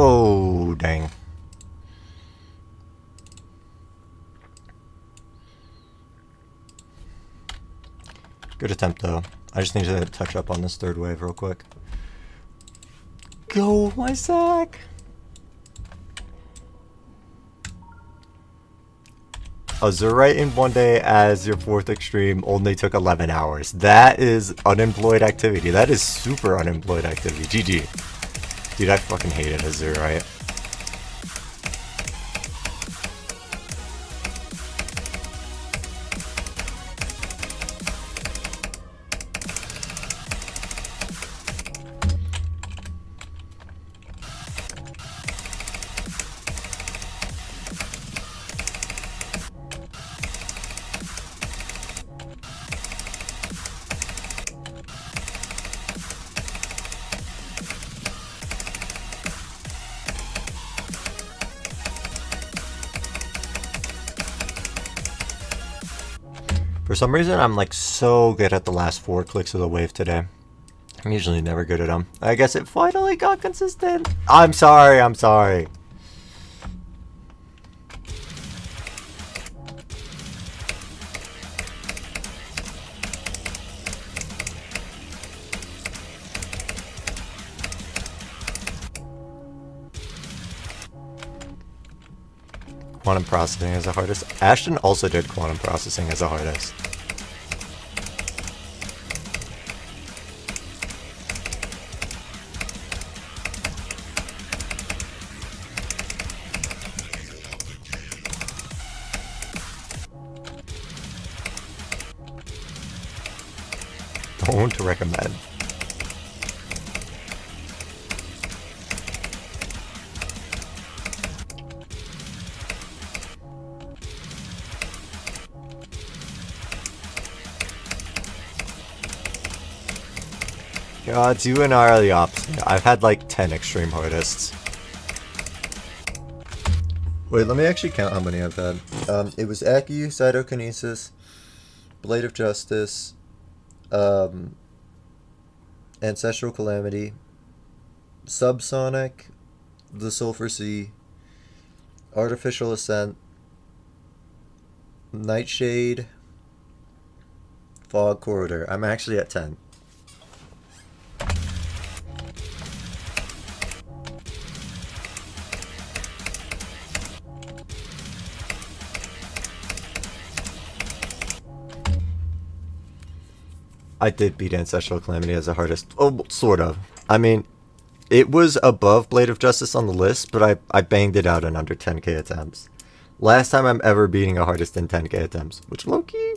Oh, dang. Good attempt, though. I just need to touch up on this third wave real quick. Go, my sack! Azurite in one day as your 4th extreme only took 11 hours. That is unemployed activity. That is super unemployed activity. GG. Dude, I fucking hated Azurite. For some reason, I'm like so good at the last 4 clicks of the wave today. I'm usually never good at them. I guess it finally got consistent. I'm sorry, I'm sorry. Quantum processing as the hardest. Ashton also did quantum processing as the hardest. Don't recommend. God, you and I are the opposite. I've had like 10 extreme hardests. Wait, let me actually count how many I've had. It was Aki, Cytokinesis, Blade of Justice, Ancestral Calamity, Subsonic, the Sulphur Sea, Artificial Ascent, Nightshade, Fog Corridor. I'm actually at 10. I did beat Ancestral Calamity as the hardest. Oh, sort of. I mean, it was above Blade of Justice on the list, but I banged it out in under 10k attempts. Last time I'm ever beating a hardest in 10k attempts, which low-key,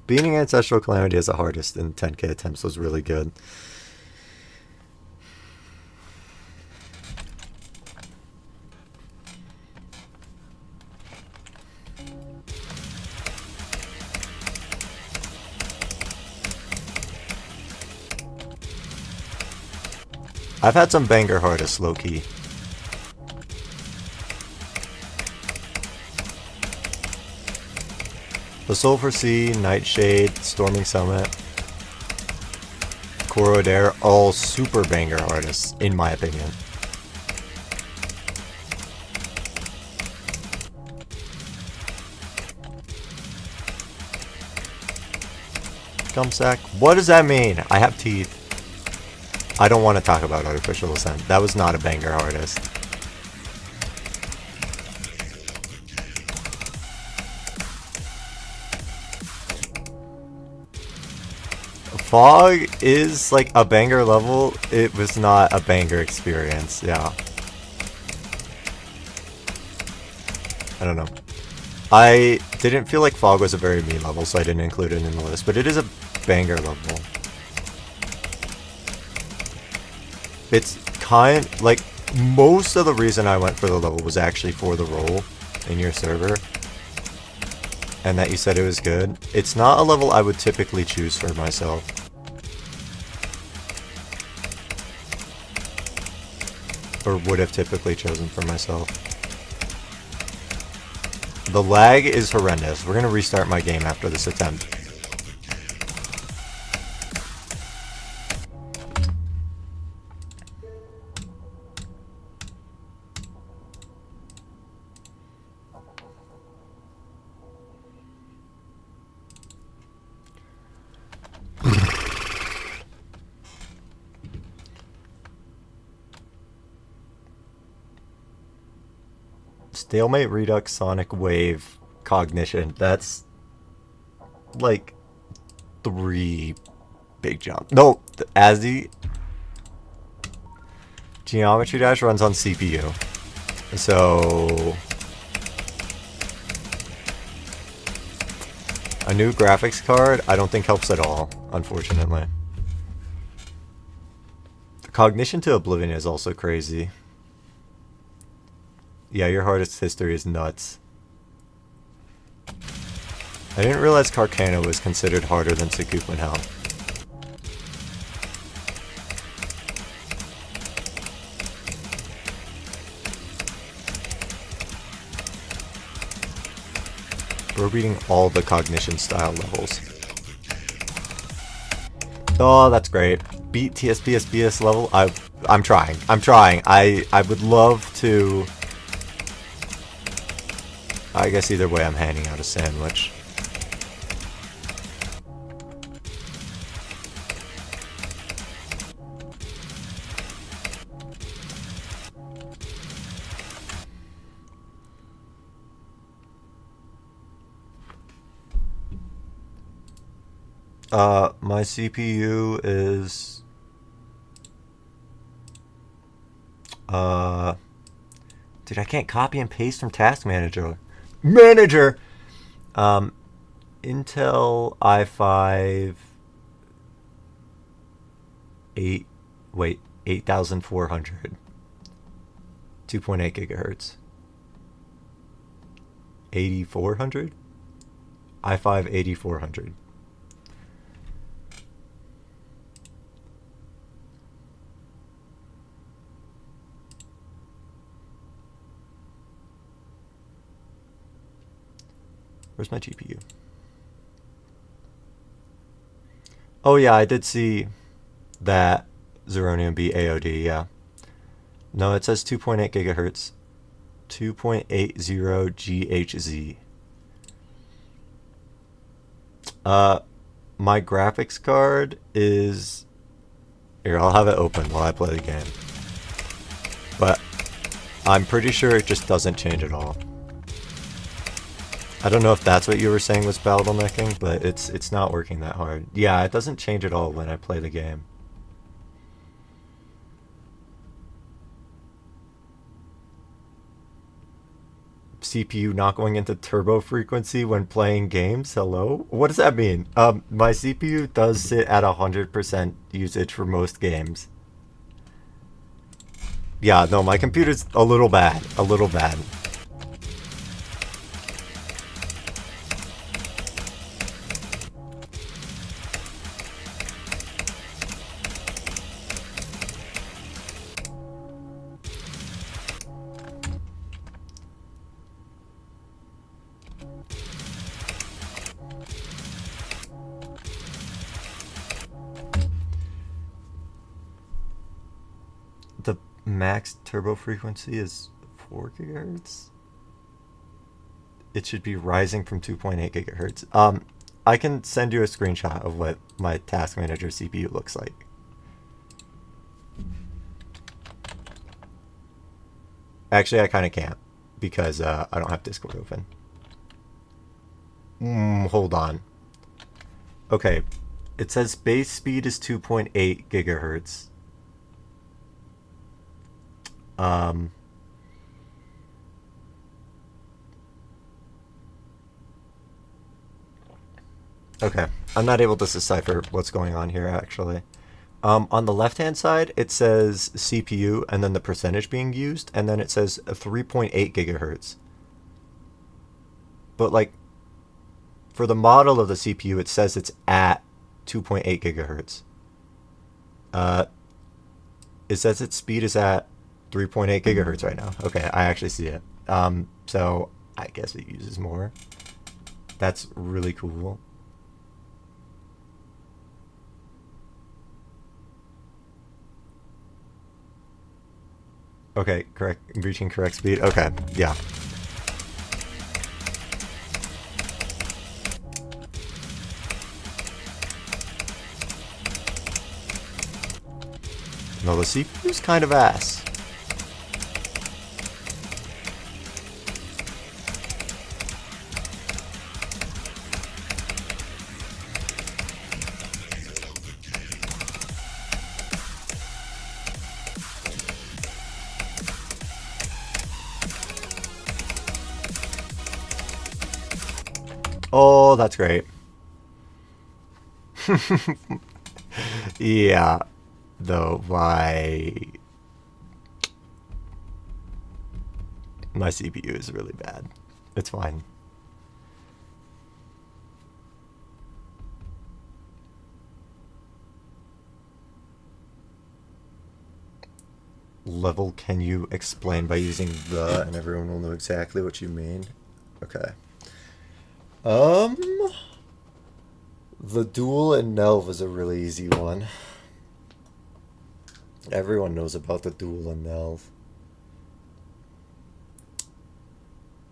beating Ancestral Calamity as the hardest in 10k attempts was really good. I've had some banger hardests, low-key. The Sulphur Sea, Nightshade, Storming Summit, Corridor, all super banger artists, in my opinion. Gumsack, what does that mean? I have teeth. I don't want to talk about Artificial Ascent. That was not a banger artist. Fog is like a banger level. It was not a banger experience. Yeah. I don't know. I didn't feel like Fog was a very mean level, so I didn't include it in the list. But it is a banger level. It's kind like most of the reason I went for the level was actually for the role in your server, and that you said it was good. It's not a level I would typically choose for myself. Or would have typically chosen for myself. The lag is horrendous. We're gonna restart my game after this attempt. Stalemate, Redux, Sonic Wave, Cognition. That's like 3 big jumps. No, ASDI. Geometry Dash runs on CPU. So a new graphics card I don't think helps at all, unfortunately. The Cognition to Oblivion is also crazy. Yeah, your hardest history is nuts. I didn't realize Carcano was considered harder than Sakupan Hell. We're beating all the Cognition style levels. Oh, that's great. Beat TSPSBS level. I'm trying. I'm trying. I would love to. I guess either way, I'm handing out a sandwich. My CPU is dude, I can't copy and paste from Task Manager. Intel i5 8400 2.8 gigahertz. 8400 i5 8400. Where's my GPU? Oh yeah, I did see that Zeronium be AOD, yeah. No, it says 2.8 gigahertz. 2.80 GHz. My graphics card is... Here, I'll have it open while I play the game. But I'm pretty sure it just doesn't change at all. I don't know if that's what you were saying was bottlenecking, but it's not working that hard. Yeah, it doesn't change at all when I play the game. CPU not going into turbo frequency when playing games? Hello? What does that mean? My CPU does sit at 100% usage for most games. Yeah, no, my computer's a little bad. A little bad. The max turbo frequency is 4 gigahertz. It should be rising from 2.8 gigahertz. I can send you a screenshot of what my Task Manager CPU looks like. Actually, I kind of can't because I don't have Discord open. Hold on. Okay, it says base speed is 2.8 gigahertz. Okay, I'm not able to decipher what's going on here actually. On the left-hand side, it says CPU and then the percentage being used, and then it says 3.8 gigahertz. But like, for the model of the CPU, it says it's at 2.8 gigahertz. It says its speed is at 3.8 gigahertz right now. Okay, I actually see it. So I guess it uses more. That's really cool. Okay, correct. Reaching correct speed. Okay, yeah. No, the CPU's kind of ass. Oh, that's great. Yeah, though my CPU is really bad. It's fine. Level, can you explain by using the, and everyone will know exactly what you mean. Okay. The duel in Nelv is a really easy one. Everyone knows about the duel in Nelv.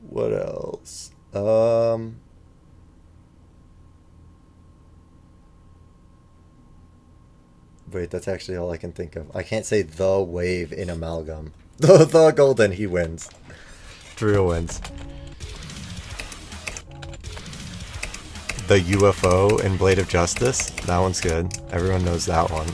What else? Wait, that's actually all I can think of. I can't say the wave in Amalgam. The golden, he wins. Trio wins. The UFO in Blade of Justice. That one's good. Everyone knows that one.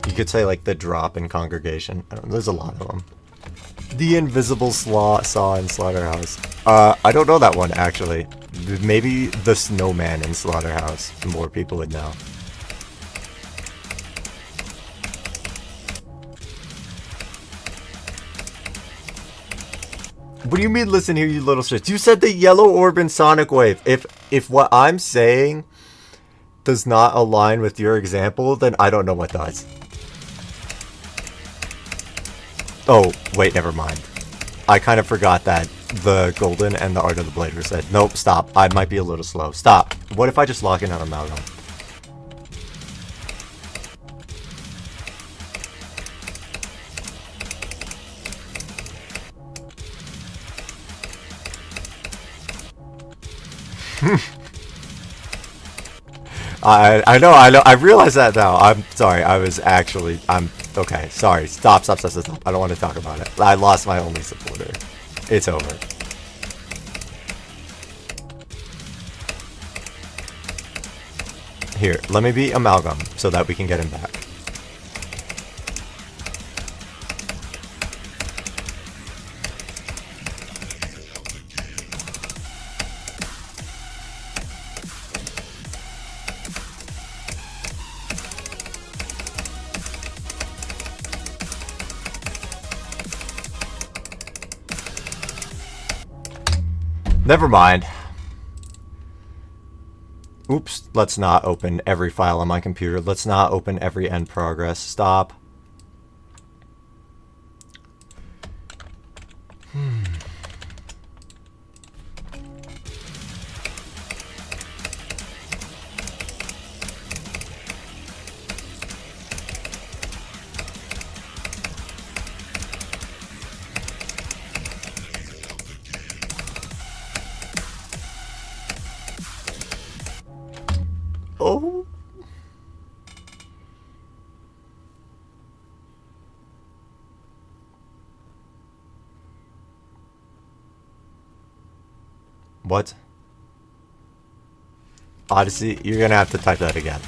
You could say like the drop in Congregation. I don't know, there's a lot of them. The invisible saw in Slaughterhouse. I don't know that one actually. Maybe the snowman in Slaughterhouse. More people would know. What do you mean, listen here, you little shits? You said the yellow orb in Sonic Wave. If what I'm saying does not align with your example, then I don't know what does. Oh, wait, never mind. I kind of forgot that the Golden and the Art of the Blade were said. Nope, stop. I might be a little slow. Stop. What if I just lock in on Amalgam? I know, I realize that now. I'm sorry, I'm okay, sorry. Stop. I don't want to talk about it. I lost my only supporter. It's over. Here, let me be Amalgam so that we can get him back. Never mind. Oops, let's not open every file on my computer. Let's not open every end progress. Stop. Oh. What? Odyssey, you're gonna have to type that again.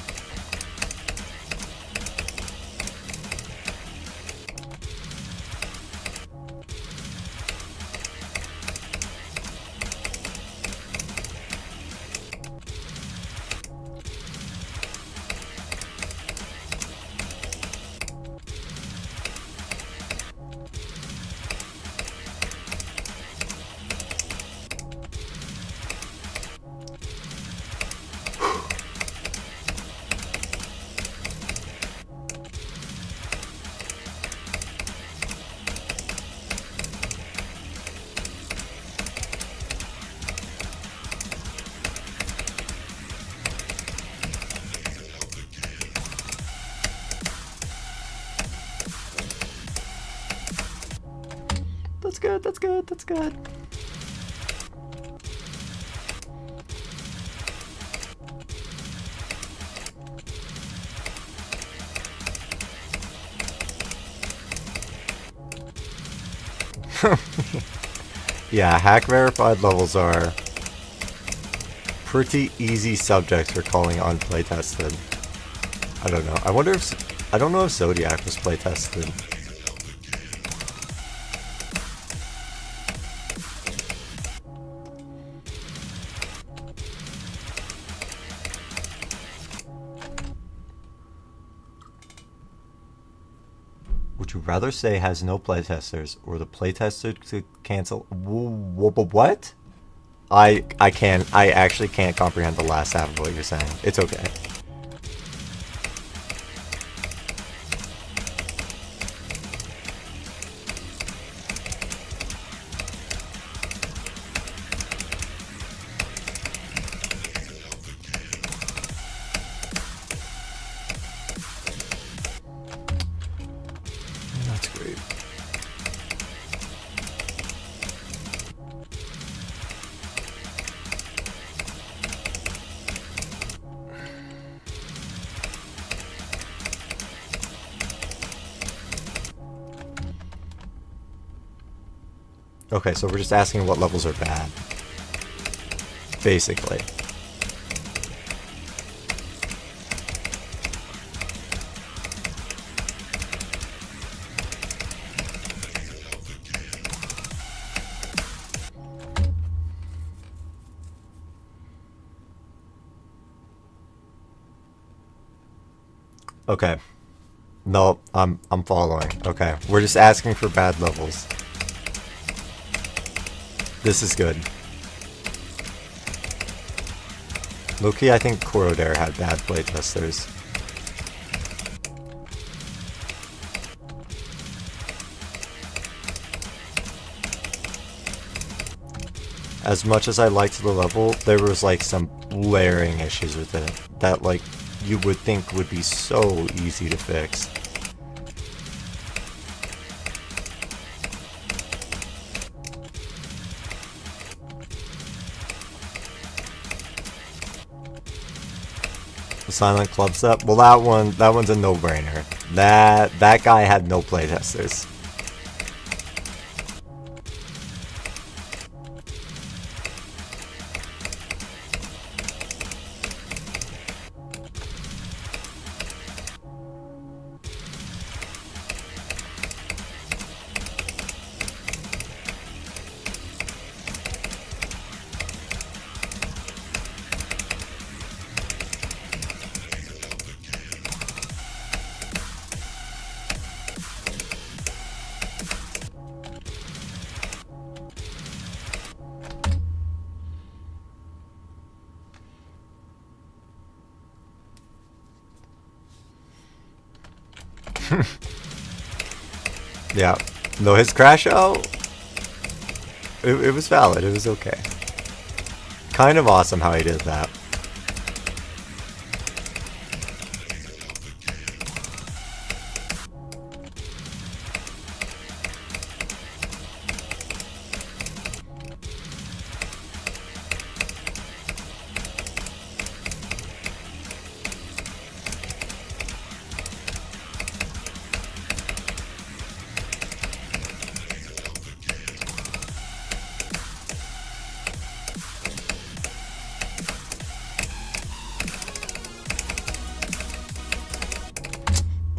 That's good, that's good, that's good. Yeah, hack verified levels are pretty easy subjects for calling unplaytested. I don't know. I don't know if Zodiac was playtested. Would you rather say has no playtesters or the playtester to cancel? What? I actually can't comprehend the last half of what you're saying. It's okay. That's great. Okay, so we're just asking what levels are bad. Basically. Okay. No, I'm following. Okay. We're just asking for bad levels. This is good. Loki, I think Korodare had bad playtesters. As much as I liked the level, there was like some glaring issues with it that like you would think would be so easy to fix. The Silent Club Step? Well, that one's a no-brainer. That guy had no playtesters. Yeah. No, his crash out, it was valid. It was okay. Kind of awesome how he did that.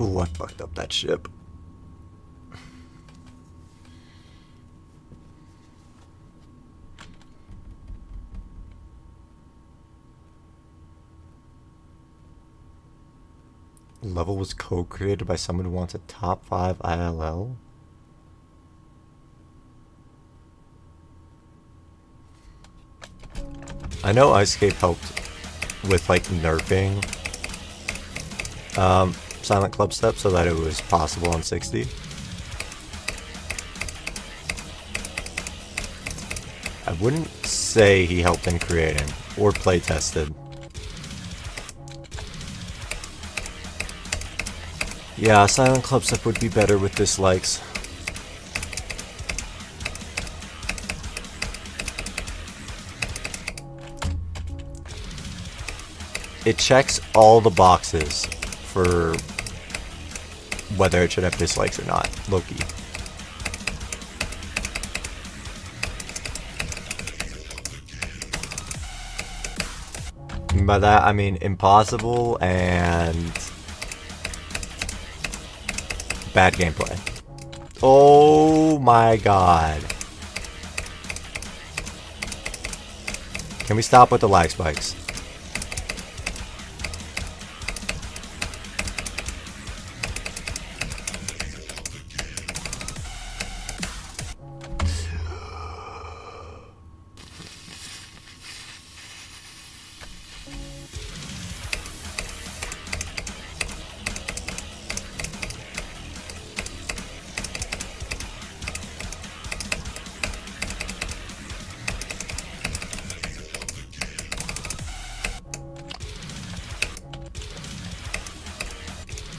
Ooh, I fucked up that ship. Level was co-created by someone who wants a top 5 ILL? I know Icecape helped with like nerfing Silent Club Step so that it was possible on 60. I wouldn't say he helped in creating or play tested. Yeah, Silent Club Step would be better with dislikes. It checks all the boxes for whether it should have dislikes or not. Loki. By that I mean impossible and bad gameplay. Oh my god. Can we stop with the lag spikes?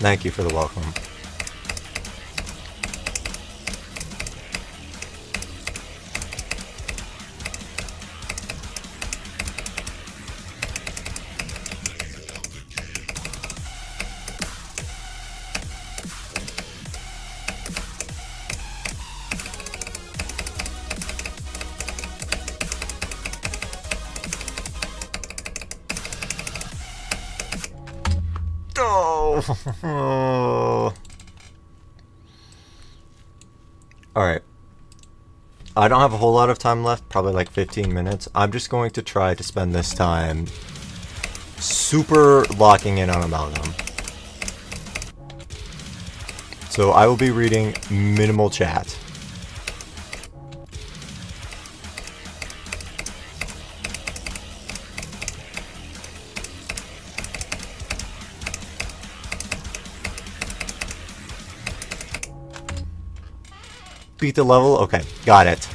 Thank you for the welcome. Oh. Alright. I don't have a whole lot of time left, probably like 15 minutes. I'm just going to try to spend this time super locking in on Amalgam. So I will be reading minimal chat. Beat the level? Okay, got it.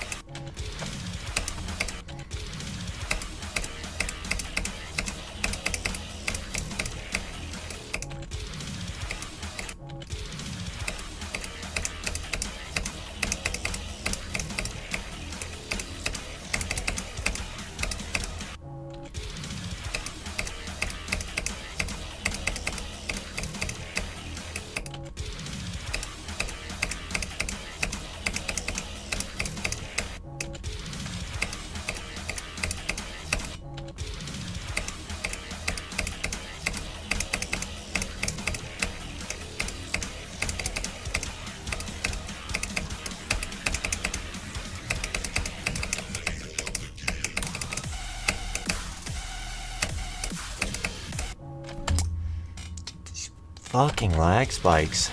Fucking lag spikes.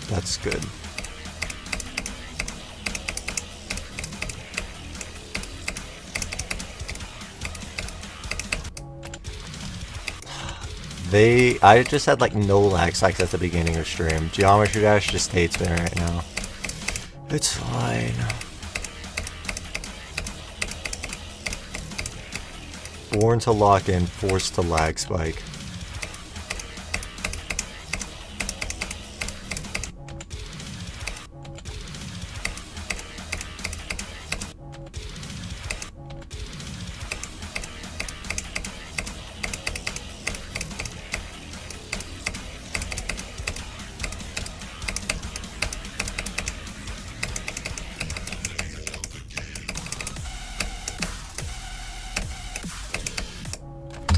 That's good. I just had like no lag spikes at the beginning of stream. Geometry Dash just hates me right now. It's fine. Born to lock in, forced to lag spike.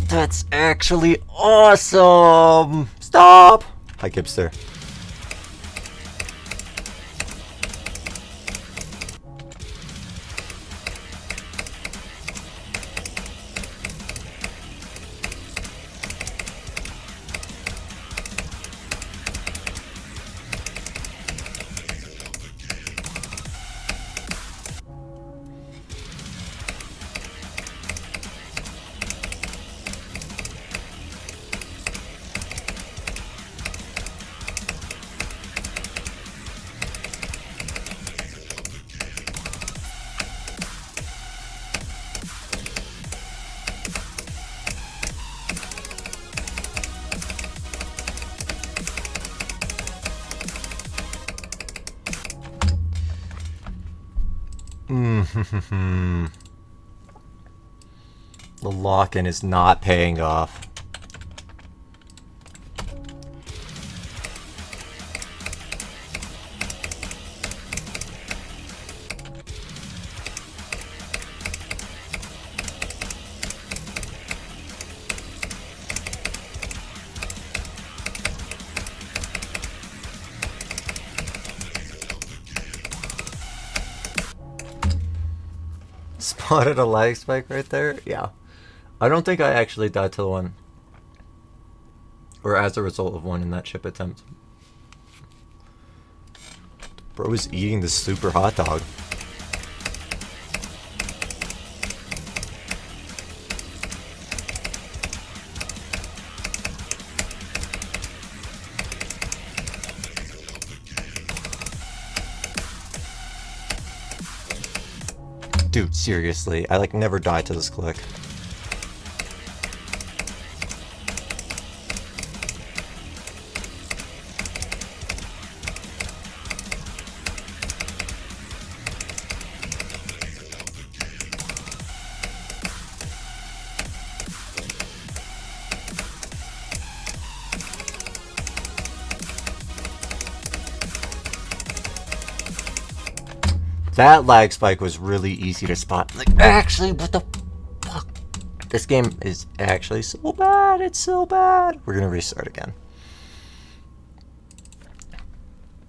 That's actually awesome! Stop! Hi, Gipster. The lock-in is not paying off. spotted a lag spike right there? Yeah. I don't think I actually died to the one. Or as a result of one in that chip attempt. Bro is eating the super hot dog. Dude, seriously, I like never die to this click. That lag spike was really easy to spot. Like, actually, what the fuck? This game is actually so bad. It's so bad. We're gonna restart again.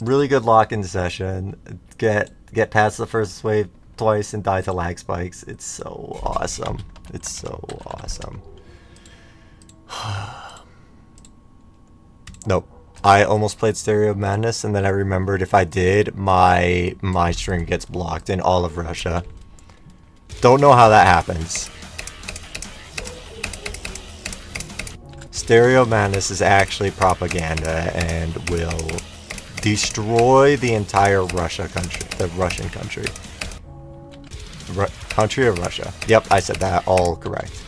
Really good lock-in session. Get past the first wave twice and die to lag spikes. It's so awesome. It's so awesome. Nope. I almost played Stereo Madness, and then I remembered if I did, my string gets blocked in all of Russia. Don't know how that happens. Stereo Madness is actually propaganda and will destroy the entire Russia country, the Russian country. Country of Russia. Yep, I said that all correct.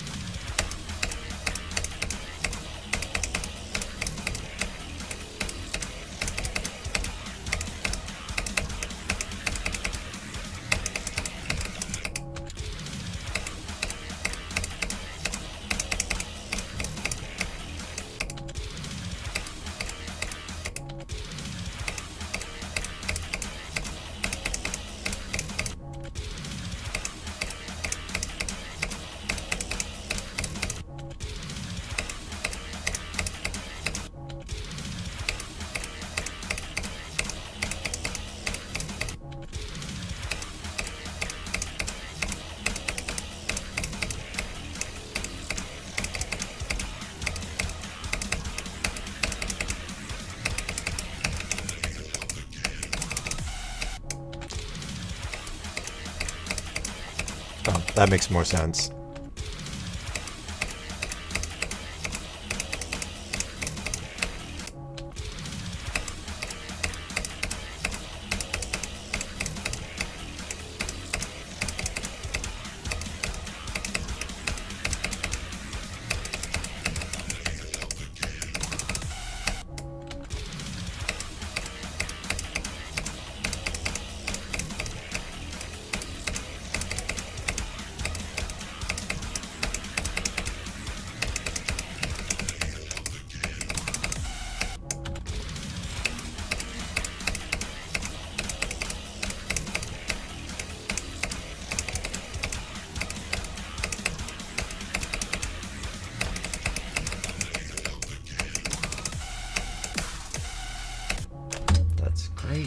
Oh, that makes more sense.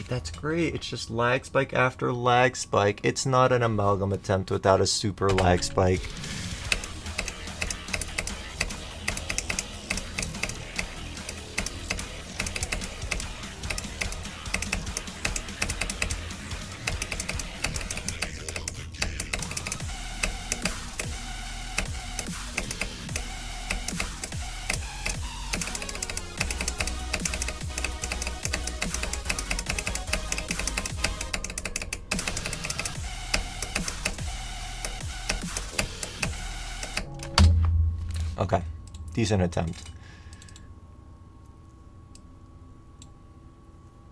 That's great. It's just lag spike after lag spike. It's not an amalgam attempt without a super lag spike. Okay, decent attempt.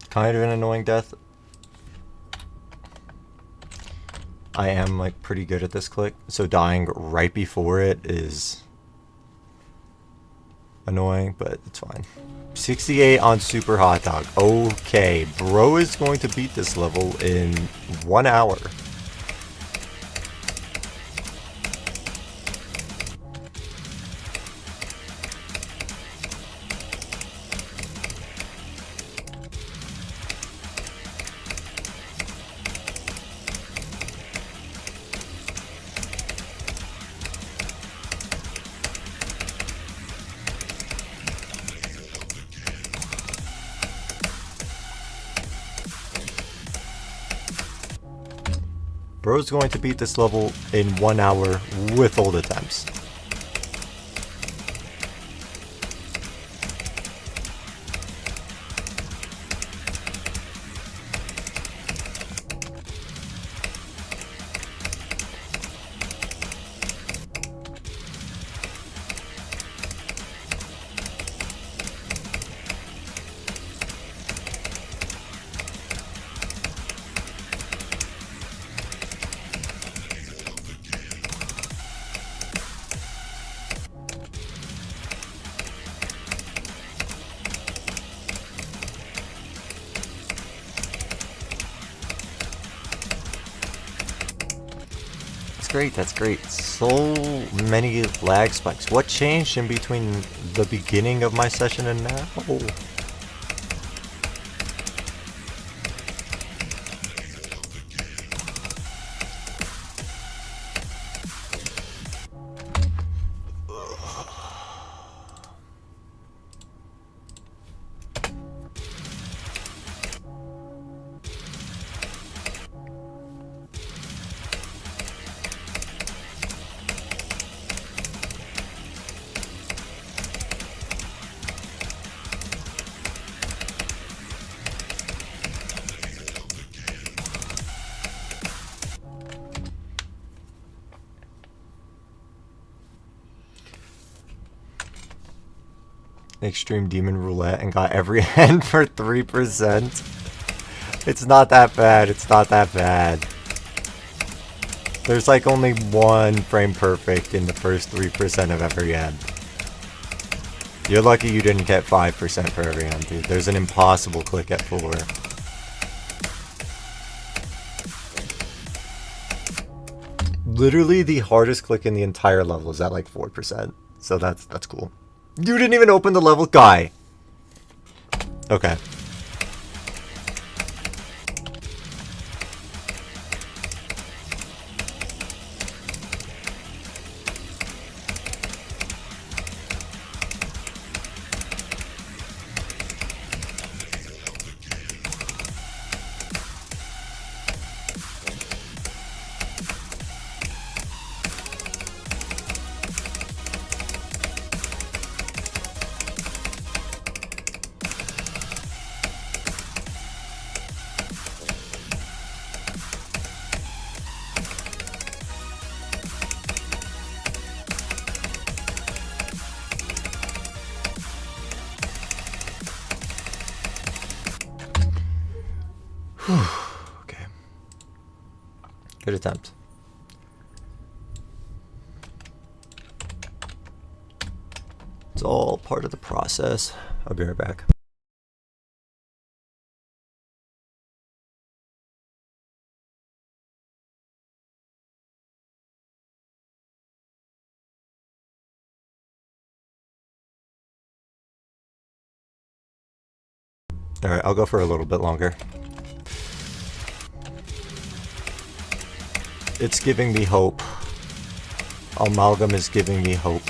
Kind of an annoying death. I am like pretty good at this click, so dying right before it is annoying, but it's fine. 68 on Super Hot Dog. Okay, bro is going to beat this level in 1 hour. Bro's going to beat this level in 1 hour with old attempts. Great, that's great. So many lag spikes. What changed in between the beginning of my session and now? Extreme Demon Roulette and got every hand for 3%. It's not that bad. It's not that bad. There's like only one frame perfect in the first 3% of every hand. You're lucky you didn't get 5% for every hand, dude. There's an impossible click at 4. Literally the hardest click in the entire level is at like 4%. So that's cool. You didn't even open the level, guy. Okay. Okay. Good attempt. It's all part of the process. I'll be right back. Alright, I'll go for a little bit longer. It's giving me hope. Amalgam is giving me hope.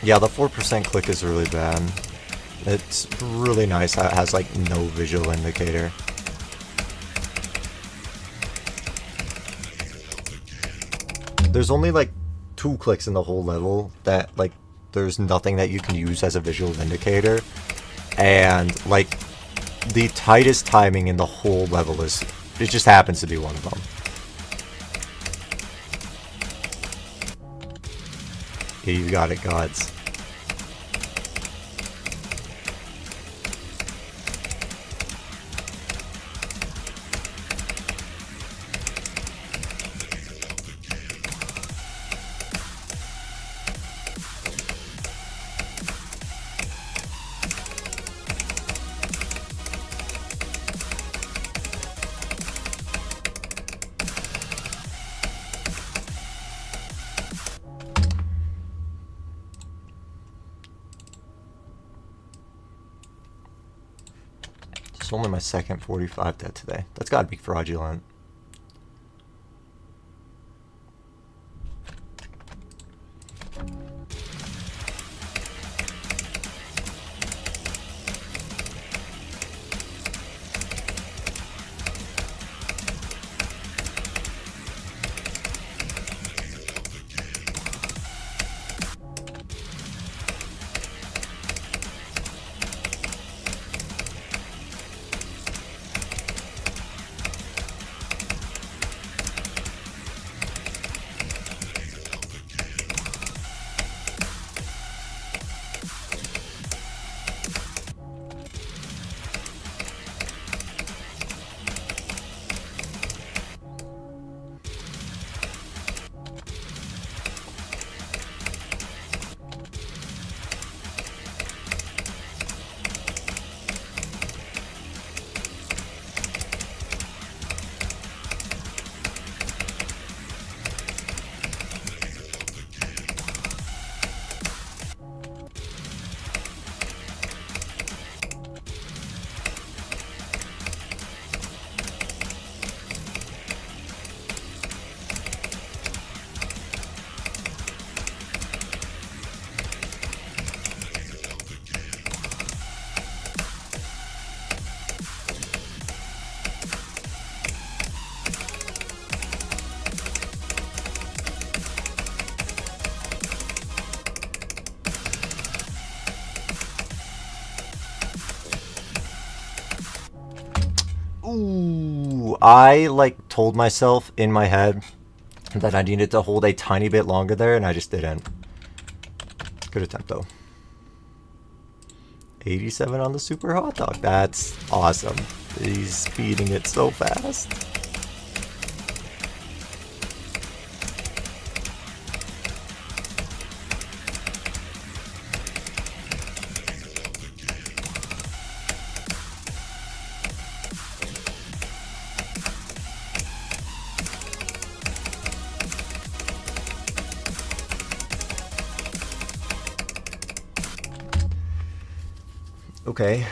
Yeah, the 4% click is really bad. It's really nice how it has like no visual indicator. There's only like 2 clicks in the whole level that like there's nothing that you can use as a visual indicator, and like the tightest timing in the whole level is, it just happens to be one of them. Yeah, you got it, gods. It's only my second 45 death today. That's gotta be fraudulent. Ooh, I like told myself in my head that I needed to hold a tiny bit longer there, and I just didn't. Good attempt though. 87 on the super hot dog. That's awesome. He's speeding it so fast. Okay.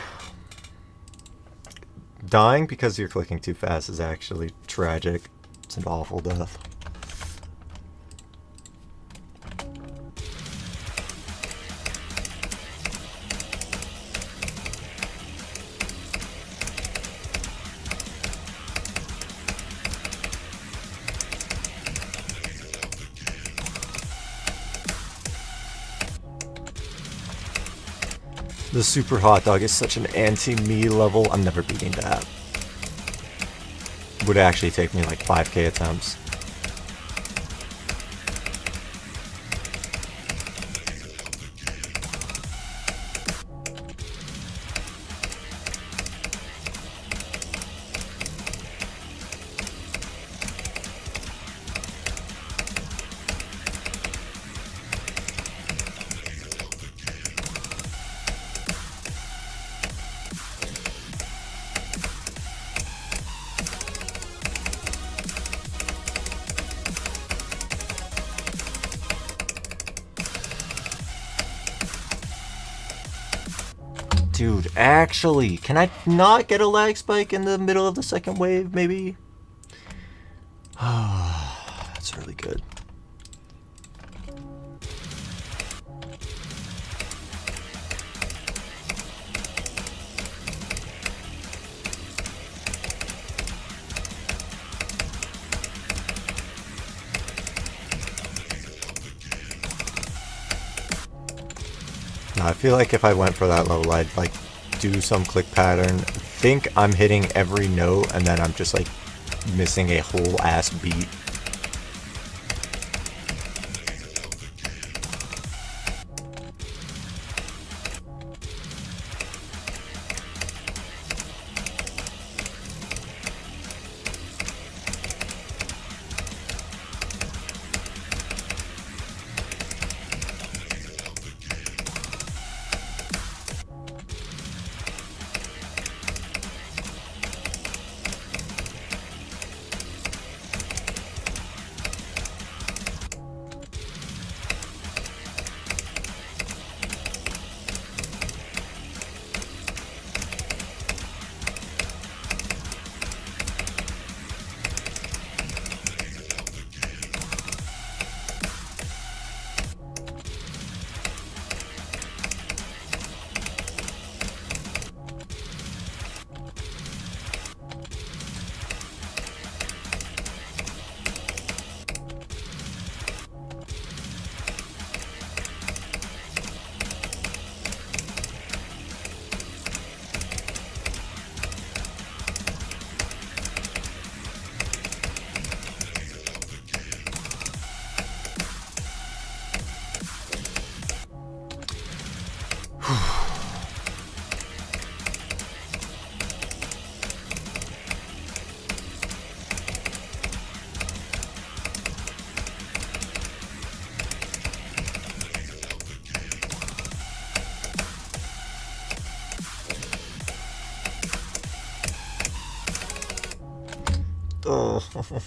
Dying because you're clicking too fast is actually tragic. It's an awful death. The super hot dog is such an anti-me level. I'm never beating that. Would actually take me like 5k attempts. Dude, actually, can I not get a lag spike in the middle of the second wave, maybe? That's really good. I feel like if I went for that level, I'd like do some click pattern, think I'm hitting every note, and then I'm just like missing a whole ass beat.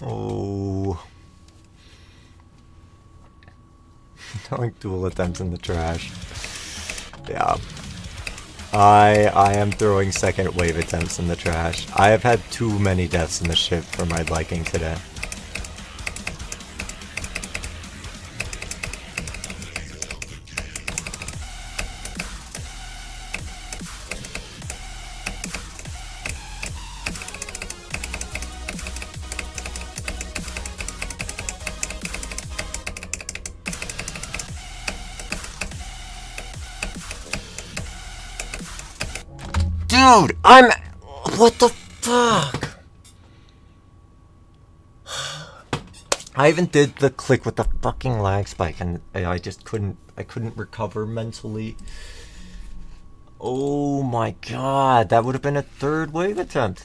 Oh. Throwing dual attempts in the trash. Yeah. I am throwing second wave attempts in the trash. I have had too many deaths in the ship for my liking today. Dude, what the fuck? I even did the click with the fucking lag spike and I just couldn't recover mentally. Oh my god, that would have been a third wave attempt.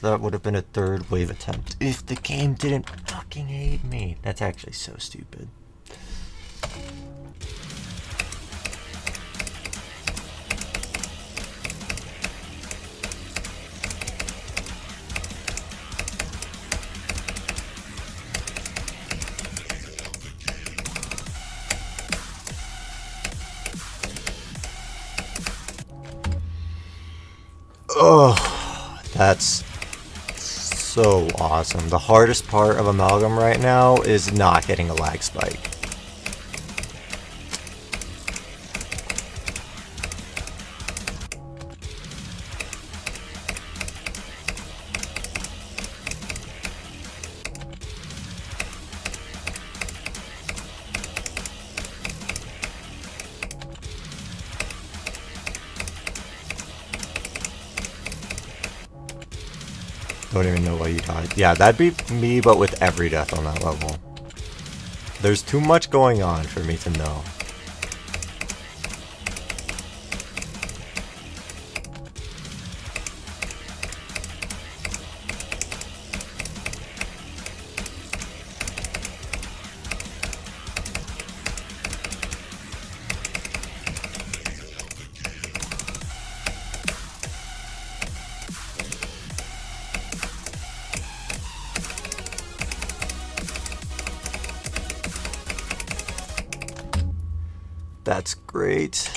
If the game didn't fucking hate me. That's actually so stupid. Oh, that's so awesome. The hardest part of Amalgam right now is not getting a lag spike. Don't even know why you died. Yeah, that'd be me, but with every death on that level. There's too much going on for me to know. That's great.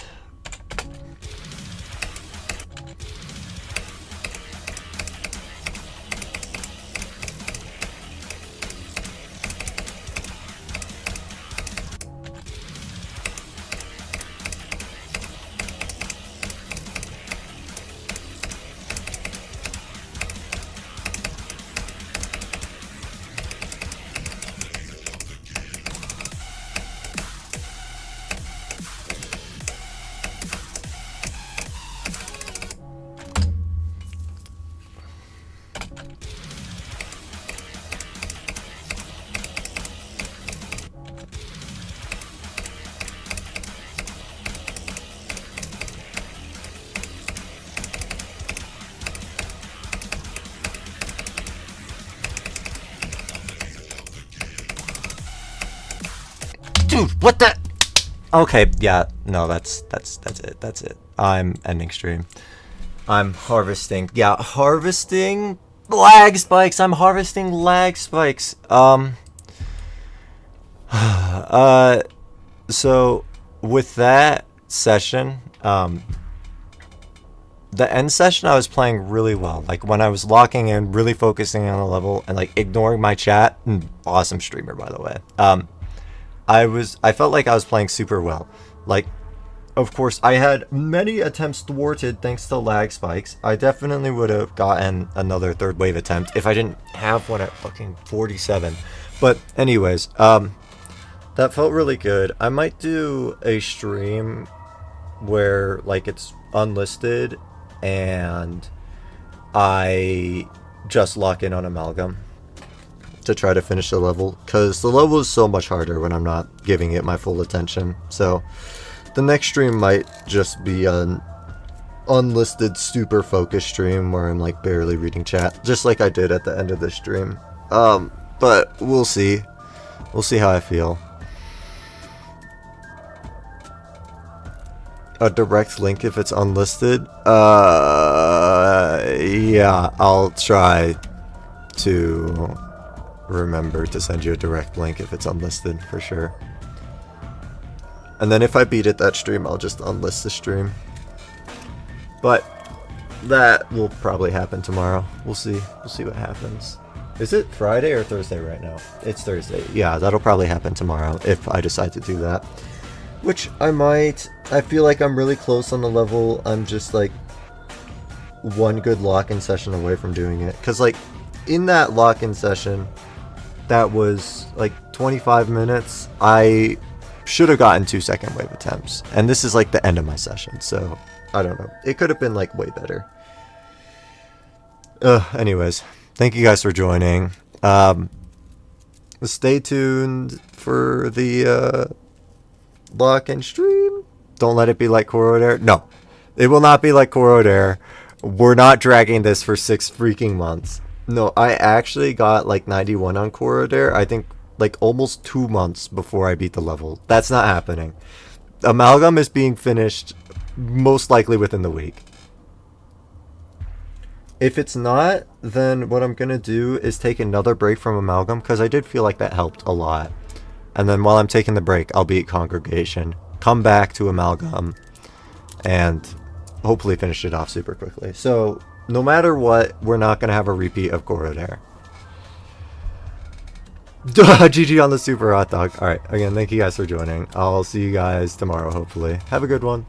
Dude, what the? Okay, yeah, no, that's it. I'm ending stream. I'm harvesting. Yeah, harvesting lag spikes. I'm harvesting lag spikes. So with that session, the end session I was playing really well. Like when I was locking in, really focusing on the level and like ignoring my chat. Awesome streamer, by the way. I felt like I was playing super well. Like, of course, I had many attempts thwarted thanks to lag spikes. I definitely would have gotten another third wave attempt if I didn't have one at fucking 47. But anyways, that felt really good. I might do a stream where like it's unlisted and I just lock in on Amalgam to try to finish the level, because the level is so much harder when I'm not giving it my full attention. So the next stream might just be an unlisted super focused stream where I'm like barely reading chat, just like I did at the end of the stream. But we'll see how I feel. A direct link if it's unlisted? Yeah, I'll try to remember to send you a direct link if it's unlisted for sure. And then if I beat it that stream, I'll just unlist the stream. But that will probably happen tomorrow. We'll see. We'll see what happens. Is it Friday or Thursday right now? It's Thursday. Yeah, that'll probably happen tomorrow if I decide to do that. Which I might. I feel like I'm really close on the level. I'm just like one good lock-in session away from doing it. Because like in that lock-in session, that was like 25 minutes. I should have gotten 2 second wave attempts. And this is like the end of my session. So I don't know. It could have been like way better. Anyways, thank you guys for joining. Stay tuned for the lock-in stream. Don't let it be like Corodair. No, it will not be like Corodair. We're not dragging this for 6 freaking months. No, I actually got like 91 on Corodair. I think like almost 2 months before I beat the level. That's not happening. Amalgam is being finished most likely within the week. If it's not, then what I'm going to do is take another break from Amalgam, because I did feel like that helped a lot. And then while I'm taking the break, I'll beat Congregation, come back to Amalgam, and hopefully finish it off super quickly. So, no matter what, we're not going to have a repeat of Corodair. GG on the super hot dog. Alright, again, thank you guys for joining. I'll see you guys tomorrow, hopefully. Have a good one.